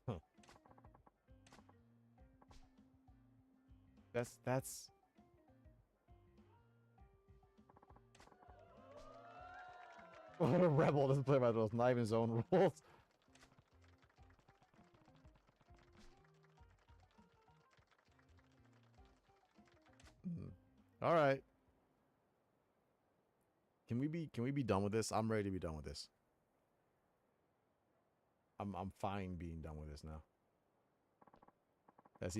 Huh. That's... What a rebel doesn't play by the rules, not even his own rules. All right. Can we be done with this? I'm ready to be done with this. I'm fine being done with this now. Is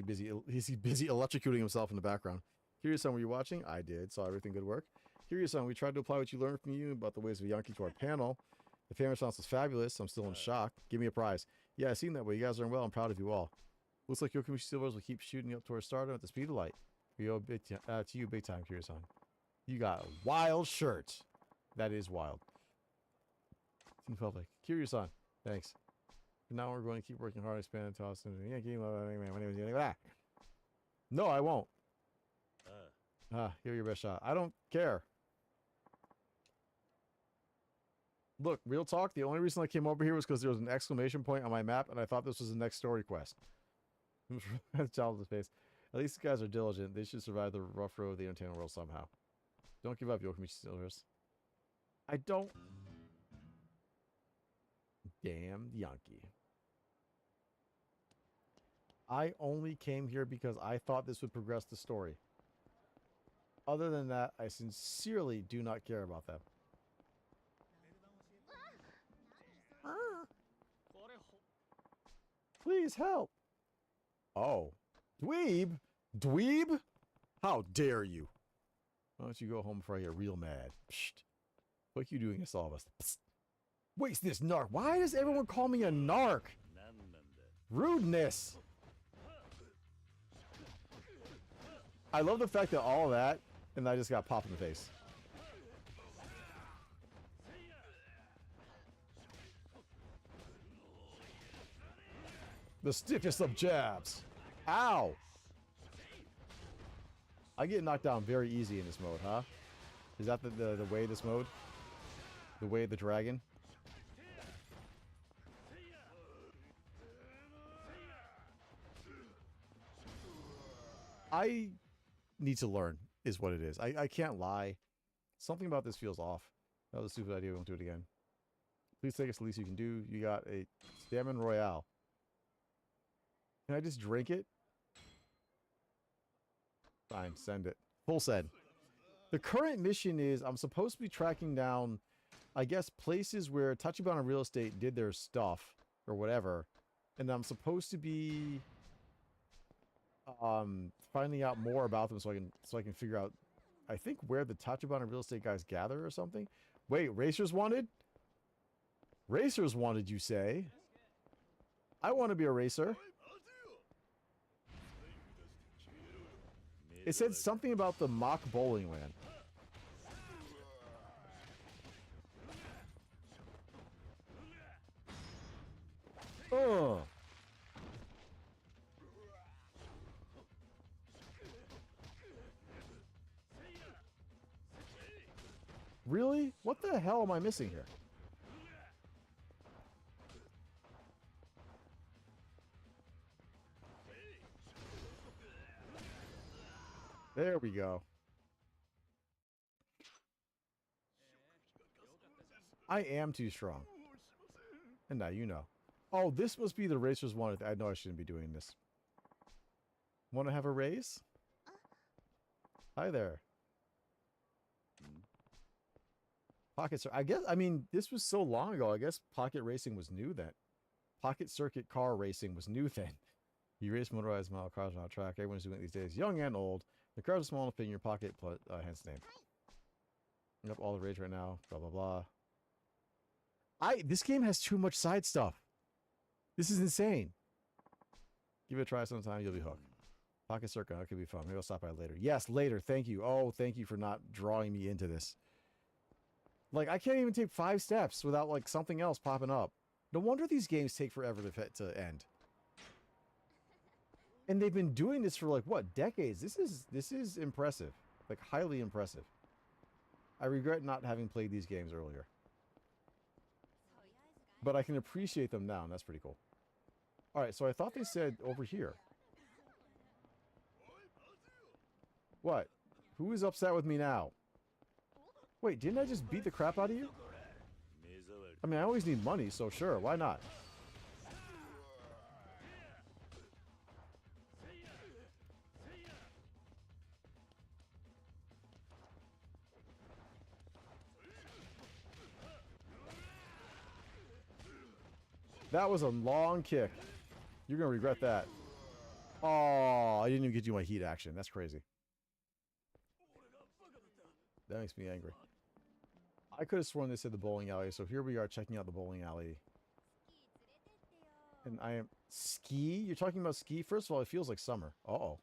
he busy electrocuting himself in the background? Kiryu-san, were you watching? I did. Saw everything good work. Kiryu-san, we tried to apply what you learned from you about the ways of Yankee to our panel. The fan response was fabulous. I'm still in shock. Give me a prize. Yeah, I seen that way. You guys are well. I'm proud of you all. Looks like Yokomichi Silvers will keep shooting up towards stardom at the speed of light. We owe big to you big time, Kiryu-san. You got a wild shirt. That is wild. In public. Kiryu-san. Thanks. But now we're going to keep working hard to expand into Austin. No, I won't. Give it your best shot. I don't care. Look, real talk, the only reason I came over here was because there was an exclamation point on my map, and I thought this was the next story quest. Child of space. At least these guys are diligent. They should survive the rough road of the entertainment world somehow. Don't give up, Yokomichi Silvers. I don't... Damn Yankee. I only came here because I thought this would progress the story. Other than that, I sincerely do not care about them. Please help. Oh. Dweeb? Dweeb? How dare you? Why don't you go home before I get real mad? Psst. What you doing against all of us? Psst. Waste this narc. Why does everyone call me a narc? Rudeness. I love the fact that all of that, and I just got popped in the face. The stiffest of jabs. Ow! I get knocked down very easy in this mode, huh? Is that the way of this mode? The way of the dragon? I need to learn, is what it is. I can't lie. Something about this feels off. That was a stupid idea. We won't do it again. Please take us the least you can do. You got a Salmon Royale. Can I just drink it? Fine, send it. Full send. The current mission is I'm supposed to be tracking down, I guess, places where Tachibana Real Estate did their stuff or whatever. And I'm supposed to be finding out more about them so I can figure out, I think, where the Tachibana Real Estate guys gather or something. Wait, racers wanted? Racers wanted, you say? I want to be a racer. It said something about the mock bowling land. Oh. Really? What the hell am I missing here? There we go. I am too strong. And now you know. Oh, this must be the racers wanted. I know I shouldn't be doing this. Want to have a race? Hi there. Pocket Circuit. I guess, I mean, this was so long ago. I guess Pocket Racing was new then. Pocket Circuit car racing was new then. You race motorized model cars on a track. Everyone's doing it these days, young and old. The cars are small enough to fit in your pocket, hence the name. Yep, all the rage right now. Blah, blah, blah. This game has too much side stuff. This is insane. Give it a try sometime. You'll be hooked. Pocket Circuit. That could be fun. Maybe I'll stop by later. Yes, later. Thank you. Oh, thank you for not drawing me into this. Like, I can't even take 5 steps without, like, something else popping up. No wonder these games take forever to end. And they've been doing this for, like, what, decades? This is impressive. Like, highly impressive. I regret not having played these games earlier. But I can appreciate them now, and that's pretty cool. Alright, so I thought they said over here. What? Who is upset with me now? Wait, didn't I just beat the crap out of you? I mean, I always need money, so sure, why not? That was a long kick. You're going to regret that. Oh, I didn't even get you my heat action. That's crazy. That makes me angry. I could have sworn they said the bowling alley, so here we are checking out the bowling alley. And I am... Ski? You're talking about ski? First of all, it feels like summer. Uh-oh.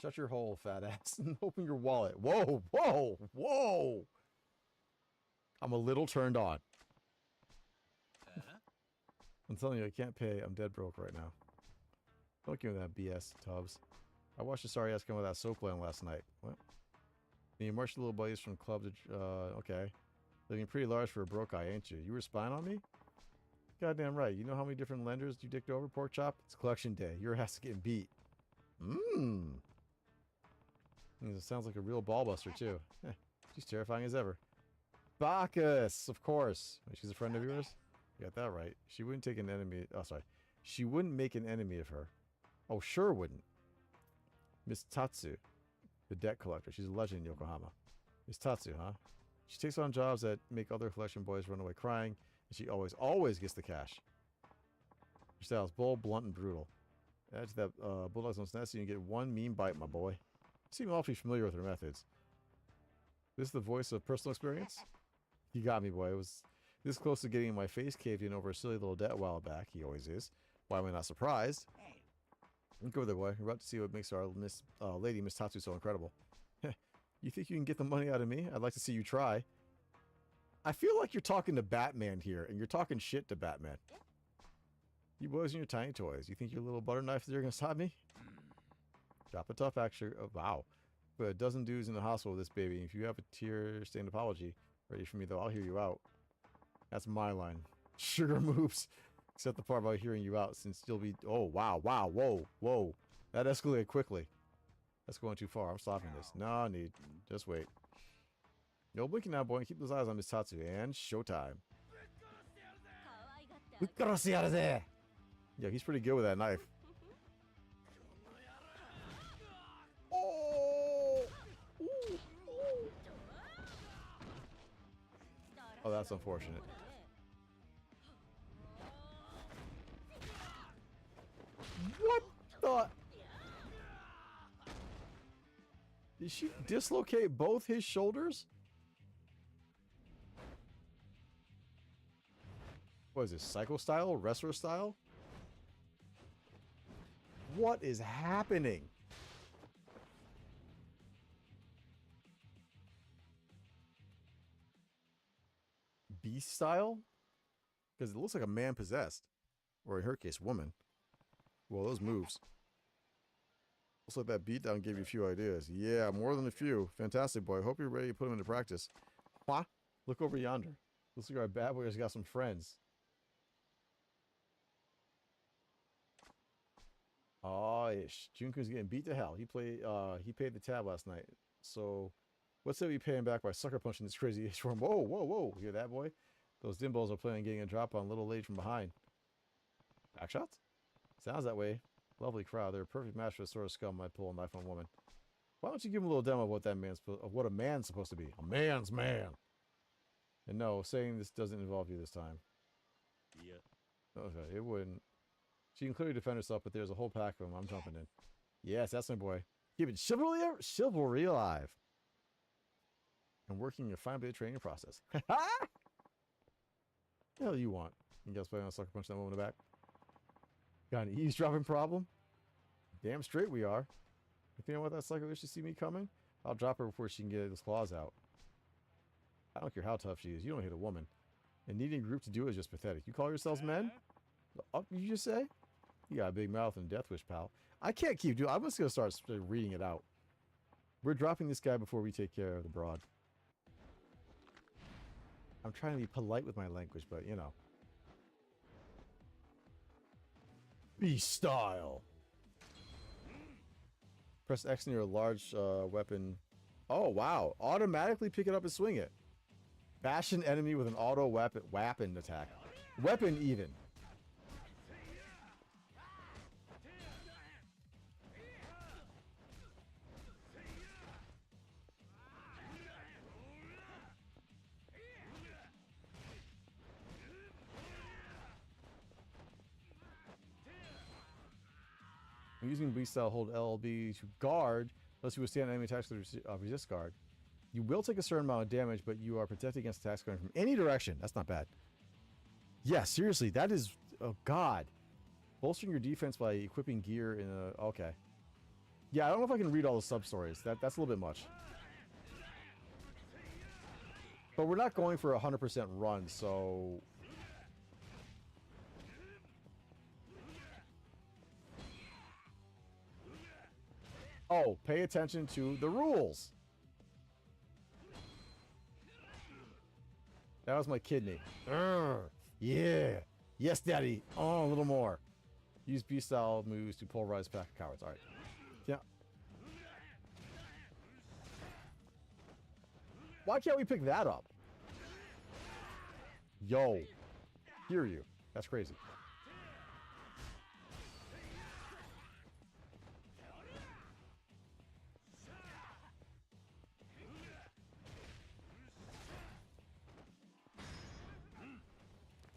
Shut your hole, fat ass, and open your wallet. Whoa, whoa, whoa! I'm a little turned on. I'm telling you, I can't pay. I'm dead broke right now. Don't give me that BS, Tubbs. I watched a sorry ass come with that Soapland last night. What? And you marched the little buddies from club to... okay. Looking pretty large for a broke guy, ain't you? You were spying on me? Goddamn right. You know how many different lenders you dicked over, pork chop? It's collection day. Your ass is getting beat. Mmm. It sounds like a real ball buster, too. She's terrifying as ever. Bacchus, of course. Wait, she's a friend of yours? You got that right. She wouldn't take an enemy... Oh, sorry. She wouldn't make an enemy of her. Oh, sure wouldn't. Miss Tatsu, the debt collector. She's a legend in Yokohama. Miss Tatsu, huh? She takes on jobs that make other collection boys run away crying, and she always gets the cash. Her style is bold, blunt, and brutal. That's that Bulldog's on Snazzy. You get one mean bite, my boy. You seem awfully familiar with her methods. This is the voice of personal experience? You got me, boy. It was this close to getting my face caved in over a silly little debt a while back. He always is. Why am I not surprised? Look over there, boy. We're about to see what makes our lady, Miss Tatsu, so incredible. You think you can get the money out of me? I'd like to see you try. I feel like you're talking to Batman here, and you're talking shit to Batman. You boys and your tiny toys. You think your little butter knife is going to stop me? Drop a tough action. Oh, wow. But a dozen dudes in the hospital with this baby. If you have a tear-stained apology ready for me, though, I'll hear you out. That's my line. Sugar moves. Except the part about hearing you out, since you'll be... Oh, wow, wow, whoa, whoa. That escalated quickly. That's going too far. I'm stopping this. No need. Just wait. No blinking now, boy. Keep those eyes on Miss Tatsu. And showtime. Yeah, he's pretty good with that knife. Oh! Ooh. Oh, that's unfortunate. What the? Did she dislocate both his shoulders? What is this? Psycho style? Wrestler style? What is happening? Beast style? Because it looks like a man possessed. Or in her case, woman. Well, those moves. Looks like that beatdown gave you a few ideas. Yeah, more than a few. Fantastic, boy. Hope you're ready to put them into practice. What? Look over yonder. Looks like our bad boy has got some friends. Oh, ish. Junkun's getting beat to hell. He paid the tab last night. So, what's that we pay him back by sucker punching this crazy ish for him? Whoa, whoa, whoa. You hear that, boy? Those dimbos are planning on getting a drop on little lady from behind. Back shots? Sounds that way. Lovely crowd. They're a perfect match for the sort of scum might pull a knife on a woman. Why don't you give him a little demo of what what a man's supposed to be? A man's man. And no, saying this doesn't involve you this time. Yeah. Okay, it wouldn't. She can clearly defend herself, but there's a whole pack of them. I'm jumping in. Yes, that's my boy. Keeping chivalry alive. And working a fine bit of training process. What the hell do you want? You guys playing on sucker punch that woman in the back? Got an eavesdropping problem? Damn straight we are. If you know what that psycho is, she see me coming, I'll drop her before she can get those claws out. I don't care how tough she is. You don't hit a woman. And needing a group to do it is just pathetic. You call yourselves men? You just say? You got a big mouth and death wish, pal. I can't keep doing. I'm just gonna start reading it out. We're dropping this guy before we take care of the broad. I'm trying to be polite with my language, but you know. Beast style. Press X near a large weapon. Oh wow! Automatically pick it up and swing it. Bash an enemy with an auto weapon attack. Weapon even. When using Beast Style, hold LB to guard, unless you withstand enemy attacks with resist guard. You will take a certain amount of damage, but you are protected against attacks coming from any direction. That's not bad. Yeah, seriously, that is... Oh, God. Bolstering your defense by equipping gear in a... Okay. Yeah, I don't know if I can read all the sub-stories. That's a little bit much. But we're not going for a 100% run, so... Oh, pay attention to the rules. That was my kidney. Yeah. Yes, daddy. Oh, a little more. Use B-style moves to polarize pack of cowards. All right. Yeah. Why can't we pick that up? Yo. Hear you. That's crazy.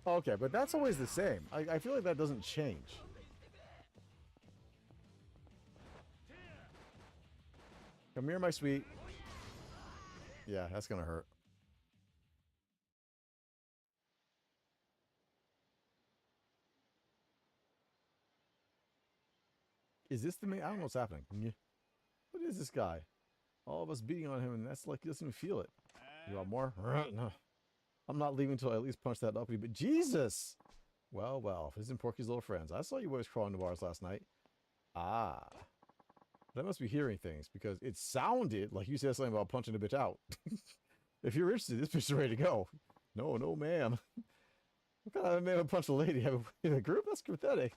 Okay, but that's always the same. I feel like that doesn't change. Come here, my sweet. Yeah, that's gonna hurt. Is this the main? I don't know what's happening. What is this guy? All of us beating on him, and that's like he doesn't even feel it. You want more? No. I'm not leaving until I at least punch that uppity. But Jesus! Well, well. This isn't Porky's little friends. I saw you boys crawling to bars last night. Ah. But I must be hearing things because it sounded like you said something about punching a bitch out. If you're interested, this bitch is ready to go. No, no, ma'am. What kind of man would punch a lady in a group? That's pathetic.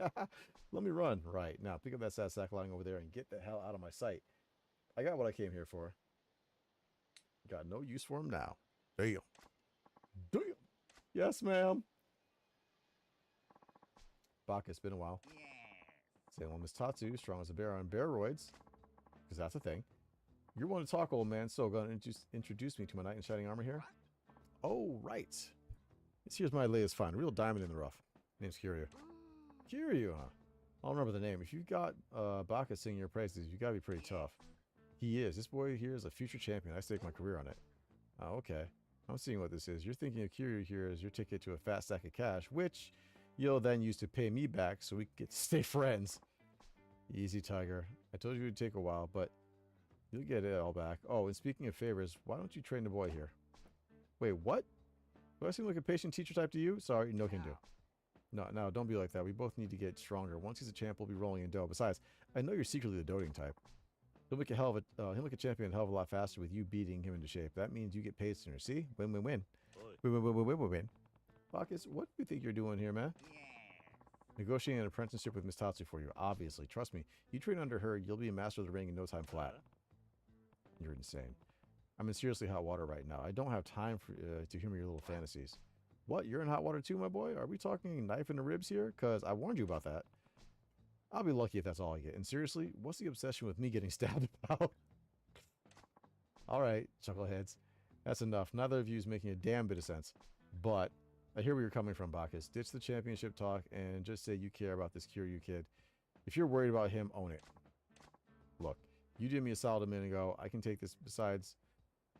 Let me run. Right. Now, pick up that sad sack lying over there and get the hell out of my sight. I got what I came here for. Got no use for him now. Damn. Damn. Yes, ma'am. Baka, it's been a while. Salem Miss Tatsu, strong as a bear on bearoids. Because that's a thing. You're one to talk, old man, so gonna introduce me to my knight in shining armor here? Oh, right. Here's my latest find. Real diamond in the rough. Name's Kiryu. Kiryu, huh? I'll remember the name. If you've got Baka singing your praises, you gotta be pretty tough. He is. This boy here is a future champion. I stake my career on it. Oh, okay. I'm seeing what this is. You're thinking of Kiryu here as your ticket to a fat stack of cash, which you'll then use to pay me back so we can get to stay friends. Easy, Tiger. I told you it would take a while, but you'll get it all back. Oh, and speaking of favors, why don't you train the boy here? Wait, what? Do I seem like a patient teacher type to you? Sorry, no can do. No, don't be like that. We both need to get stronger. Once he's a champ, we'll be rolling in dough. Besides, I know you're secretly the doting type. He'll make a champion a hell of a lot faster with you beating him into shape. That means you get paid sooner. See? Win, win, win. Win. Bacchus, what do you think you're doing here, man? Negotiating an apprenticeship with Miss Tatsu for you, obviously. Trust me, you train under her, you'll be a master of the ring in no time flat. You're insane. I'm in seriously hot water right now. I don't have time for to humor your little fantasies. What? You're in hot water too, my boy? Are we talking knife in the ribs here? Because I warned you about that. I'll be lucky if that's all I get. And seriously, what's the obsession with me getting stabbed about? Alright, chuckleheads. That's enough. Neither of you is making a damn bit of sense. But I hear where you're coming from, Bacchus. Ditch the championship talk and just say you care about this Kiryu kid. If you're worried about him, own it. Look, you did me a solid a minute ago. I can take this. Besides,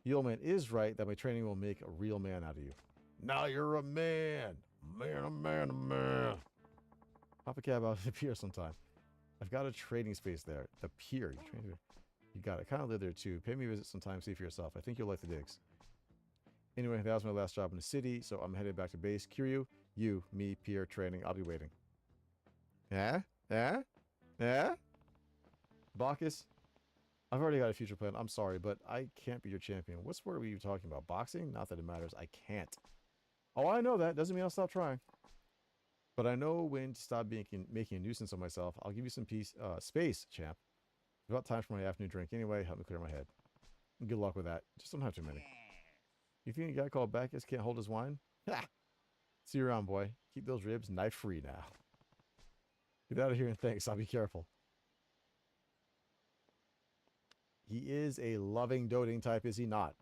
the old man is right that my training will make a real man out of you. Now you're a man. A man. Hop a cab out of the pier sometime. I've got a trading space there. The pier. You got it. Kind of live there too. Pay me a visit sometime. See for yourself. I think you'll like the digs. Anyway, that was my last job in the city, so I'm headed back to base. Kiryu, you, me, pier, training. I'll be waiting. Yeah? Bacchus? I've already got a future plan. I'm sorry, but I can't be your champion. What sport were you talking about? Boxing? Not that it matters. I can't. Oh, I know that. Doesn't mean I'll stop trying. But I know when to stop making a nuisance of myself. I'll give you some space, champ. It's about time for my afternoon drink. Anyway, help me clear my head. Good luck with that. Just don't have too many. You think a guy called Bacchus can't hold his wine? Ha! See you around, boy. Keep those ribs knife-free now. Get out of here and thanks. I'll be careful. He is a loving, doting type, is he not?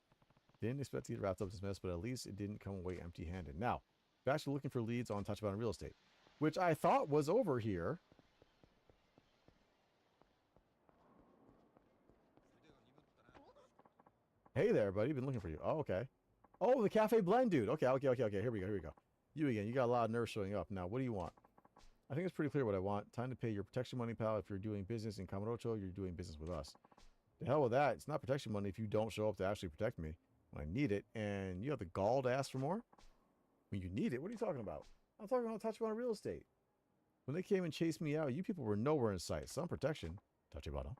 Didn't expect to get wrapped up this mess, but at least it didn't come away empty-handed. Now, back to looking for leads on Touchdown Real Estate, which I thought was over here. Hey there, buddy. Been looking for you. Oh, okay. Oh, the Cafe Blend dude. Okay. Here we go. You again. You got a lot of nerves showing up. Now, what do you want? I think it's pretty clear what I want. Time to pay your protection money, pal. If you're doing business in Kamurocho, you're doing business with us. The hell with that. It's not protection money if you don't show up to actually protect me when I need it. And you have the gall to ask for more? When you need it? What are you talking about? I'm talking about Tachibana Real Estate. When they came and chased me out, you people were nowhere in sight. Some protection. Tachibana.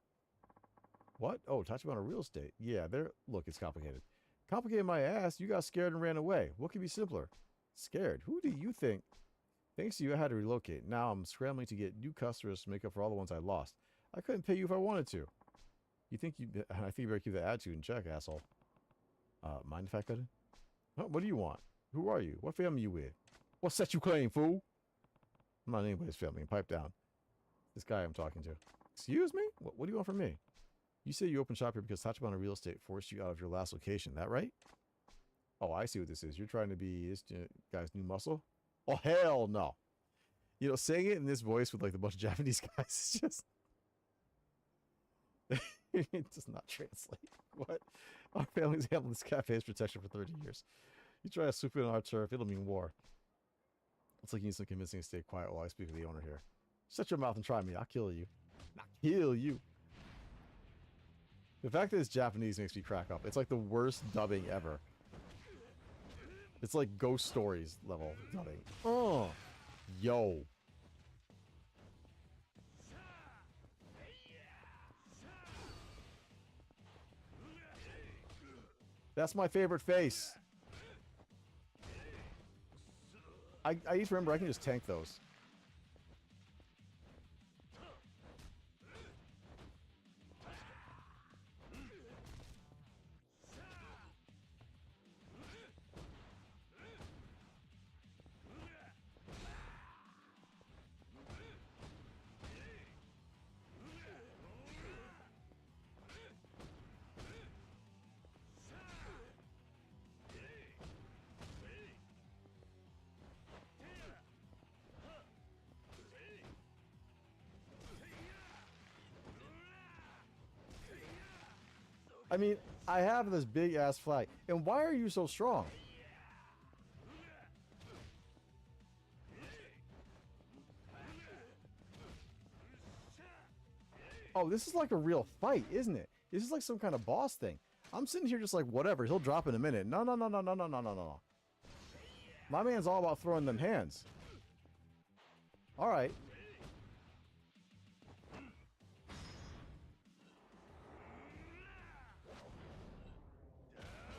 What? Oh, Tachibana Real Estate. Yeah, look, it's complicated. Complicated my ass. You got scared and ran away. What could be simpler? Scared? Who do you think? Thanks to you, I had to relocate. Now I'm scrambling to get new customers to make up for all the ones I lost. I couldn't pay you if I wanted to. I think you better keep that attitude in check, asshole. Mind if I could? Huh, what do you want? Who are you? What family you with? What set you claim, fool? I'm not anybody's family. Pipe down. This guy I'm talking to. Excuse me? What do you want from me? You say you opened shop here because Tachibana Real Estate forced you out of your last location. That right? Oh, I see what this is. You're trying to be this guy's new muscle? Oh, hell no. You know, saying it in this voice with like a bunch of Japanese guys is just... It does not translate. What? Our family's handled this cafe's protection for 30 years. You try to swoop in on our turf, it'll mean war. It's like you need some convincing to stay quiet while I speak with the owner here. Shut your mouth and try me. I'll kill you. I'll kill you. The fact that it's Japanese makes me crack up. It's like the worst dubbing ever. It's like Ghost Stories level dubbing. Oh, yo. That's my favorite face. I need to remember I can just tank those. I mean, I have this big ass flag. And why are you so strong? Oh, this is like a real fight, isn't it? This is like some kind of boss thing. I'm sitting here just like, whatever, he'll drop in a minute. No, no, no, no, no, no, no, no, no. My man's all about throwing them hands. All right.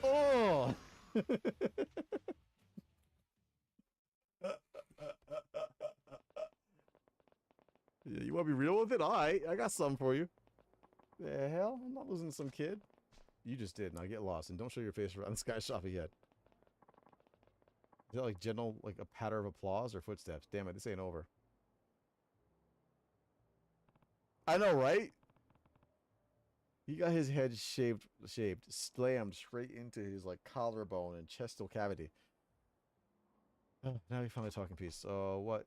Oh! You want to be real with it? All right, I got something for you. The hell? I'm not losing to some kid. You just did. Now get lost and don't show your face around this guy's shop yet. Is that like gentle, like a patter of applause or footsteps? Damn it, this ain't over. I know, right? He got his head shaved, slammed straight into his like collarbone and chestal cavity. Oh, now we finally talking peace. What?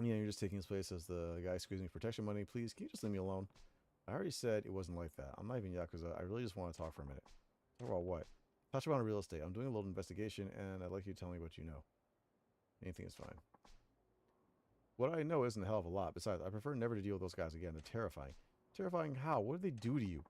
Yeah, you're just taking his place as the guy squeezing protection money. Please, can you just leave me alone? I already said it wasn't like that. I'm not even Yakuza. I really just want to talk for a minute. Talk about what? Touch about real estate. I'm doing a little investigation, and I'd like you to tell me what you know. Anything is fine. What I know isn't a hell of a lot. Besides, I prefer never to deal with those guys again. They're terrifying. Terrifying how? What did they do to you?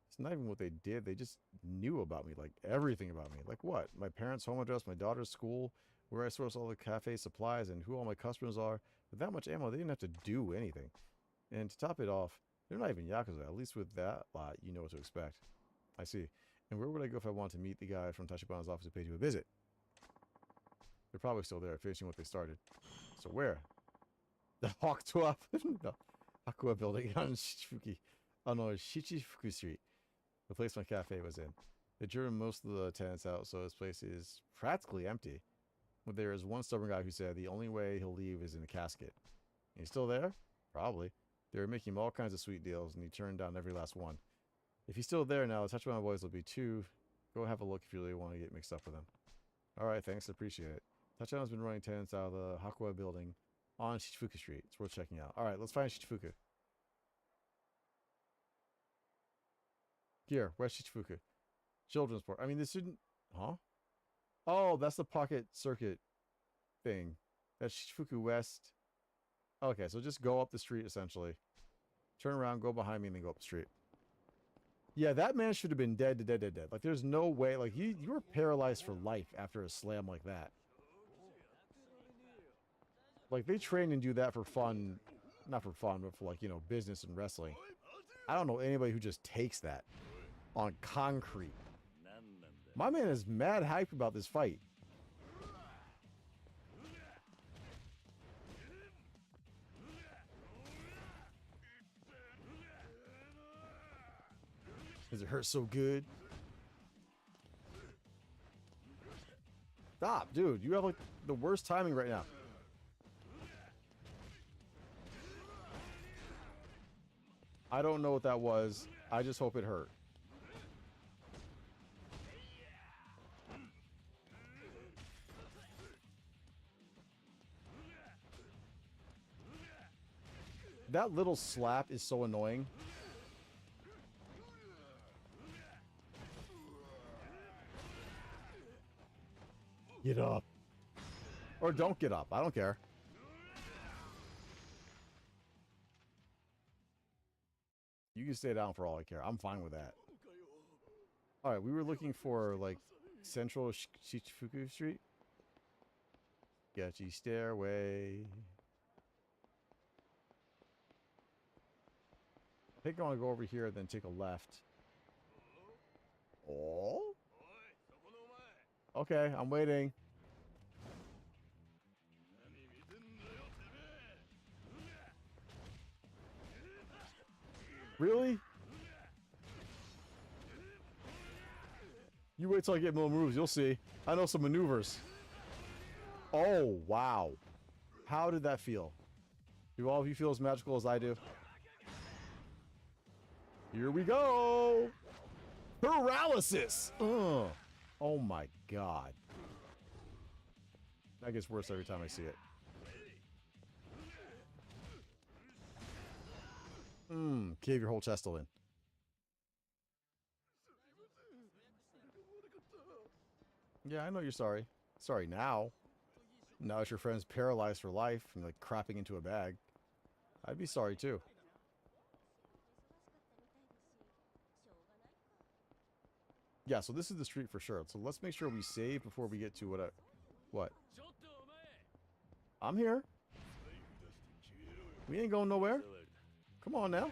It's not even what they did. They just knew about me. Like, everything about me. Like what? My parents' home address, my daughter's school, where I source all the cafe supplies, and who all my customers are. With that much ammo, they didn't have to do anything. And to top it off, they're not even Yakuza. At least with that lot, you know what to expect. I see. And where would I go if I wanted to meet the guy from Tachibana's office who paid you a visit? They're probably still there, finishing what they started. So where? The Hakuwa, no, Hakuwa building on Shichifuku Street. The place my cafe was in. They driven most of the tenants out, so this place is practically empty. But there is one stubborn guy who said the only way he'll leave is in a casket. He's still there? Probably. They were making him all kinds of sweet deals, and he turned down every last one. If he's still there now, the Tachibana boys will be too. Go have a look if you really want to get mixed up with them. Alright, thanks, appreciate it. Tachibana's been running tenants out of the Hakuwa building on Shichifuku Street. It's worth checking out. Alright, let's find Shichifuku. Here, where's Shichifuku? Children's Park. I mean, this shouldn't... Huh? Oh, that's the pocket circuit thing. That's Shichifuku West. Okay, so just go up the street, essentially. Turn around, go behind me, and then go up the street. Yeah, that man should have been dead. Like, there's no way. Like, you were paralyzed for life after a slam like that. Like, they train and do that for fun. Not for fun, but for, like, you know, business and wrestling. I don't know anybody who just takes that on concrete. My man is mad hyped about this fight. Does it hurt so good? Stop, dude. You have like the worst timing right now. I don't know what that was. I just hope it hurt. That little slap is so annoying. Get up. Or don't get up. I don't care. You can stay down for all I care. I'm fine with that. Alright, we were looking for, like, Central Shichifuku Street. Sketchy stairway. I think I want to go over here and then take a left. Oh? Okay, I'm waiting. Really? You wait till I get more moves, you'll see. I know some maneuvers. Oh, wow. How did that feel? Do all of you feel as magical as I do? Here we go! Paralysis! Ugh. Oh my god. That gets worse every time I see it. Cave your whole chest in. Yeah, I know you're sorry. Sorry now. Now that your friend's paralyzed for life and like crapping into a bag. I'd be sorry too. Yeah, so this is the street for sure. So let's make sure we save before we get to what? I'm here. We ain't going nowhere. Come on now.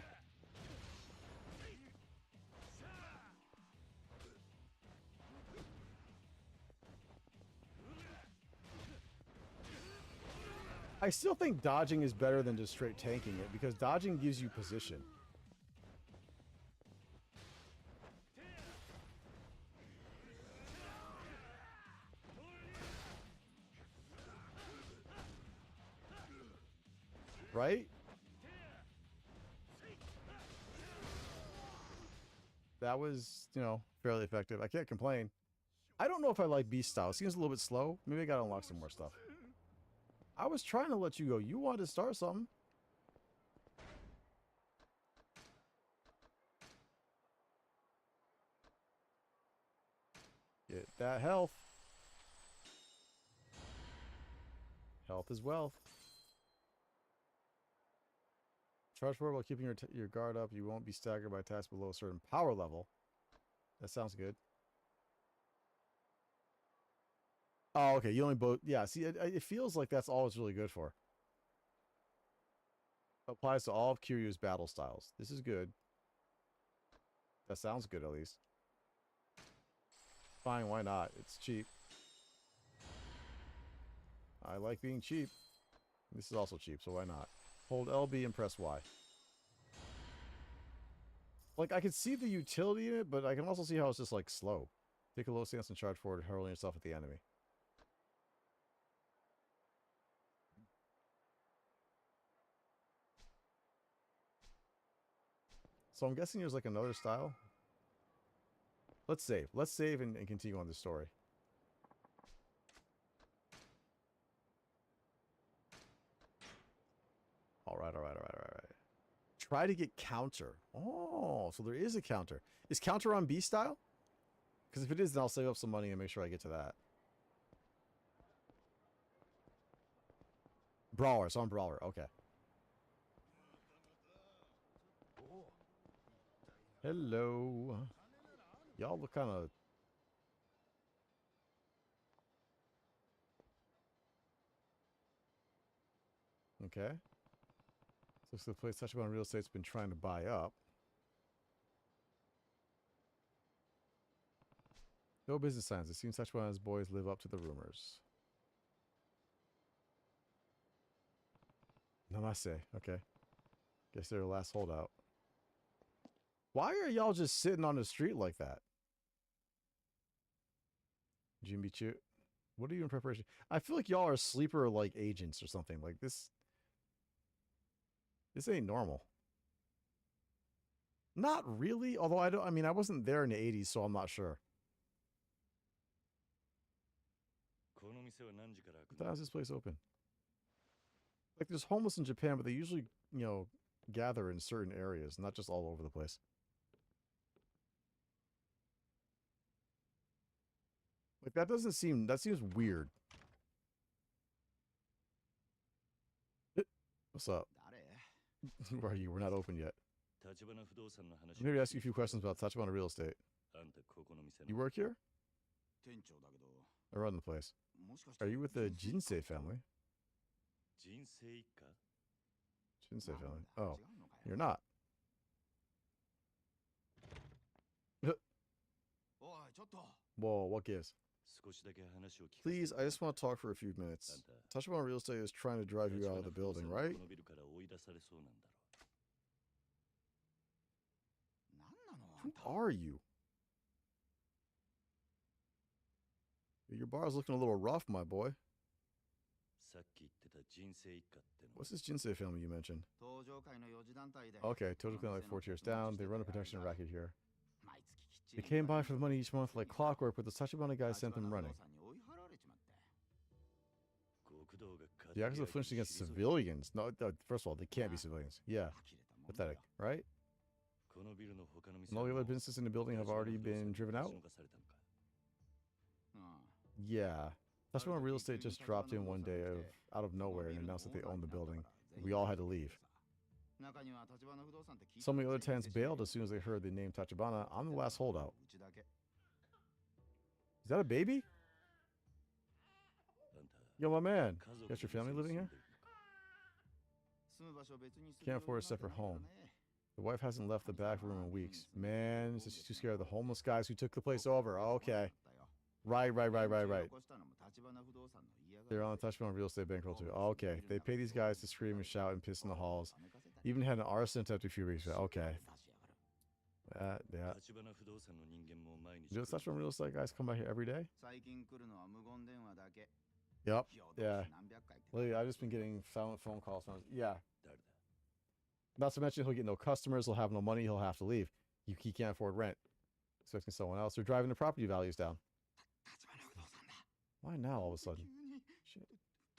I still think dodging is better than just straight tanking it, because dodging gives you position. Right? That was, you know, fairly effective. I can't complain. I don't know if I like beast style. It seems a little bit slow. Maybe I gotta unlock some more stuff. I was trying to let you go. You wanted to start something. Get that health. Health is wealth. Charge forward while keeping your guard up. You won't be staggered by attacks below a certain power level. That sounds good. Oh, okay. You only both. Yeah, see, it feels like that's all it's really good for. Applies to all of Kiryu's battle styles. This is good. That sounds good, at least. Fine, why not? It's cheap. I like being cheap. This is also cheap, so why not? Hold LB and press Y. Like, I can see the utility in it, but I can also see how it's just, like, slow. Take a low stance and charge forward, hurling yourself at the enemy. So I'm guessing there's, like, another style. Let's save. Let's save and continue on this story. Alright. Try to get counter. Oh, so there is a counter. Is counter on B style? Because if it is, then I'll save up some money and make sure I get to that. Brawler. It's on Brawler. Okay. Hello. Y'all look kind of... Okay. Looks like the place Tachibana Real Estate's been trying to buy up. No business signs. It seems Tachibana's boys live up to the rumors. Namaste. Okay. Guess they're the last holdout. Why are y'all just sitting on the street like that? Jimby Chu. What are you in preparation? I feel like y'all are sleeper like agents or something. Like this. This ain't normal. Not really, although I mean I wasn't there in the 80s, so I'm not sure. What time is this place open? Like there's homeless in Japan, but they usually, you know, gather in certain areas, not just all over the place. Like, that seems weird. What's up? 誰 Who are you? We're not open yet. 立花不動産の話 I'm here to ask you a few questions about Tachibana Real Estate. あんたここの店 You の work here? 店長だけど I run the place. もしかして Are you with the Jinsei family? 人生一家 Jinsei なんだ family. 違 Oh, うのかよ you're not. おいちょっと Whoa, what gives? 少しだけ話を聞かせて Please, I just want to talk for a few minutes. あんた Tachibana Real Estate is trying to drive you out of the 立花不動産 building, の right? このビルから追い出されそうなんだろなんなのあ Who んた are you? Your bar's looking a little rough, my boy. さっき言ってた人生一家っての What's this Jinsei family you mentioned? 登場会の4次団体で Okay, total clan like 4 tiers down. They run a protection racket here. 毎月きっち They り came by for the money each month like clockwork, but the Tachibana guy sent them 立花 running. 不動産に追い払われちまって 極道が The Yakuza flinched against civilians. No, first of all, they can't be civilians. Yeah, 呆れたもんだよ pathetic, right? このビルの他の店 And all the は other businesses in the building have already been driven out? 立ち退かされたのか Yeah. Tachibana Real Estate just dropped in one day out of nowhere and announced that they own the building. We all had to leave. 中には立花不動産って聞いた Some of the こ other とない tenants でしょ bailed as soon as they heard the name Tachibana. I'm the last holdout. うちだけ Is that a baby? あんた Yo, my man. 家族 You got your family living here? 住む場所を別にする Can't afford a 余裕なんて separate ないから home. ね The wife hasn't left the back room in weeks. Man, says she's too scared of the homeless guys who took the place over. Okay. Right. They're on the Tachibana Real Estate bankroll too. Okay. They pay these guys to scream and shout and piss in the halls. Even had an arson attempt a few weeks ago. Okay. Yeah. 立花不動産の人間も毎日 Do the Tachibana Real Estate guys come by here every day? 最近来るのは無言電話だけ Yep. 夜通し Yeah. 何百回って Lately, I've just been getting silent phone calls. Yeah. 誰だ Not to mention, he'll get no customers. He'll have no money. He'll have to leave. He can't afford rent. Expecting someone else. They're driving the property values down. 立花不動産だ Why now all of a sudden? 急に Shit.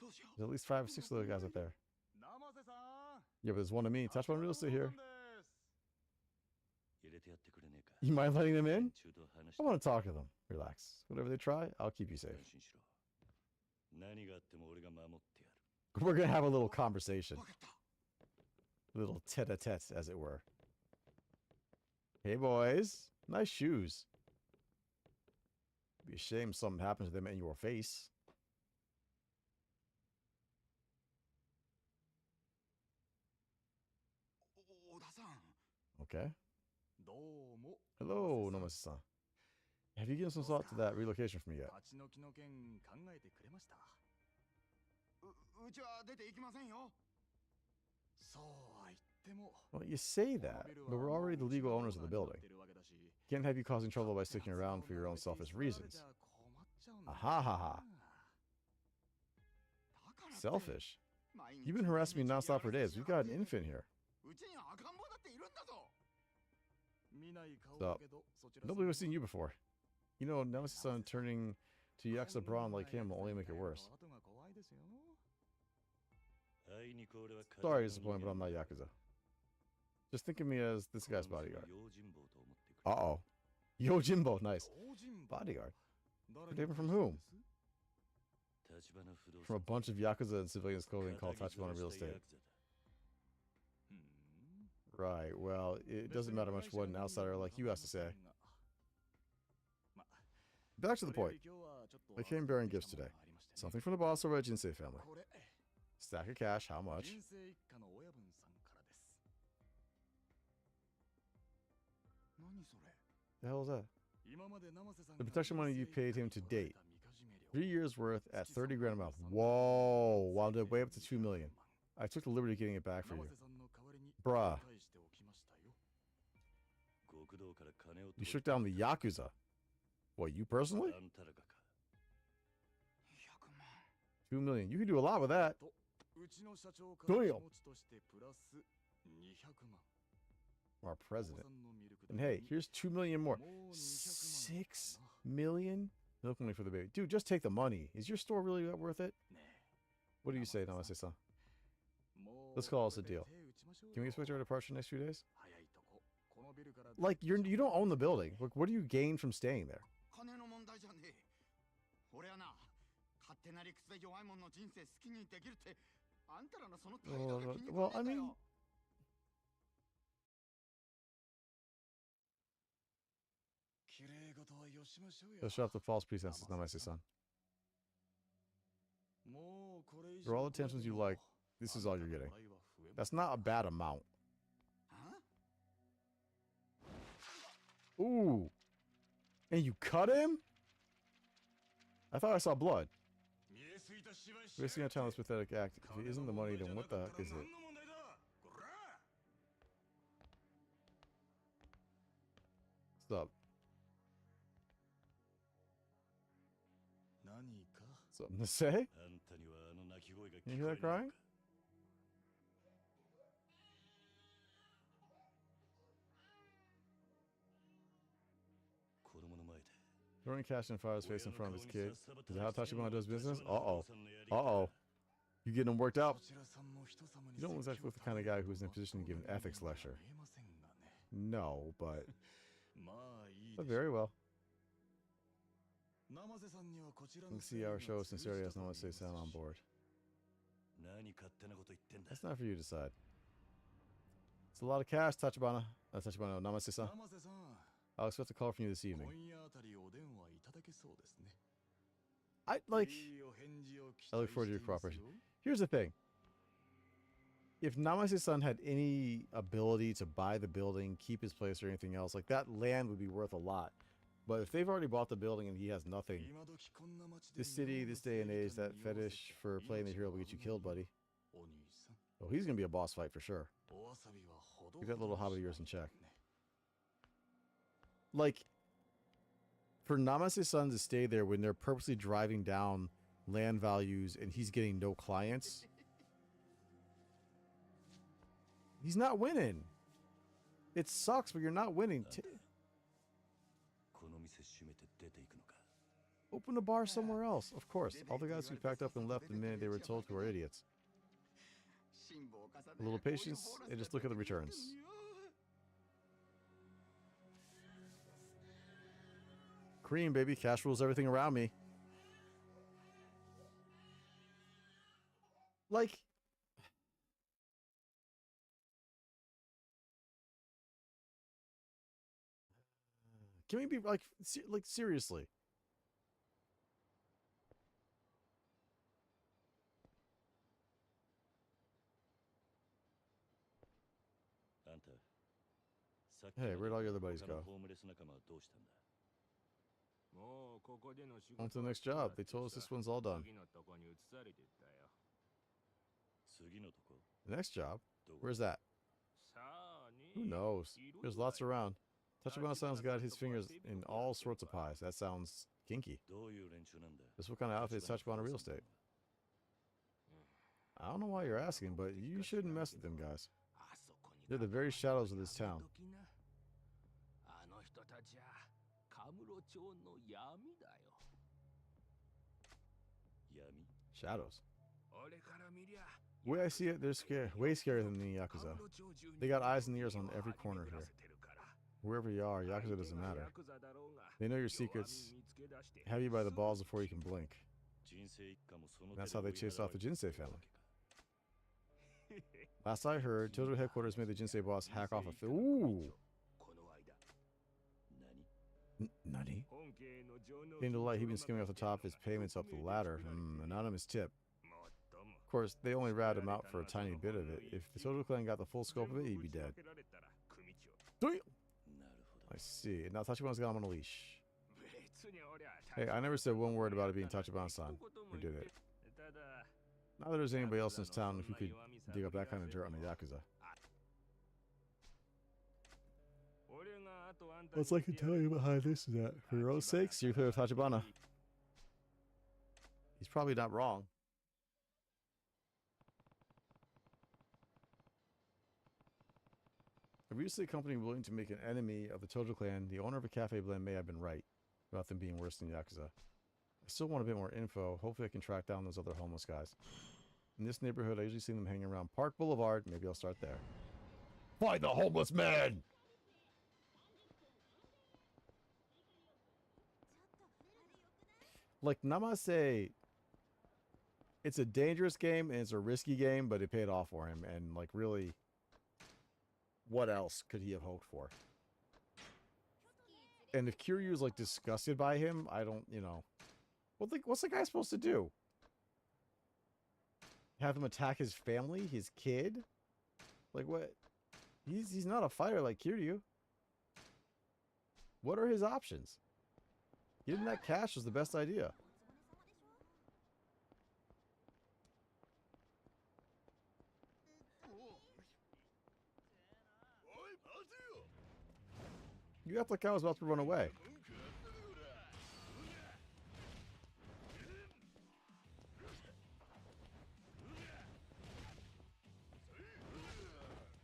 どうしよう There's at least 5 or 6 other guys up there. 生瀬さん Yeah, but there's one of me. Tachibana Real Estate here. 入れてやってくれねえか You mind letting them in? 中と話し I want to talk to them. Relax. Whatever they try, I'll keep you safe. 安心しろ何があっても俺が守ってやる We're gonna have a little conversation. 分かった A little tete-a-tete, as it were. Hey, boys. Nice shoes. Be a shame something happens to them in your face. 小田さん Okay. どうも Hello, Nomase-san. Have you given some thought to that relocation for me yet? 立ち退きの件考えてくれましたうちは出て行きませんよそうは言っても Well, you say that, but we're already the legal owners of the building. Can't have you causing trouble by sticking around for your own selfish reasons. Ha ha ha. Selfish? You've been harassing me nonstop for days. We've got an infant here. うちには赤ん坊だっているんだぞ Stop. Nobody's seen you before. You know, Nemesis-san turning to Yakuza brawn like him will only make it worse. あいにく俺は Sorry to disappoint, but I'm not Yakuza. Just think of me as this guy's bodyguard. 用心棒と思ってくれ Uh-oh. Yojimbo, nice. Bodyguard. Protect from whom? 立花不動 From a 産 bunch of Yakuza and civilians clothing called 片木 Tachibana 面 Real した Estate. ヤクザだ Right, well, it doesn't matter much what an outsider like you has to say. Back to the point. I came bearing gifts today. Something from the boss over at Jinsei family. Stack of cash, how much? 人生一家の親分さんからです何それ The hell is that? 今まで生瀬さん The protection money you paid him to date. 3 years worth at 30 grand a month. Whoa, wound up way up to 2 million. I took the liberty of getting it back for you. Bruh. 極道から金を You shook down the Yakuza. What, you personally? あんたらがか200万 2 million. You can do a lot with that. とうちの社長から気 Damn. 持ちとしてプラス200万 Our president. お子さんのミルク And 代 hey, here's 2 million more. もう200 6 万 million? Milk money for the baby. Dude, just take the money. Is your store really that worth it? ね What do you say, Namase-san? もう Let's call us a これで deal. 手打ちましょう Can we よ expect our departure next few days? 早いとここのビルから Like, you don't own the building. Like, what do you gain from staying there? 金の問題じゃねえ手な理屈で弱い者の人生好きにできるってあんたらのその態度が気に食 Well, わ I ねえんだ mean, よ。綺麗事はよしましょうよ。 let's show off the false pretenses, Namase-san. もうこれ以 For 上 all the attentions you like, this is all you're getting. That's not a bad amount. あ Ooh. And you cut him? I thought I saw blood. 見えすぎた芝居し Wasting our time on this pathetic act. If it isn't the money, then what the heck is it? 何の問題だこら What's up? 何か Something to say? あんたにはあの泣き声が You 聞 hear こえ that ない crying? のか子供の前で Throwing cash in Fire's face in front of his kid. Is that how Tachibana does business? Uh-oh. Uh-oh. You getting him worked up? こちらさんも人様に You don't look like the kind of guy who's in a position to give an ethics lecture. 見えませんがね No, but まあいい but でしょ very well. 生瀬さんにはこちら You の can see our show sincerity has no one say sound on board. 何勝手なこと言ってんだ That's not for you to decide. It's a lot of cash, Tachibana. Tachibana, Namase-san. 生瀬さん I'll expect a call from you this evening. 今夜あたりお電話いただけそうですね I like. いいお返事を期 I look 待 forward to して your います cooperation. よ Here's the thing. If Namase-san had any ability to buy the building, keep his place, or anything else, like that land would be worth a lot. But if they've already bought the building and he has nothing, 今時こんな街で this city, this day and age, that fetish for playing the hero will get you killed, buddy. お兄さん Oh, he's gonna be a boss fight for sure. おわさびはほど Keep that little hobby of yours in check. ね Like, for Namase-san to stay there when they're purposely driving down land values and he's getting no clients, he's not winning. It sucks, but you're not winning. この店閉めて出ていくのか Open a bar somewhere else. Of course. All the guys who packed up and left the minute they were told to are idiots. 辛抱を重ね A little patience and just look at the returns. Cream, baby. Cash rules everything around me. Like, can we be like seriously? あんたさっき Hey, まで where'd all your other buddies 他の go? ホームレス仲間はどうしたんだ もうここでの仕 On 事 to the next job. They told us this one's all done. 次のとこに移されてったよ。次のとこ The next job? どこ Where's that? さあね Who knows? There's lots around. Tachibana-san's got his fingers in all sorts of pies. That sounds kinky. どういう連中なんだ Just what kind of outfit is Tachibana Real Estate? I don't know why you're asking, but you shouldn't mess with them guys. あそこに They're the very shadows of this town. あの人たちはカムロ町の闇だよ。闇 Shadows. 俺から見りゃ The way I see it, they're way scarier than the Yakuza. They got eyes and ears on every corner here. Wherever you are, Yakuza doesn't matter. They know your secrets, have you by the balls before you can blink. 人生一家もその And that's 手 how で they chased off the 追い払われて Jinsei family. Last I heard, Tojo headquarters made the Jinsei boss hack off a Ooh! この間 Nani? 本家への情の Came to light, he'd been skimming off the top of his payments up the ladder. Anonymous tip. もっとも Of course, they only ratted him out for a tiny bit of it. If the Tojo clan got the full scope of it, he'd be dead. けられたら組長 なるほ I see. Now Tachibana's got him on a leash. 別に俺は Hey, I never said one word about it being Tachibana-san. We did it. ただ Not that there's anybody else in this town who could dig up that kind of dirt on the Yakuza. 俺があとあんた What's I can tell you behind this is that, for your own sakes, you're clear with Tachibana. He's probably not wrong. If we see a company willing to make an enemy of the Tojo clan, the owner of a cafe blend may have been right about them being worse than Yakuza. I still want a bit more info. Hopefully I can track down those other homeless guys. In this neighborhood, I usually see them hanging around Park Boulevard. Maybe I'll start there. Find the homeless man! Like, Namase it's a dangerous game and it's a risky game, but it paid off for him. And like, really, what else could he have hoped for? And if Kiryu's like disgusted by him, I don't, you know, what's the guy supposed to do? Have him attack his family, his kid? Like what? He's not a fighter like Kiryu. What are his options? Getting that cash was the best idea. You act like I was about to run away.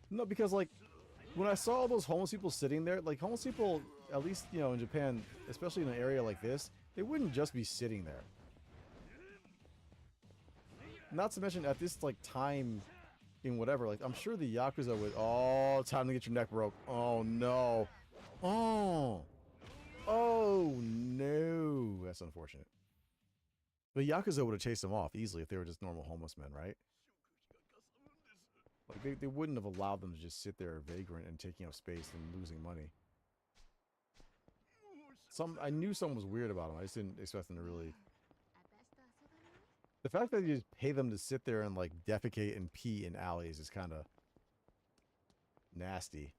No, because like when I saw all those homeless people sitting there, like homeless people, at least, you know, in Japan, especially in an area like this, they wouldn't just be sitting there. Not to mention at this like time in whatever, like I'm sure the Yakuza would, oh, time to get your neck broke. Oh no. Oh. Oh no. That's unfortunate. The Yakuza would have chased them off easily if they were just normal homeless men, right? Like they wouldn't have allowed them to just sit there vagrant and taking up space and losing money. I knew something was weird about them. I just didn't expect them to really. The fact that you just pay them to sit there and like defecate and pee in alleys is kind of nasty.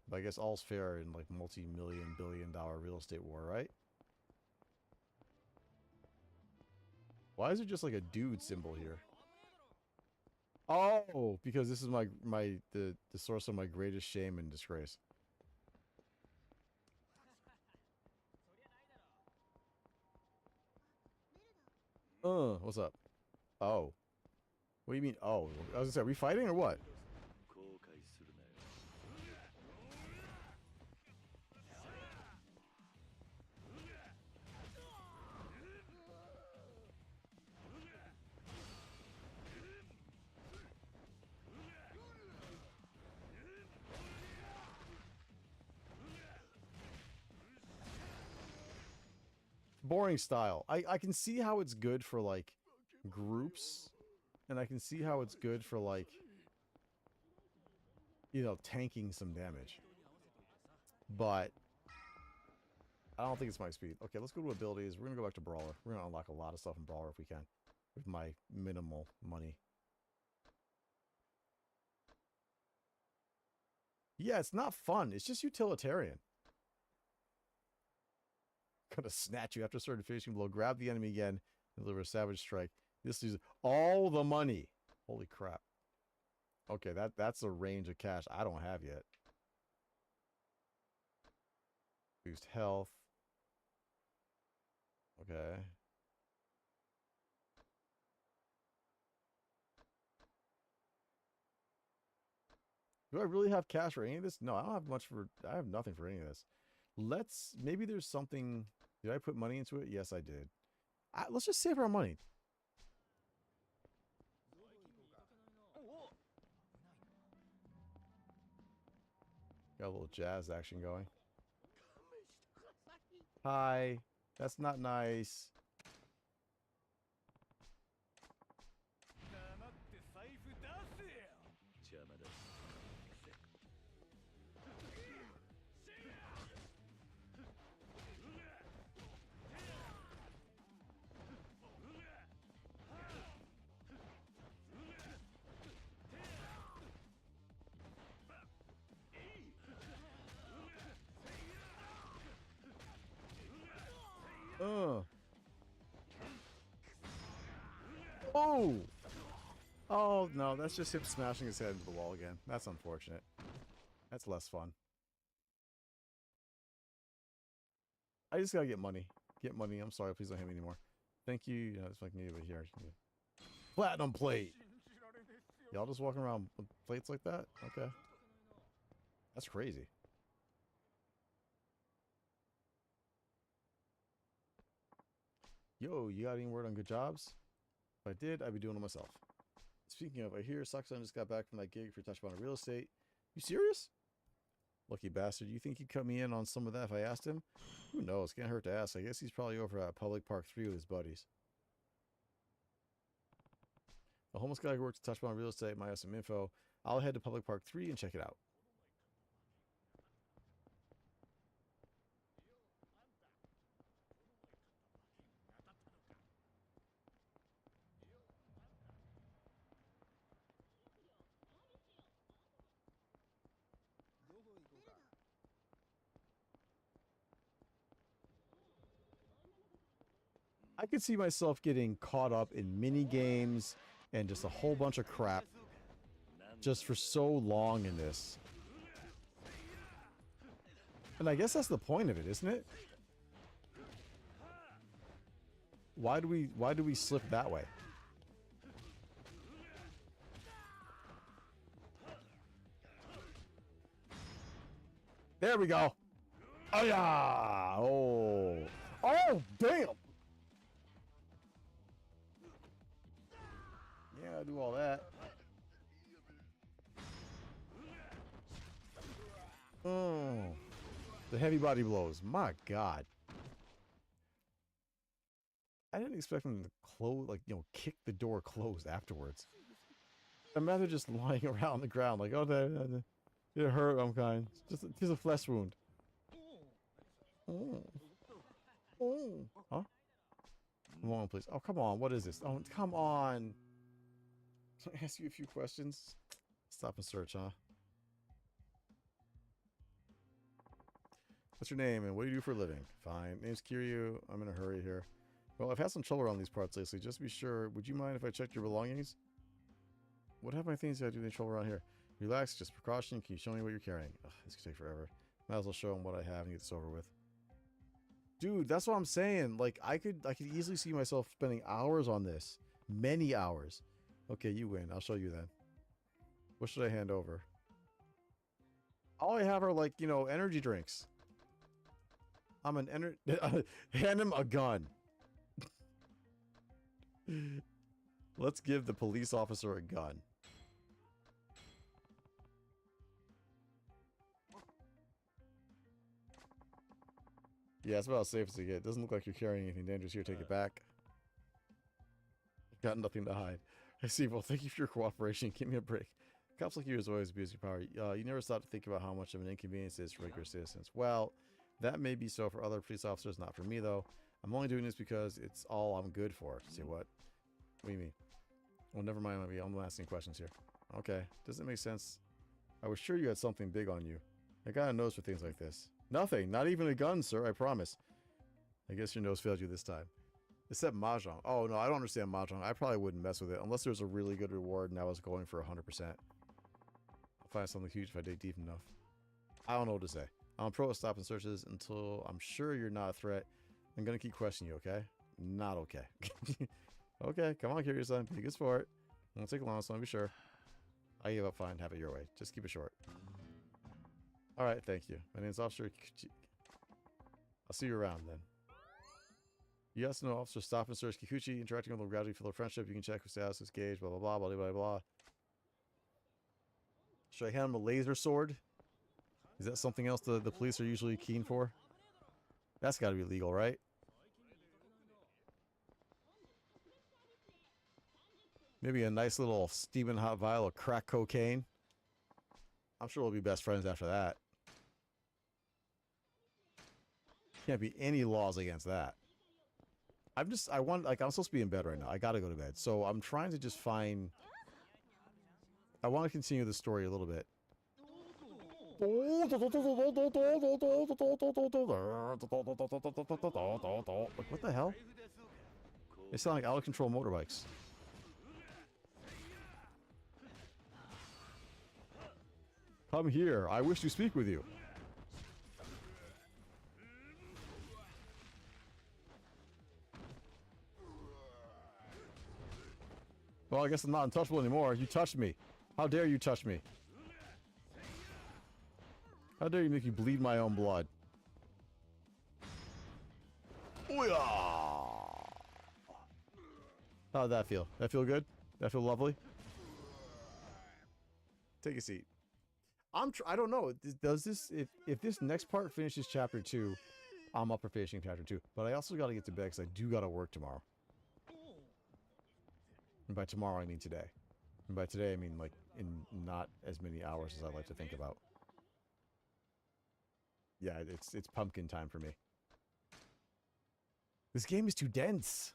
But I guess all's fair in like multi-million billion-dollar real estate war, right? Why is it just like a dude symbol here? Oh, because this is the source of my greatest shame and disgrace. What's up? Oh. What do you mean, oh? I was gonna say, are we fighting or what? Boring style. I can see how it's good for like groups, and I can see how it's good for like, you know, tanking some damage, but I don't think it's my speed. Okay, let's go to abilities. We're gonna go back to Brawler. We're gonna unlock a lot of stuff in Brawler if we can with my minimal money. Yeah, it's not fun. It's just utilitarian. Gonna snatch you after a certain finishing blow. Grab the enemy again and deliver a savage strike. This is all the money. Holy crap. Okay, that's a range of cash I don't have yet. Boost health. Okay. Do I really have cash for any of this? No, I don't have much for... I have nothing for any of this. Maybe there's something... Did I put money into it? Yes, I did. Let's just save our money. Got a little jazz action going. Hi. That's not nice. Oh! Oh, no, that's just him smashing his head into the wall again. That's unfortunate. That's less fun. I just gotta get money. Get money. I'm sorry, please don't hit me anymore. Thank you. You know, it's like me over here. Platinum plate! Y'all just walking around with plates like that? Okay. That's crazy. Yo, you got any word on good jobs? If I did, I'd be doing it myself. Speaking of, I hear Sakusan just got back from that gig for Touchdown Real Estate. You serious? Lucky bastard. You think he'd cut me in on some of that if I asked him? Who knows? Can't hurt to ask. I guess he's probably over at Public Park 3 with his buddies. A homeless guy who works at Touchdown Real Estate might have some info. I'll head to Public Park 3 and check it out. I could see myself getting caught up in mini games and just a whole bunch of crap just for so long in this. And I guess that's the point of it, isn't it? Why do we slip that way? There we go. Oh yeah. Oh. Oh damn. Yeah, I do all that. Oh. The heavy body blows. My God. I didn't expect them to close, like, you know, kick the door closed afterwards. I'm rather just lying around on the ground, like, oh, it hurt, I'm kind. Just a flesh wound. Oh. Oh. Huh? Come on, please. Oh, come on. What is this? Oh, come on. Can I ask you a few questions? Stop and search, huh? What's your name and what do you do for a living? Fine. Name's Kiryu. I'm in a hurry here. Well, I've had some trouble around these parts lately. Just to be sure, would you mind if I checked your belongings? What have my things got to do with any trouble around here? Relax, just precaution. Can you show me what you're carrying? Ugh, this could take forever. Might as well show them what I have and get this over with. Dude, that's what I'm saying. Like, I could easily see myself spending hours on this. Many hours. Okay, you win. I'll show you then. What should I hand over? All I have are, like, you know, energy drinks. I'm an hand him a gun. Let's give the police officer a gun. Yeah, it's about as safe as it gets. Doesn't look like you're carrying anything dangerous here. Take it back. Got nothing to hide. I see. Well, thank you for your cooperation. Give me a break. Cops like you is always abuse your power. You never stop to think about how much of an inconvenience it is for regular citizens. Well, that may be so for other police officers, not for me though. I'm only doing this because it's all I'm good for. Say what? What do you mean? Well, never mind. I'm asking questions here. Okay. Doesn't make sense. I was sure you had something big on you. I got a nose for things like this. Nothing. Not even a gun, sir. I promise. I guess your nose failed you this time. Except Mahjong. Oh, no. I don't understand Mahjong. I probably wouldn't mess with it unless there was a really good reward and I was going for 100%. I'll find something huge if I dig deep enough. I don't know what to say. I'm pro at stopping searches until I'm sure you're not a threat. I'm going to keep questioning you, okay? Not okay. Okay, come on, Kiryu-san. Be a good sport. Won't take long, so I'll be sure. I give up fine. Have it your way. Just keep it short. Alright, thank you. My name's Officer Kikuchi. I'll see you around then. You also know Officer Stop and Search Kikuchi. Interacting with them will gradually feel a friendship. You can check with status, his gauge, blah, blah, blah, blah, blah, blah. Should I hand him a laser sword? Is that something else the police are usually keen for? That's got to be legal, right? Maybe a nice little steaming hot vial of crack cocaine. I'm sure we'll be best friends after that. Can't be any laws against that. I'm supposed to be in bed right now. I gotta go to bed. So I'm trying to just find... I want to continue the story a little bit. Like, what the hell? They sound like out-of-control motorbikes. Come here. I wish to speak with you. Well, I guess I'm not untouchable anymore. You touched me. How dare you touch me? How dare you make me bleed my own blood? How'd that feel? That feel good? That feel lovely? Take a seat. I don't know. Does this if this next part finishes chapter 2, I'm up for finishing chapter 2. But I also got to get to bed because I do got to work tomorrow. And by tomorrow, I mean today. And by today, I mean like in not as many hours as I like to think about. Yeah, it's pumpkin time for me. This game is too dense.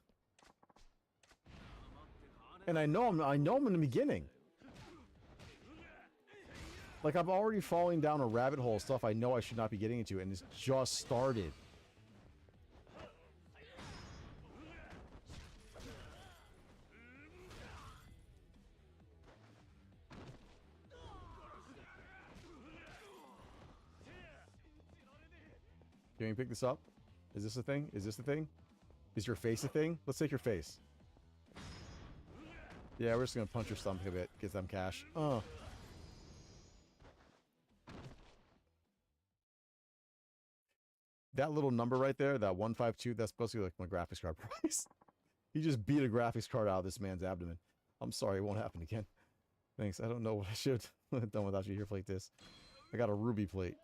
And I know I'm in the beginning. Like I'm already falling down a rabbit hole of stuff I know I should not be getting into, and it's just started. Can you pick this up? Is this a thing? Is this a thing? Is your face a thing? Let's take your face. Yeah, we're just gonna punch your stomach a bit, get some cash. That little number right there, that 152, that's supposed to be like my graphics card price. He just beat a graphics card out of this man's abdomen. I'm sorry, it won't happen again. Thanks, I don't know what I should have done without you here like this. I got a ruby plate.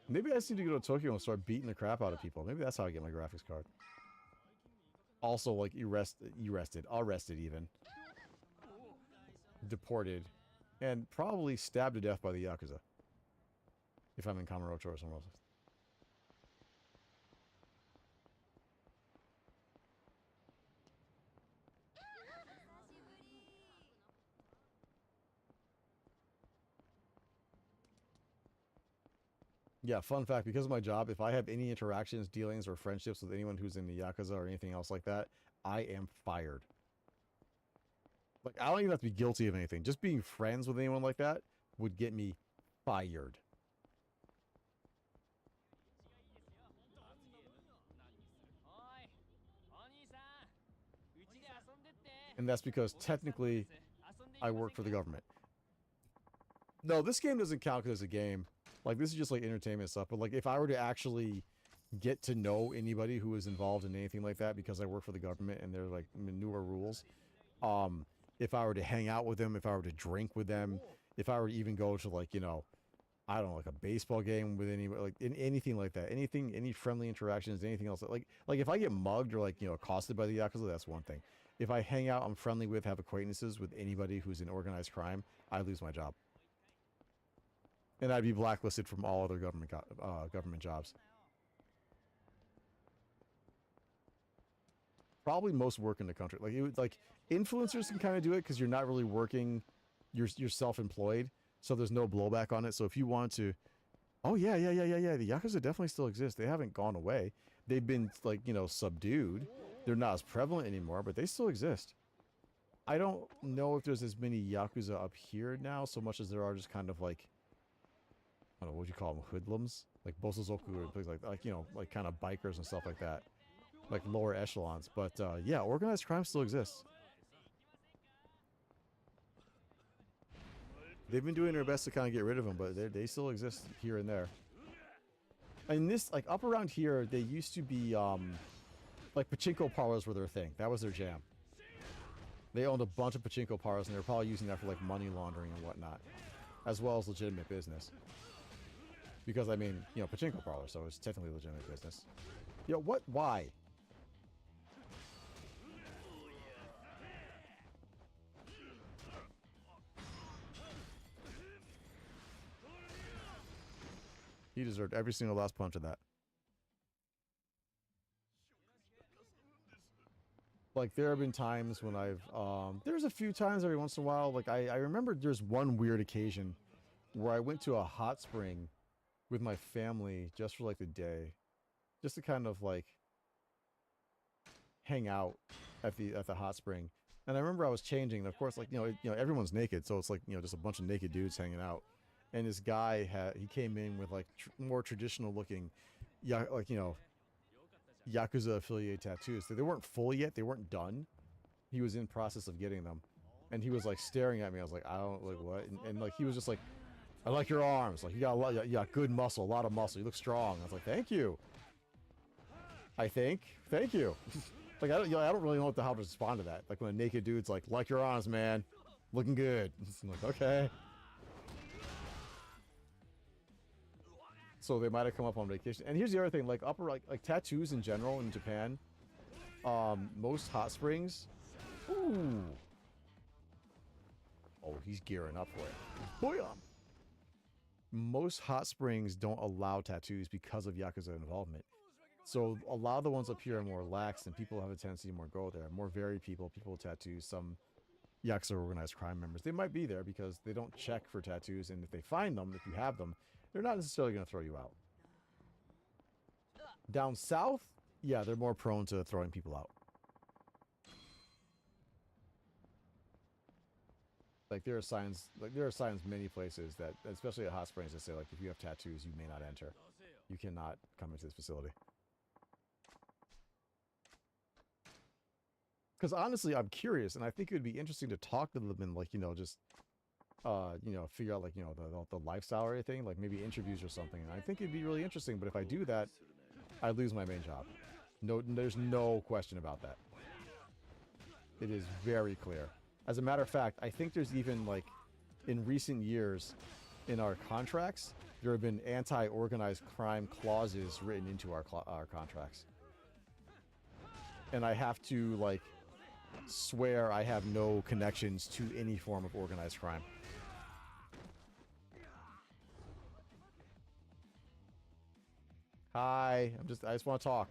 Maybe I just need to go to Tokyo and start beating the crap out of people. Maybe that's how I get my graphics card. Also, like, arrested even. Deported. And probably stabbed to death by the Yakuza. If I'm in Kamurocho or somewhere else. Yeah, fun fact, because of my job, if I have any interactions, dealings, or friendships with anyone who's in the Yakuza or anything else like that, I am fired. Like, I don't even have to be guilty of anything. Just being friends with anyone like that would get me fired. And that's because technically I work for the government. No, this game doesn't count as a game. Like, this is just like entertainment stuff. But like, if I were to actually get to know anybody who is involved in anything like that because I work for the government and they're like newer rules, if I were to hang out with them, if I were to drink with them, if I were to even go to like, you know, I don't know, like a baseball game with anybody, like anything like that, anything, any friendly interactions, anything else, like if I get mugged or like, you know, accosted by the Yakuza, that's one thing. If I hang out, I'm friendly with, have acquaintances with anybody who's in organized crime, I lose my job. And I'd be blacklisted from all other government jobs. Probably most work in the country. Like, it would, like, influencers can kind of do it because you're not really working, you're self-employed, so there's no blowback on it. So if you want to, oh yeah, the Yakuza definitely still exist. They haven't gone away. They've been, like, you know, subdued. They're not as prevalent anymore, but they still exist. I don't know if there's as many Yakuza up here now, so much as there are just kind of like, I don't know, what would you call them, hoodlums? Like Bosozoku or things like, you know, like kind of bikers and stuff like that. Like lower echelons. But yeah, organized crime still exists. They've been doing their best to kind of get rid of them, but they still exist here and there. And this, like up around here, they used to be, like pachinko parlors were their thing. That was their jam. They owned a bunch of pachinko parlors and they were probably using that for like money laundering and whatnot. As well as legitimate business. Because, I mean, you know, pachinko parlor, so it's technically legitimate business. Yo, what? Why? He deserved every single last punch of that. Like, there have been times when I've, there's a few times every once in a while, like, I remember there's one weird occasion where I went to a hot spring with my family just for like the day, just to kind of like hang out at the hot spring. And I remember I was changing, and of course, like, you know, everyone's naked, so it's like, you know, just a bunch of naked dudes hanging out. And this guy he came in with like more traditional looking, like, you know, Yakuza affiliated tattoos. They weren't full yet, they weren't done. He was in process of getting them, and he was like staring at me. I was like, I don't, like, what? And like he was just like, I like your arms. Like, you got a lot, you got good muscle, a lot of muscle. You look strong. I was like, thank you. Thank you. Like, I don't really know how to respond to that. Like when a naked dude's like your arms, man, looking good. I'm like, okay. So they might have come up on vacation. And here's the other thing, like like tattoos in general in Japan, most hot springs, Ooh. Oh, he's gearing up for it. Boy, most hot springs don't allow tattoos because of Yakuza involvement. So a lot of the ones up here are more relaxed, and people have a tendency to more go there. More varied people with tattoos. Some Yakuza organized crime members, they might be there because they don't check for tattoos, and if they find them, if you have them, they're not necessarily going to throw you out. Down south, yeah, they're more prone to throwing people out. Like there are signs many places that, especially at hot springs, that say like if you have tattoos, you may not enter. You cannot come into this facility. Because honestly, I'm curious, and I think it would be interesting to talk to them and like, you know, just you know, figure out like, you know, the lifestyle or anything, like maybe interviews or something. And I think it'd be really interesting, but if I do that, I lose my main job. No, there's no question about that. It is very clear. As a matter of fact, I think there's even like in recent years in our contracts, there have been anti-organized crime clauses written into our contracts. And I have to like swear I have no connections to any form of organized crime. Hi, I just want to talk.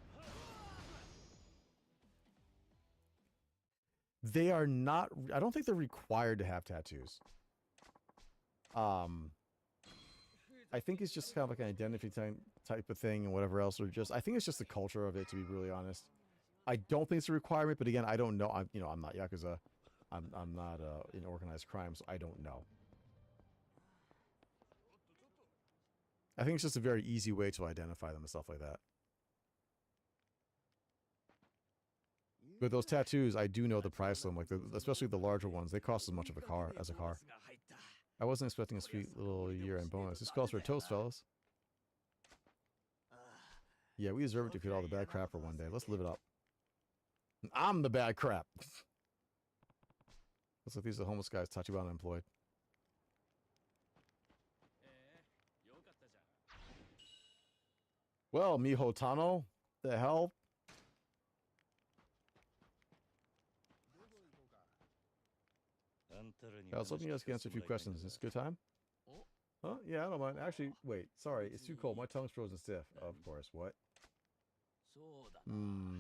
They are not, I don't think they're required to have tattoos. I think it's just kind of like an identity type of thing and whatever else, or just, I think it's just the culture of it, to be really honest. I don't think it's a requirement, but again, I don't know. I'm not Yakuza. I'm not in organized crime, so I don't know. I think it's just a very easy way to identify them and stuff like that. But those tattoos, I do know the price of them, like especially the larger ones. They cost as much of a car as a car. I wasn't expecting a sweet little year-end bonus. This calls for a toast, fellas. Yeah, we deserve it to get all the bad crap for one day. Let's live it up. I'm the bad crap. Looks like these are the homeless guys Tachibana employed. Well, Miho Tano, the hell? I was hoping you guys could answer a few questions. Is this a good time? Huh? Yeah, I don't mind. Actually, wait. Sorry, it's too cold. My tongue's frozen stiff. Of course. What?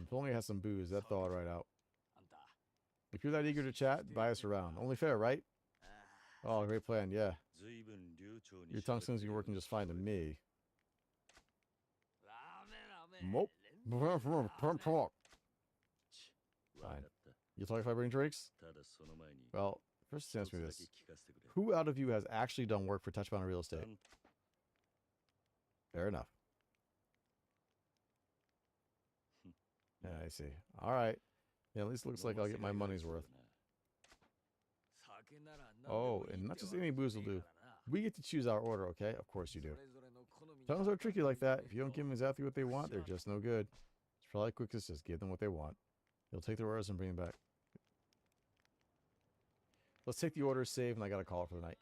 If only I had some booze. That'd thaw it right out. If you're that eager to chat, buy us around. Only fair, right? Oh, great plan. Yeah. Your tongue seems to be working just fine to me. Mope. Fine. You talk if I bring drinks? Well, first answer me this. Who out of you has actually done work for Tachibana Real Estate? Fair enough. Yeah, I see. All right. Yeah, at least looks like I'll get my money's worth. Oh, and not just any booze will do. We get to choose our order, okay? Of course you do. Tongues are tricky like that. If you don't give them exactly what they want, they're just no good. It's probably quickest just give them what they want. You'll take their orders and bring them back. Let's take the order, save, and I got a call for the night.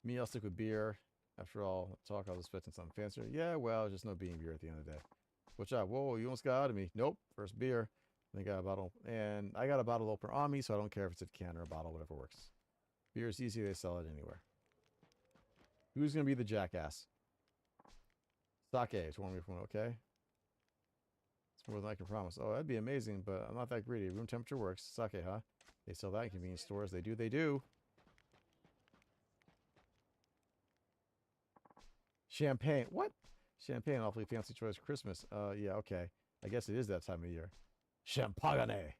Me, I'll stick with beer. After all, talk, I was expecting something fancier. Yeah, well, just no being beer at the end of the day. Watch out. Whoa, you almost got out of me. Nope. First beer. Then got a bottle. And I got a bottle opener on me, so I don't care if it's a can or a bottle, whatever works. Beer is easy. They sell it anywhere. Who's going to be the jackass? Sake. It's one from okay. It's more than I can promise. Oh, that'd be amazing, but I'm not that greedy. Room temperature works. Sake, huh? They sell that in convenience stores. They do. Champagne. What? Champagne, awfully fancy choice for Christmas. Yeah, okay. I guess it is that time of year. Champagne.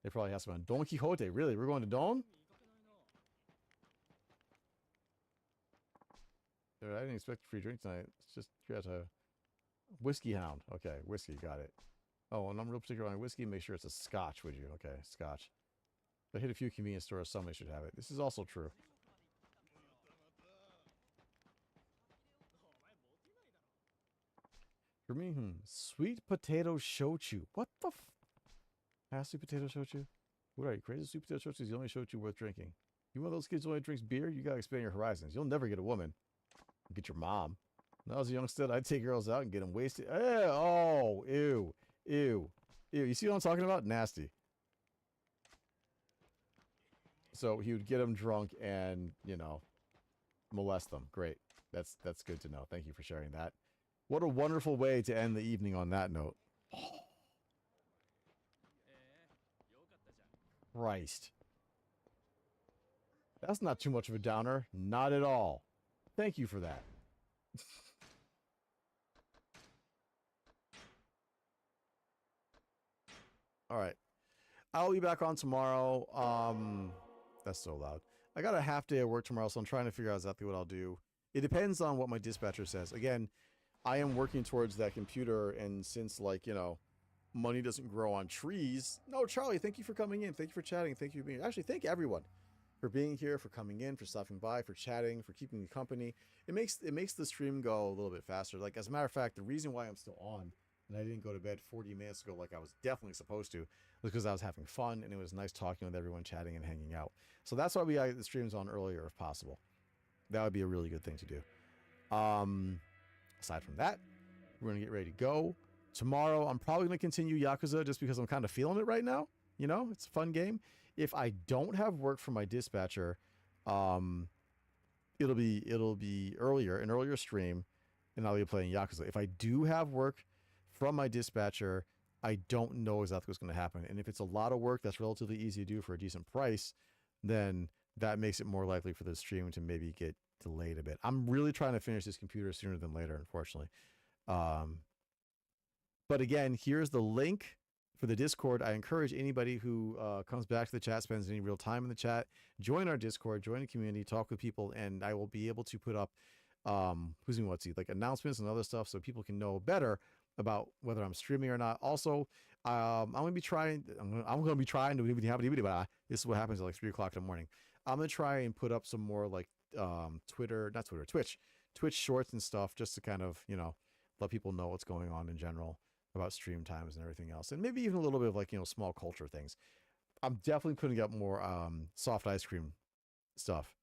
They probably have some on Don Quixote. Really? We're going to Don? Dude, I didn't expect a free drink tonight. It's just, you got a whiskey hound. Okay, whiskey, got it. Oh, and I'm real particular on whiskey. Make sure it's a scotch, would you? Okay, scotch. If I hit a few convenience stores, somebody should have it. This is also true. For me, sweet potato shochu. What the sweet potato shochu? What are you, crazy? Sweet potato shochu is the only shochu worth drinking. You one of those kids who only drinks beer? You gotta expand your horizons. You'll never get a woman. Get your mom. When I was a young stud, I'd take girls out and get them wasted. Oh, ew. You see what I'm talking about? Nasty. So he would get them drunk and, you know, molest them. Great. That's good to know. Thank you for sharing that. What a wonderful way to end the evening on that note. Christ. That's not too much of a downer. Not at all. Thank you for that. All right. I'll be back on tomorrow. That's so loud. I got a half day of work tomorrow, so I'm trying to figure out exactly what I'll do. It depends on what my dispatcher says. Again, I am working towards that computer, and since, like, you know, money doesn't grow on trees. No, Charlie, thank you for coming in. Thank you for chatting. Thank you for being here. Actually, thank everyone for being here, for coming in, for stopping by, for chatting, for keeping me company. It makes the stream go a little bit faster. Like, as a matter of fact, the reason why I'm still on and I didn't go to bed 40 minutes ago like I was definitely supposed to was because I was having fun and it was nice talking with everyone, chatting and hanging out. So that's why we got the streams on earlier if possible. That would be a really good thing to do. Aside from that, we're going to get ready to go. Tomorrow, I'm probably going to continue Yakuza just because I'm kind of feeling it right now. You know, it's a fun game. If I don't have work from my dispatcher, it'll be earlier, an earlier stream, and I'll be playing Yakuza. If I do have work from my dispatcher, I don't know exactly what's going to happen. And if it's a lot of work that's relatively easy to do for a decent price, then that makes it more likely for the stream to maybe get delayed a bit. I'm really trying to finish this computer sooner than later, unfortunately. But again, here's the link for the Discord. I encourage anybody who comes back to the chat, spends any real time in the chat, join our Discord, join the community, talk with people, and I will be able to put up like announcements and other stuff so people can know better about whether I'm streaming or not. Also, I'm going to be trying to this is what happens at like 3 o'clock in the morning. I'm going to try and put up some more like Twitch shorts and stuff just to kind of, you know, let people know what's going on in general about stream times and everything else. And maybe even a little bit of like, you know, small culture things. I'm definitely putting up more soft ice cream stuff.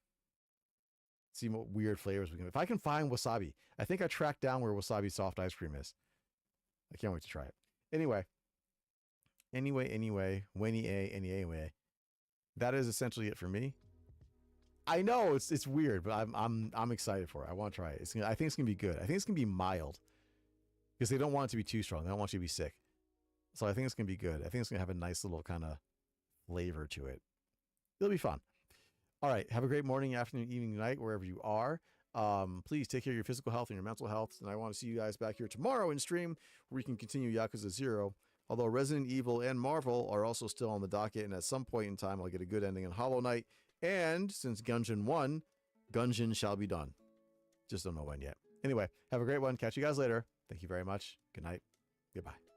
See what weird flavors we can. If I can find wasabi, I think I tracked down where wasabi soft ice cream is. I can't wait to try it. Anyway, that is essentially it for me. I know it's weird, but I'm excited for it. I want to try it. I think it's gonna be good. I think it's gonna be mild because they don't want it to be too strong. They don't want you to be sick. So I think it's gonna be good. I think it's gonna have a nice little kind of flavor to it. It'll be fun. All right. Have a great morning, afternoon, evening, night, wherever you are. Please take care of your physical health and your mental health. And I want to see you guys back here tomorrow in stream where we can continue Yakuza 0. Although Resident Evil and Marvel are also still on the docket, and at some point in time I'll get a good ending in Hollow Knight. And since Gungeon won, Gungeon shall be done. Just don't know when yet. Anyway, have a great one. Catch you guys later. Thank you very much. Good night. Goodbye.